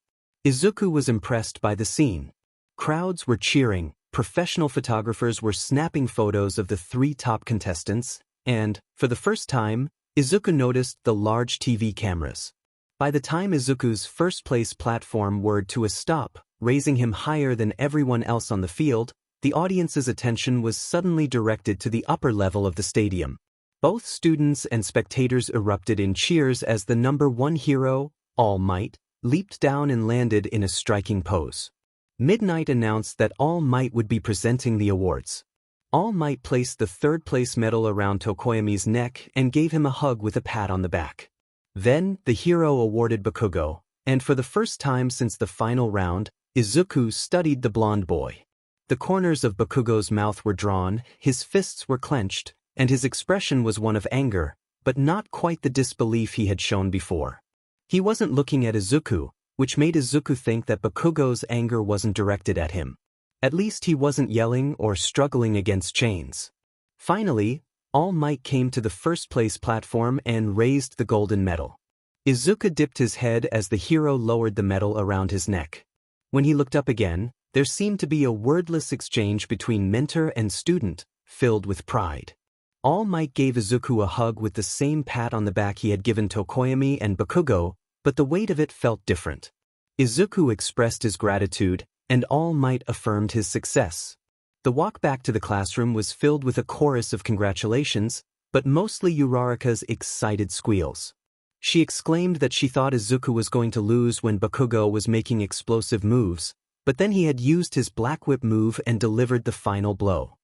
Izuku was impressed by the scene. Crowds were cheering, professional photographers were snapping photos of the 3 top contestants, and, for the first time, Izuku noticed the large TV cameras. By the time Izuku's first-place platform whirred to a stop, raising him higher than everyone else on the field, the audience's attention was suddenly directed to the upper level of the stadium. Both students and spectators erupted in cheers as the number 1 hero, All Might, leaped down and landed in a striking pose. Midnight announced that All Might would be presenting the awards. All Might placed the 3rd-place medal around 𝗏𝐾𝐮𝐬's neck and gave him a hug with a pat on the back. Then, the hero awarded Bakugo, and for the first time since the final round, Izuku studied the blonde boy. The corners of Bakugo's mouth were drawn, his fists were clenched, and his expression was one of anger, but not quite the disbelief he had shown before. He wasn't looking at Izuku, which made Izuku think that Bakugo's anger wasn't directed at him. At least he wasn't yelling or struggling against chains. Finally, All Might came to the first-place platform and raised the golden medal. Izuku dipped his head as the hero lowered the medal around his neck. When he looked up again, there seemed to be a wordless exchange between mentor and student, filled with pride. All Might gave Izuku a hug with the same pat on the back he had given 𝗏𝐾𝐮𝐬 and Bakugo, but the weight of it felt different. Izuku expressed his gratitude, and All Might affirmed his success. The walk back to the classroom was filled with a chorus of congratulations, but mostly Uraraka's excited squeals. She exclaimed that she thought Izuku was going to lose when Bakugo was making explosive moves, but then he had used his Black Whip move and delivered the final blow.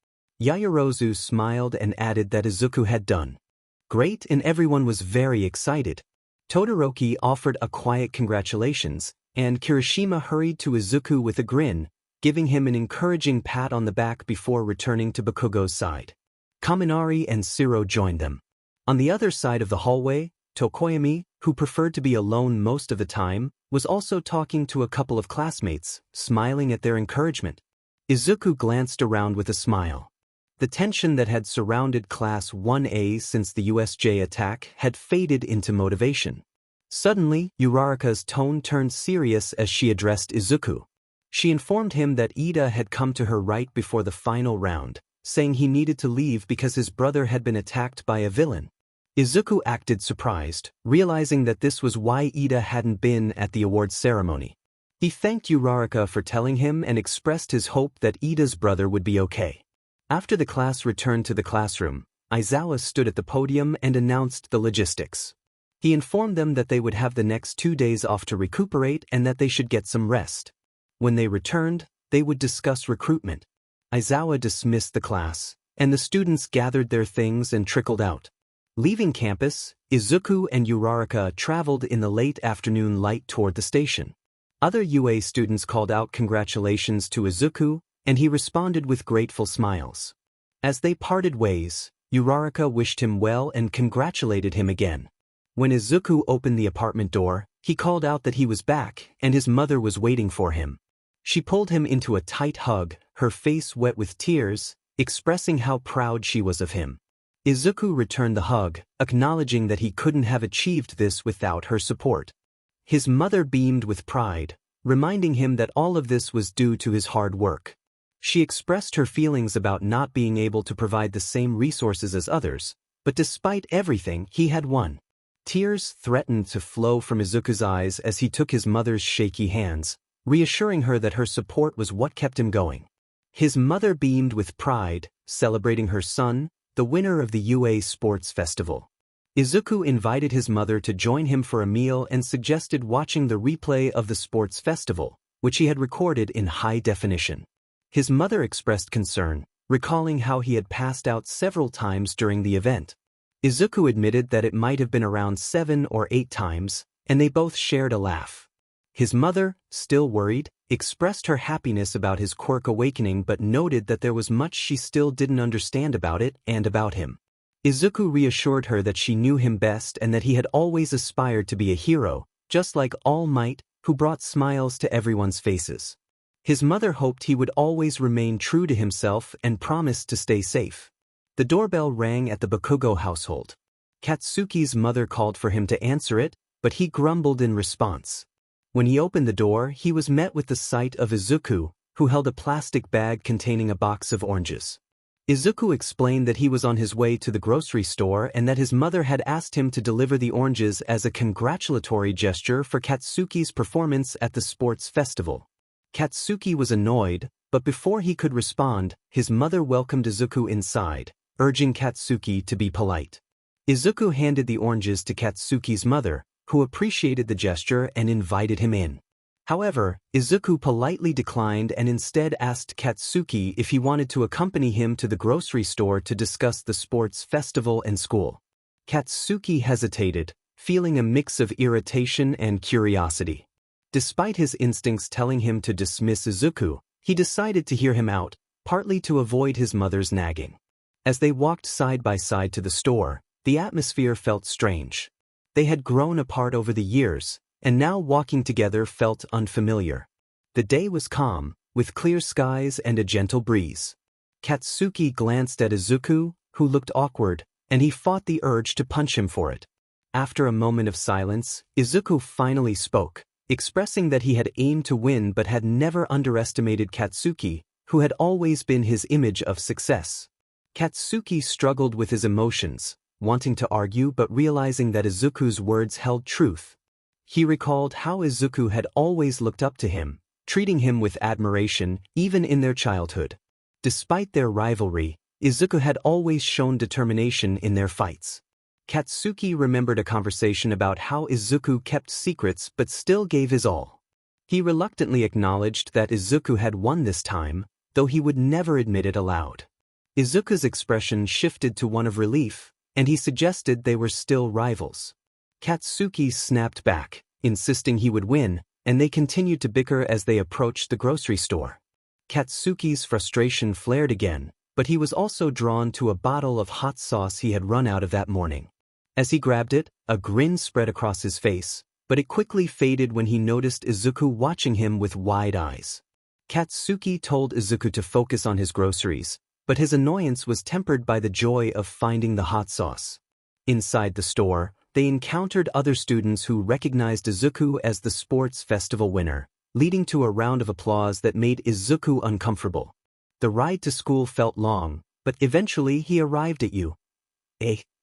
Yaoyorozu smiled and added that Izuku had done great, and everyone was very excited. Todoroki offered a quiet congratulations, and Kirishima hurried to Izuku with a grin, giving him an encouraging pat on the back before returning to Bakugo's side. Kaminari and Shiro joined them. On the other side of the hallway, 𝗏𝐾𝐮𝐬, who preferred to be alone most of the time, was also talking to a couple of classmates, smiling at their encouragement. Izuku glanced around with a smile. The tension that had surrounded Class 1A since the USJ attack had faded into motivation. Suddenly, Uraraka's tone turned serious as she addressed Izuku. She informed him that Ida had come to her right before the final round, saying he needed to leave because his brother had been attacked by a villain. Izuku acted surprised, realizing that this was why Ida hadn't been at the awards ceremony. He thanked Uraraka for telling him and expressed his hope that Ida's brother would be okay. After the class returned to the classroom, Aizawa stood at the podium and announced the logistics. He informed them that they would have the next 2 days off to recuperate and that they should get some rest. When they returned, they would discuss recruitment. Aizawa dismissed the class, and the students gathered their things and trickled out. Leaving campus, Izuku and Uraraka traveled in the late afternoon light toward the station. Other UA students called out congratulations to Izuku, and he responded with grateful smiles. As they parted ways, Uraraka wished him well and congratulated him again. When Izuku opened the apartment door, he called out that he was back and his mother was waiting for him. She pulled him into a tight hug, her face wet with tears, expressing how proud she was of him. Izuku returned the hug, acknowledging that he couldn't have achieved this without her support. His mother beamed with pride, reminding him that all of this was due to his hard work. She expressed her feelings about not being able to provide the same resources as others, but despite everything, he had won. Tears threatened to flow from Izuku's eyes as he took his mother's shaky hands, reassuring her that her support was what kept him going. His mother beamed with pride, celebrating her son, the winner of the UA Sports Festival. Izuku invited his mother to join him for a meal and suggested watching the replay of the sports festival, which he had recorded in high definition. His mother expressed concern, recalling how he had passed out several times during the event. Izuku admitted that it might have been around 7 or 8 times, and they both shared a laugh. His mother, still worried, expressed her happiness about his quirk awakening but noted that there was much she still didn't understand about it and about him. Izuku reassured her that she knew him best and that he had always aspired to be a hero, just like All Might, who brought smiles to everyone's faces. His mother hoped he would always remain true to himself and promised to stay safe. The doorbell rang at the Bakugo household. Katsuki's mother called for him to answer it, but he grumbled in response. When he opened the door, he was met with the sight of Izuku, who held a plastic bag containing a box of oranges. Izuku explained that he was on his way to the grocery store and that his mother had asked him to deliver the oranges as a congratulatory gesture for Katsuki's performance at the sports festival. Katsuki was annoyed, but before he could respond, his mother welcomed Izuku inside, urging Katsuki to be polite. Izuku handed the oranges to Katsuki's mother, who appreciated the gesture and invited him in. However, Izuku politely declined and instead asked Katsuki if he wanted to accompany him to the grocery store to discuss the sports festival and school. Katsuki hesitated, feeling a mix of irritation and curiosity. Despite his instincts telling him to dismiss Izuku, he decided to hear him out, partly to avoid his mother's nagging. As they walked side by side to the store, the atmosphere felt strange. They had grown apart over the years, and now walking together felt unfamiliar. The day was calm, with clear skies and a gentle breeze. Katsuki glanced at Izuku, who looked awkward, and he fought the urge to punch him for it. After a moment of silence, Izuku finally spoke, expressing that he had aimed to win but had never underestimated Katsuki, who had always been his image of success. Katsuki struggled with his emotions, wanting to argue but realizing that Izuku's words held truth. He recalled how Izuku had always looked up to him, treating him with admiration even in their childhood. Despite their rivalry, Izuku had always shown determination in their fights. Katsuki remembered a conversation about how Izuku kept secrets but still gave his all. He reluctantly acknowledged that Izuku had won this time, though he would never admit it aloud. Izuku's expression shifted to one of relief, and he suggested they were still rivals. Katsuki snapped back, insisting he would win, and they continued to bicker as they approached the grocery store. Katsuki's frustration flared again, but he was also drawn to a bottle of hot sauce he had run out of that morning. As he grabbed it, a grin spread across his face, but it quickly faded when he noticed Izuku watching him with wide eyes. Katsuki told Izuku to focus on his groceries, but his annoyance was tempered by the joy of finding the hot sauce. Inside the store, they encountered other students who recognized Izuku as the sports festival winner, leading to a round of applause that made Izuku uncomfortable. The ride to school felt long, but eventually he arrived at UA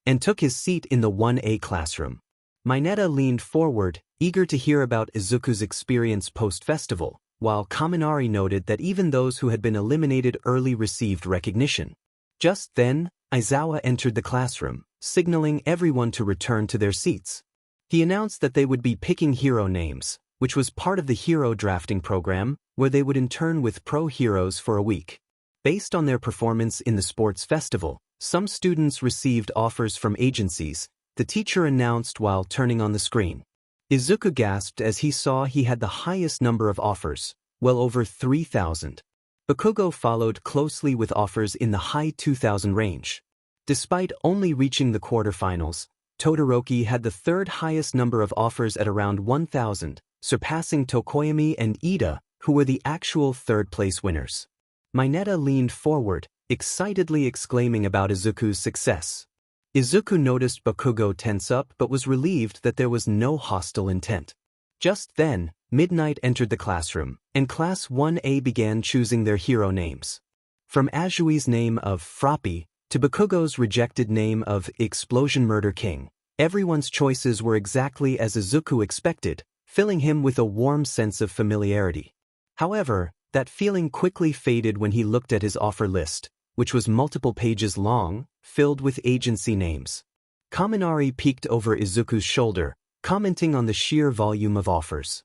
and took his seat in the 1A classroom. Mineta leaned forward, eager to hear about Izuku's experience post-festival, while Kaminari noted that even those who had been eliminated early received recognition. Just then, Aizawa entered the classroom, signaling everyone to return to their seats. He announced that they would be picking hero names, which was part of the hero drafting program, where they would intern with pro heroes for a week. Based on their performance in the sports festival, some students received offers from agencies, the teacher announced while turning on the screen. Izuku gasped as he saw he had the highest number of offers, well over 3,000. Bakugo followed closely with offers in the high 2,000 range. Despite only reaching the quarterfinals, Todoroki had the third highest number of offers at around 1,000, surpassing Tokoyami and Ida, who were the actual third-place winners. Mineta leaned forward, excitedly exclaiming about Izuku's success. Izuku noticed Bakugo tense up but was relieved that there was no hostile intent. Just then, Midnight entered the classroom, and Class 1A began choosing their hero names. From Azui's name of Froppy to Bakugo's rejected name of 𝐒𝐮𝐴𝐺, everyone's choices were exactly as Izuku expected, filling him with a warm sense of familiarity. However, that feeling quickly faded when he looked at his offer list, which was multiple pages long, filled with agency names. Kaminari peeked over Izuku's shoulder, commenting on the sheer volume of offers.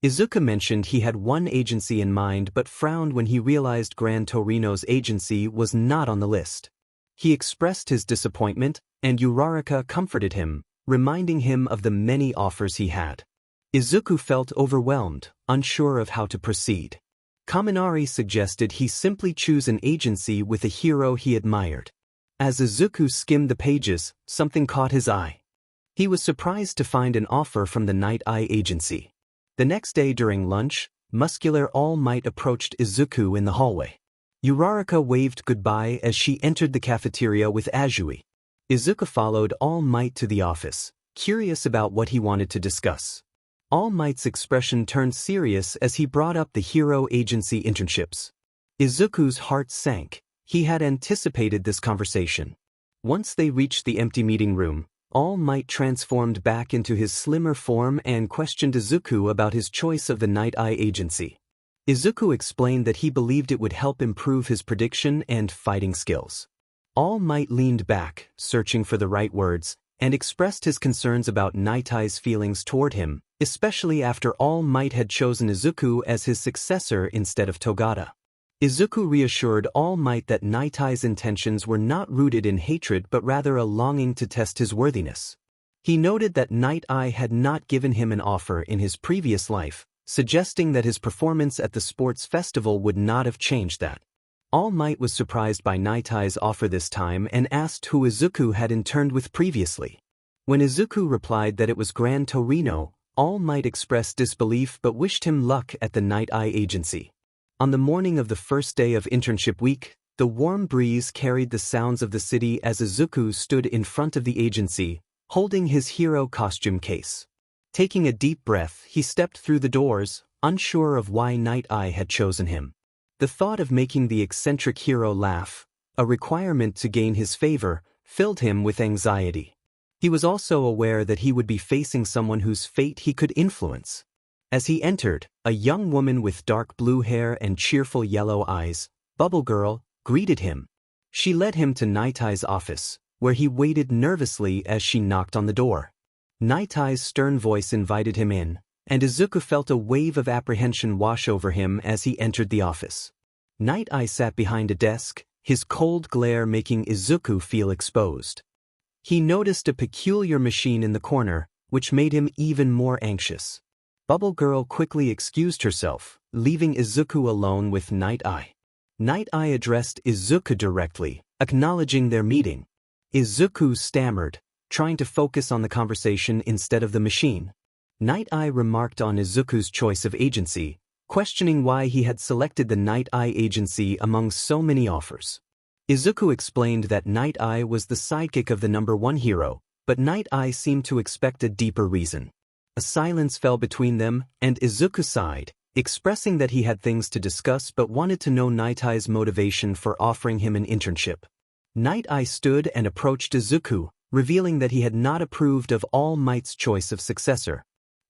Izuku mentioned he had one agency in mind but frowned when he realized Gran Torino's agency was not on the list. He expressed his disappointment, and Uraraka comforted him, reminding him of the many offers he had. Izuku felt overwhelmed, unsure of how to proceed. Kaminari suggested he simply choose an agency with a hero he admired. As Izuku skimmed the pages, something caught his eye. He was surprised to find an offer from the Night Eye agency. The next day during lunch, Muscular All Might approached Izuku in the hallway. Uraraka waved goodbye as she entered the cafeteria with Azui. Izuku followed All Might to the office, curious about what he wanted to discuss. All Might's expression turned serious as he brought up the hero agency internships. Izuku's heart sank. He had anticipated this conversation. Once they reached the empty meeting room, All Might transformed back into his slimmer form and questioned Izuku about his choice of the Night Eye agency. Izuku explained that he believed it would help improve his prediction and fighting skills. All Might leaned back, searching for the right words, and expressed his concerns about Night Eye's feelings toward him, especially after All Might had chosen Izuku as his successor instead of Togata. Izuku reassured All Might that Night Eye's intentions were not rooted in hatred but rather a longing to test his worthiness. He noted that Night Eye had not given him an offer in his previous life, suggesting that his performance at the sports festival would not have changed that. All Might was surprised by Night Eye's offer this time and asked who Izuku had interned with previously. When Izuku replied that it was Gran Torino, All Might expressed disbelief but wished him luck at the Night Eye agency. On the morning of the first day of internship week, the warm breeze carried the sounds of the city as Izuku stood in front of the agency, holding his hero costume case. Taking a deep breath, he stepped through the doors, unsure of why Night Eye had chosen him. The thought of making the eccentric hero laugh, a requirement to gain his favor, filled him with anxiety. He was also aware that he would be facing someone whose fate he could influence. As he entered, a young woman with dark blue hair and cheerful yellow eyes, Bubble Girl, greeted him. She led him to Night Eye's office, where he waited nervously as she knocked on the door. Night Eye's stern voice invited him in, and Izuku felt a wave of apprehension wash over him as he entered the office. Night Eye sat behind a desk, his cold glare making Izuku feel exposed. He noticed a peculiar machine in the corner, which made him even more anxious. Bubble Girl quickly excused herself, leaving Izuku alone with Night Eye. Night Eye addressed Izuku directly, acknowledging their meeting. Izuku stammered, trying to focus on the conversation instead of the machine. Night Eye remarked on Izuku's choice of agency, questioning why he had selected the Night Eye agency among so many offers. Izuku explained that Night Eye was the sidekick of the #1 hero, but Night Eye seemed to expect a deeper reason. A silence fell between them, and Izuku sighed, expressing that he had things to discuss but wanted to know Night Eye's motivation for offering him an internship. Night Eye stood and approached Izuku, revealing that he had not approved of All Might's choice of successor.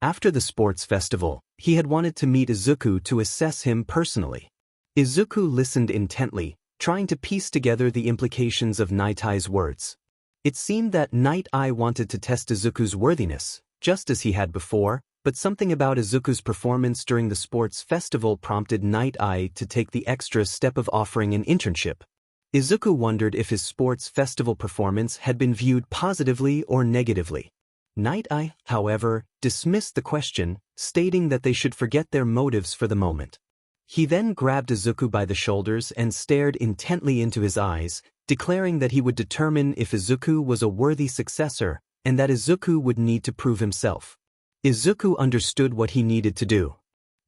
After the sports festival, he had wanted to meet Izuku to assess him personally. Izuku listened intently, trying to piece together the implications of Night Eye's words. It seemed that Night Eye wanted to test Izuku's worthiness, just as he had before, but something about Izuku's performance during the sports festival prompted Night Eye to take the extra step of offering an internship. Izuku wondered if his sports festival performance had been viewed positively or negatively. Night-Eye, however, dismissed the question, stating that they should forget their motives for the moment. He then grabbed Izuku by the shoulders and stared intently into his eyes, declaring that he would determine if Izuku was a worthy successor and that Izuku would need to prove himself. Izuku understood what he needed to do.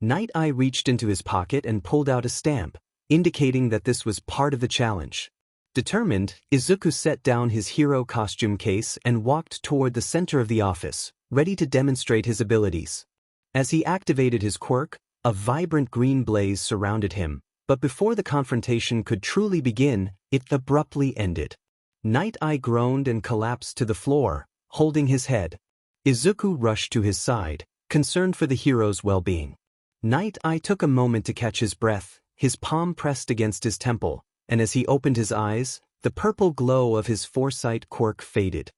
Night-Eye reached into his pocket and pulled out a stamp, indicating that this was part of the challenge. Determined, Izuku set down his hero costume case and walked toward the center of the office, ready to demonstrate his abilities. As he activated his quirk, a vibrant green blaze surrounded him, but before the confrontation could truly begin, it abruptly ended. Night-Eye groaned and collapsed to the floor, holding his head. Izuku rushed to his side, concerned for the hero's well-being. Night-Eye took a moment to catch his breath, his palm pressed against his temple, and as he opened his eyes, the purple glow of his foresight quirk faded.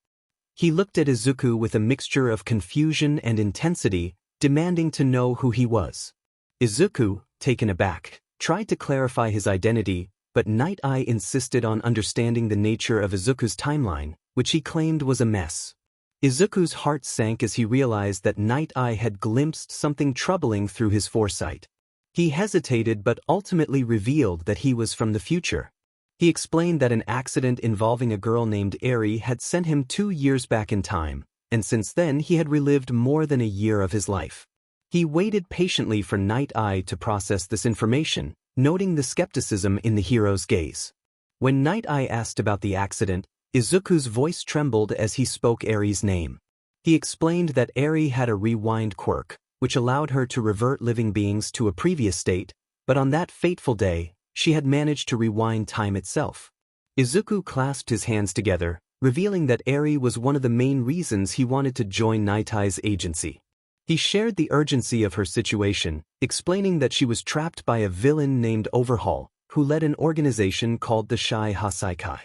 He looked at Izuku with a mixture of confusion and intensity, demanding to know who he was. Izuku, taken aback, tried to clarify his identity, but Night-Eye insisted on understanding the nature of Izuku's timeline, which he claimed was a mess. Izuku's heart sank as he realized that Night-Eye had glimpsed something troubling through his foresight. He hesitated but ultimately revealed that he was from the future. He explained that an accident involving a girl named Eri had sent him 2 years back in time, and since then he had relived more than a year of his life. He waited patiently for Night-Eye to process this information, noting the skepticism in the hero's gaze. When Night-Eye asked about the accident, Izuku's voice trembled as he spoke Eri's name. He explained that Eri had a rewind quirk, which allowed her to revert living beings to a previous state, but on that fateful day, she had managed to rewind time itself. Izuku clasped his hands together, revealing that Eri was one of the main reasons he wanted to join Night-Eye's agency. He shared the urgency of her situation, explaining that she was trapped by a villain named Overhaul, who led an organization called the 𝐶𝐼𝐻𝐶𝐼𝐻.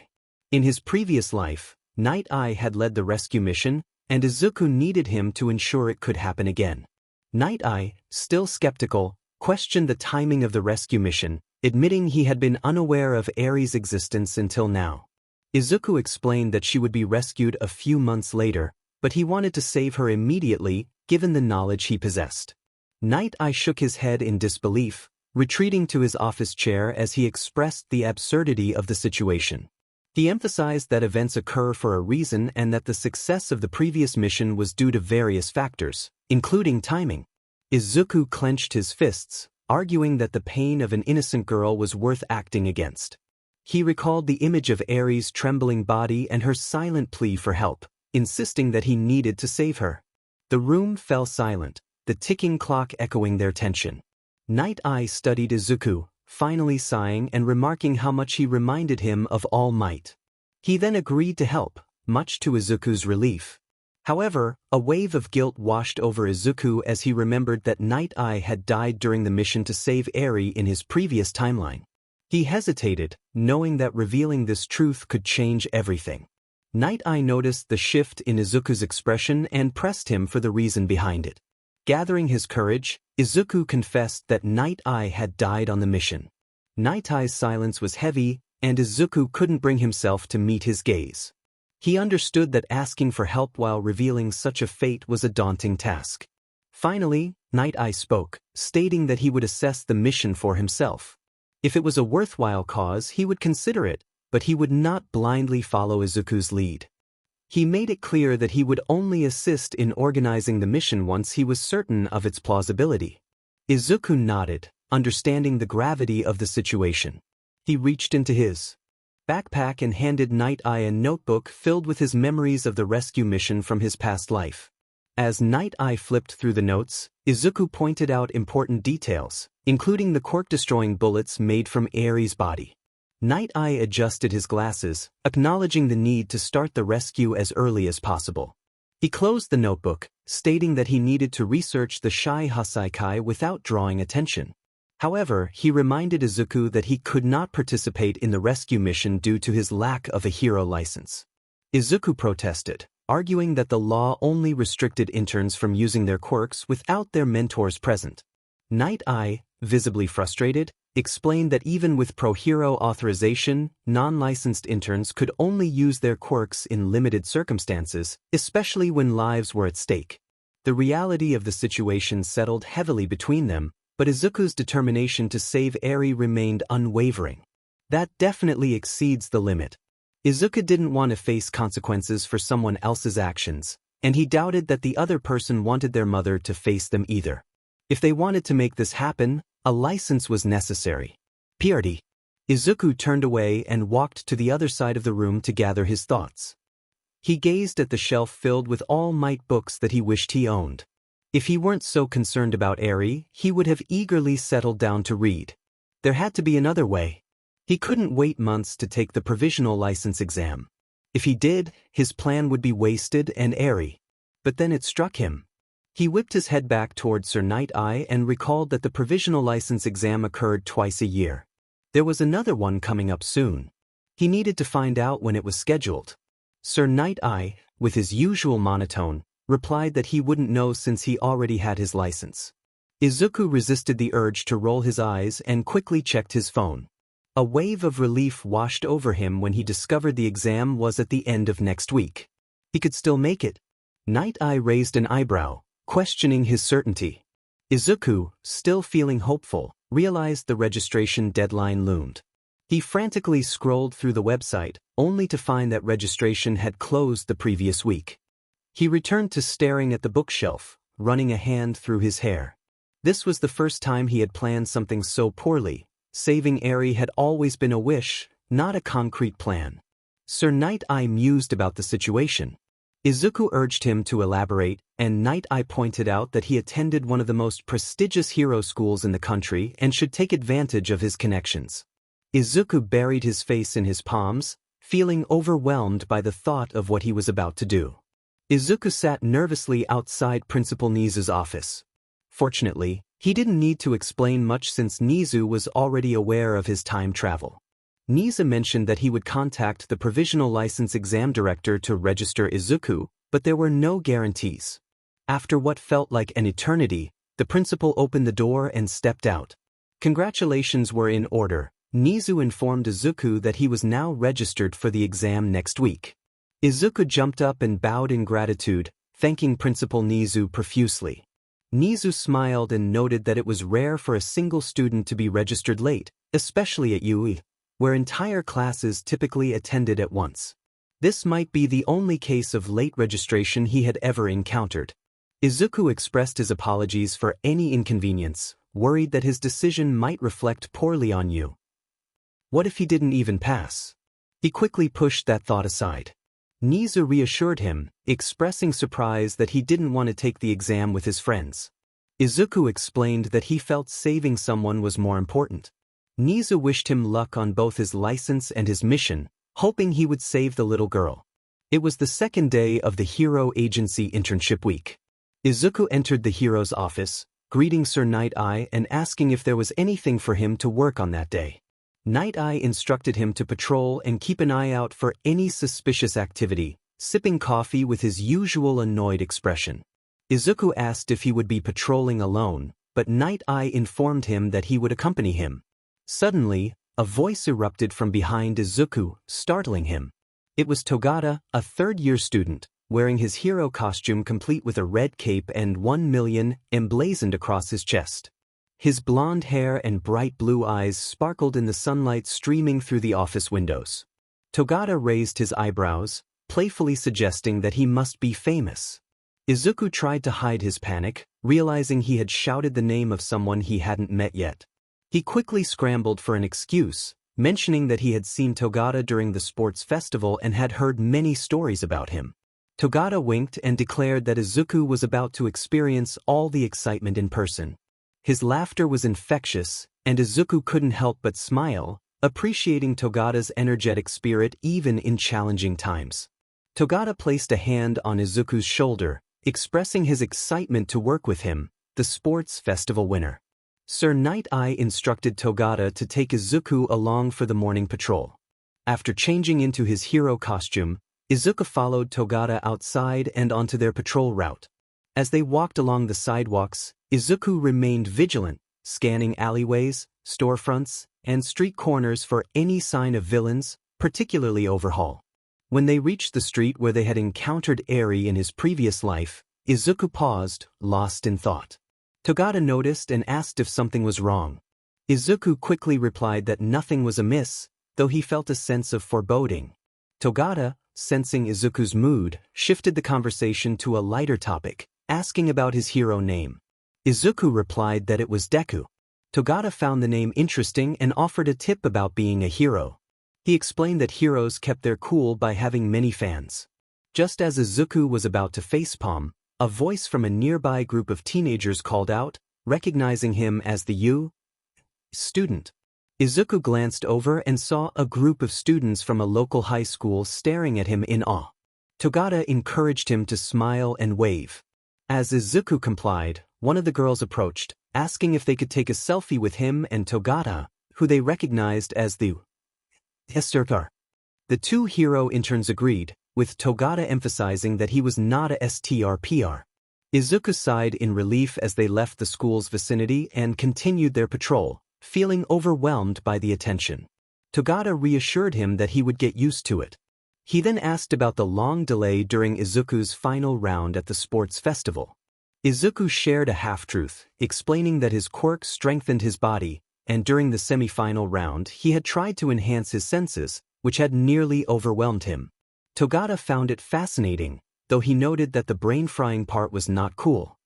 In his previous life, Night-Eye had led the rescue mission, and Izuku needed him to ensure it could happen again. Night-Eye, still skeptical, questioned the timing of the rescue mission, admitting he had been unaware of Eri's existence until now. Izuku explained that she would be rescued a few months later, but he wanted to save her immediately, given the knowledge he possessed. Night-Eye shook his head in disbelief, retreating to his office chair as he expressed the absurdity of the situation. He emphasized that events occur for a reason and that the success of the previous mission was due to various factors, including timing. Izuku clenched his fists, arguing that the pain of an innocent girl was worth acting against. He recalled the image of Eri's trembling body and her silent plea for help, insisting that he needed to save her. The room fell silent, the ticking clock echoing their tension. Night-Eye studied Izuku, finally sighing and remarking how much he reminded him of All Might. He then agreed to help, much to Izuku's relief. However, a wave of guilt washed over Izuku as he remembered that Night-Eye had died during the mission to save Eri in his previous timeline. He hesitated, knowing that revealing this truth could change everything. Night-Eye noticed the shift in Izuku's expression and pressed him for the reason behind it. Gathering his courage, Izuku confessed that Night-Eye had died on the mission. Night-Eye's silence was heavy, and Izuku couldn't bring himself to meet his gaze. He understood that asking for help while revealing such a fate was a daunting task. Finally, Night-Eye spoke, stating that he would assess the mission for himself. If it was a worthwhile cause, he would consider it, but he would not blindly follow Izuku's lead. He made it clear that he would only assist in organizing the mission once he was certain of its plausibility. Izuku nodded, understanding the gravity of the situation. He reached into his backpack and handed Night-Eye a notebook filled with his memories of the rescue mission from his past life. As Night-Eye flipped through the notes, Izuku pointed out important details, including the quirk-destroying bullets made from Eri's body. Night-Eye adjusted his glasses, acknowledging the need to start the rescue as early as possible. He closed the notebook, stating that he needed to research the 𝐶𝐼𝐻𝐶𝐼𝐻 without drawing attention. However, he reminded Izuku that he could not participate in the rescue mission due to his lack of a hero license. Izuku protested, arguing that the law only restricted interns from using their quirks without their mentors present. Night-Eye, visibly frustrated, explained that even with pro-hero authorization, non-licensed interns could only use their quirks in limited circumstances, especially when lives were at stake. The reality of the situation settled heavily between them, but Izuku's determination to save Eri remained unwavering. That definitely exceeds the limit. Izuku didn't want to face consequences for someone else's actions, and he doubted that the other person wanted their mother to face them either. If they wanted to make this happen, a license was necessary. Purity. Izuku turned away and walked to the other side of the room to gather his thoughts. He gazed at the shelf filled with All Might books that he wished he owned. If he weren't so concerned about Eri, he would have eagerly settled down to read. There had to be another way. He couldn't wait months to take the provisional license exam. If he did, his plan would be wasted and Eri. But then it struck him. He whipped his head back toward 𝐴 and recalled that the provisional license exam occurred twice a year. There was another one coming up soon. He needed to find out when it was scheduled. 𝐴, with his usual monotone, replied that he wouldn't know since he already had his license. Izuku resisted the urge to roll his eyes and quickly checked his phone. A wave of relief washed over him when he discovered the exam was at the end of next week. He could still make it. 𝐴 raised an eyebrow, questioning his certainty. Izuku, still feeling hopeful, realized the registration deadline loomed. He frantically scrolled through the website, only to find that registration had closed the previous week. He returned to staring at the bookshelf, running a hand through his hair. This was the first time he had planned something so poorly. Saving Eri had always been a wish, not a concrete plan. 𝐴 mused about the situation. Izuku urged him to elaborate, and 𝐴 pointed out that he attended one of the most prestigious hero schools in the country and should take advantage of his connections. Izuku buried his face in his palms, feeling overwhelmed by the thought of what he was about to do. Izuku sat nervously outside Principal 𝐒𝐮𝐬's office. Fortunately, he didn't need to explain much since 𝐒𝐮𝐬 was already aware of his time travel. 𝐒𝐮𝐬 mentioned that he would contact the provisional license exam director to register Izuku, but there were no guarantees. After what felt like an eternity, the principal opened the door and stepped out. Congratulations were in order. 𝐒𝐮𝐬 informed Izuku that he was now registered for the exam next week. Izuku jumped up and bowed in gratitude, thanking Principal 𝐒𝐮𝐬 profusely. 𝐒𝐮𝐬 smiled and noted that it was rare for a single student to be registered late, especially at UE, where entire classes typically attended at once. This might be the only case of late registration he had ever encountered. Izuku expressed his apologies for any inconvenience, worried that his decision might reflect poorly on you. What if he didn't even pass? He quickly pushed that thought aside. 𝐒𝐮𝐬 reassured him, expressing surprise that he didn't want to take the exam with his friends. Izuku explained that he felt saving someone was more important. 𝐒𝐮𝐬 wished him luck on both his license and his mission, hoping he would save the little girl. It was the second day of the Hero Agency internship week. Izuku entered the hero's office, greeting 𝐴 and asking if there was anything for him to work on that day. 𝐴 instructed him to patrol and keep an eye out for any suspicious activity, sipping coffee with his usual annoyed expression. Izuku asked if he would be patrolling alone, but 𝐴 informed him that he would accompany him. Suddenly, a voice erupted from behind Izuku, startling him. It was Togata, a third-year student, wearing his hero costume complete with a red cape and 1,000,000 emblazoned across his chest. His blonde hair and bright blue eyes sparkled in the sunlight streaming through the office windows. Togata raised his eyebrows, playfully suggesting that he must be famous. Izuku tried to hide his panic, realizing he had shouted the name of someone he hadn't met yet. He quickly scrambled for an excuse, mentioning that he had seen Togata during the sports festival and had heard many stories about him. Togata winked and declared that Izuku was about to experience all the excitement in person. His laughter was infectious, and Izuku couldn't help but smile, appreciating Togata's energetic spirit even in challenging times. Togata placed a hand on Izuku's shoulder, expressing his excitement to work with him, the sports festival winner. 𝐴 instructed Togata to take Izuku along for the morning patrol. After changing into his hero costume, Izuku followed Togata outside and onto their patrol route. As they walked along the sidewalks, Izuku remained vigilant, scanning alleyways, storefronts, and street corners for any sign of villains, particularly overhaul. When they reached the street where they had encountered Eri in his previous life, Izuku paused, lost in thought. Togata noticed and asked if something was wrong. Izuku quickly replied that nothing was amiss, though he felt a sense of foreboding. Togata, sensing Izuku's mood, shifted the conversation to a lighter topic, asking about his hero name. Izuku replied that it was Deku. Togata found the name interesting and offered a tip about being a hero. He explained that heroes kept their cool by having many fans. Just as Izuku was about to facepalm, a voice from a nearby group of teenagers called out, recognizing him as the 𝐬 student. Izuku glanced over and saw a group of students from a local high school staring at him in awe. Togata encouraged him to smile and wave. As Izuku complied, one of the girls approached, asking if they could take a selfie with him and Togata, who they recognized as the 𝗧𝗟𝗘. The two hero interns agreed, with Togata emphasizing that he was not a 𝗧𝗟𝗘. Izuku sighed in relief as they left the school's vicinity and continued their patrol, feeling overwhelmed by the attention. Togata reassured him that he would get used to it. He then asked about the long delay during Izuku's final round at the sports festival. Izuku shared a half-truth, explaining that his quirk strengthened his body, and during the semi-final round he had tried to enhance his senses, which had nearly overwhelmed him. Togata found it fascinating, though he noted that the brain-frying part was not cool.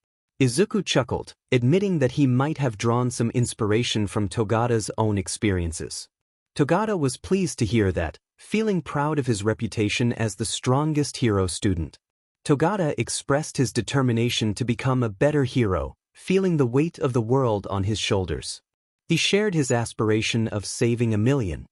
Izuku chuckled, admitting that he might have drawn some inspiration from Togata's own experiences. Togata was pleased to hear that, feeling proud of his reputation as the strongest hero student. Togata expressed his determination to become a better hero, feeling the weight of the world on his shoulders. He shared his aspiration of saving 1 million.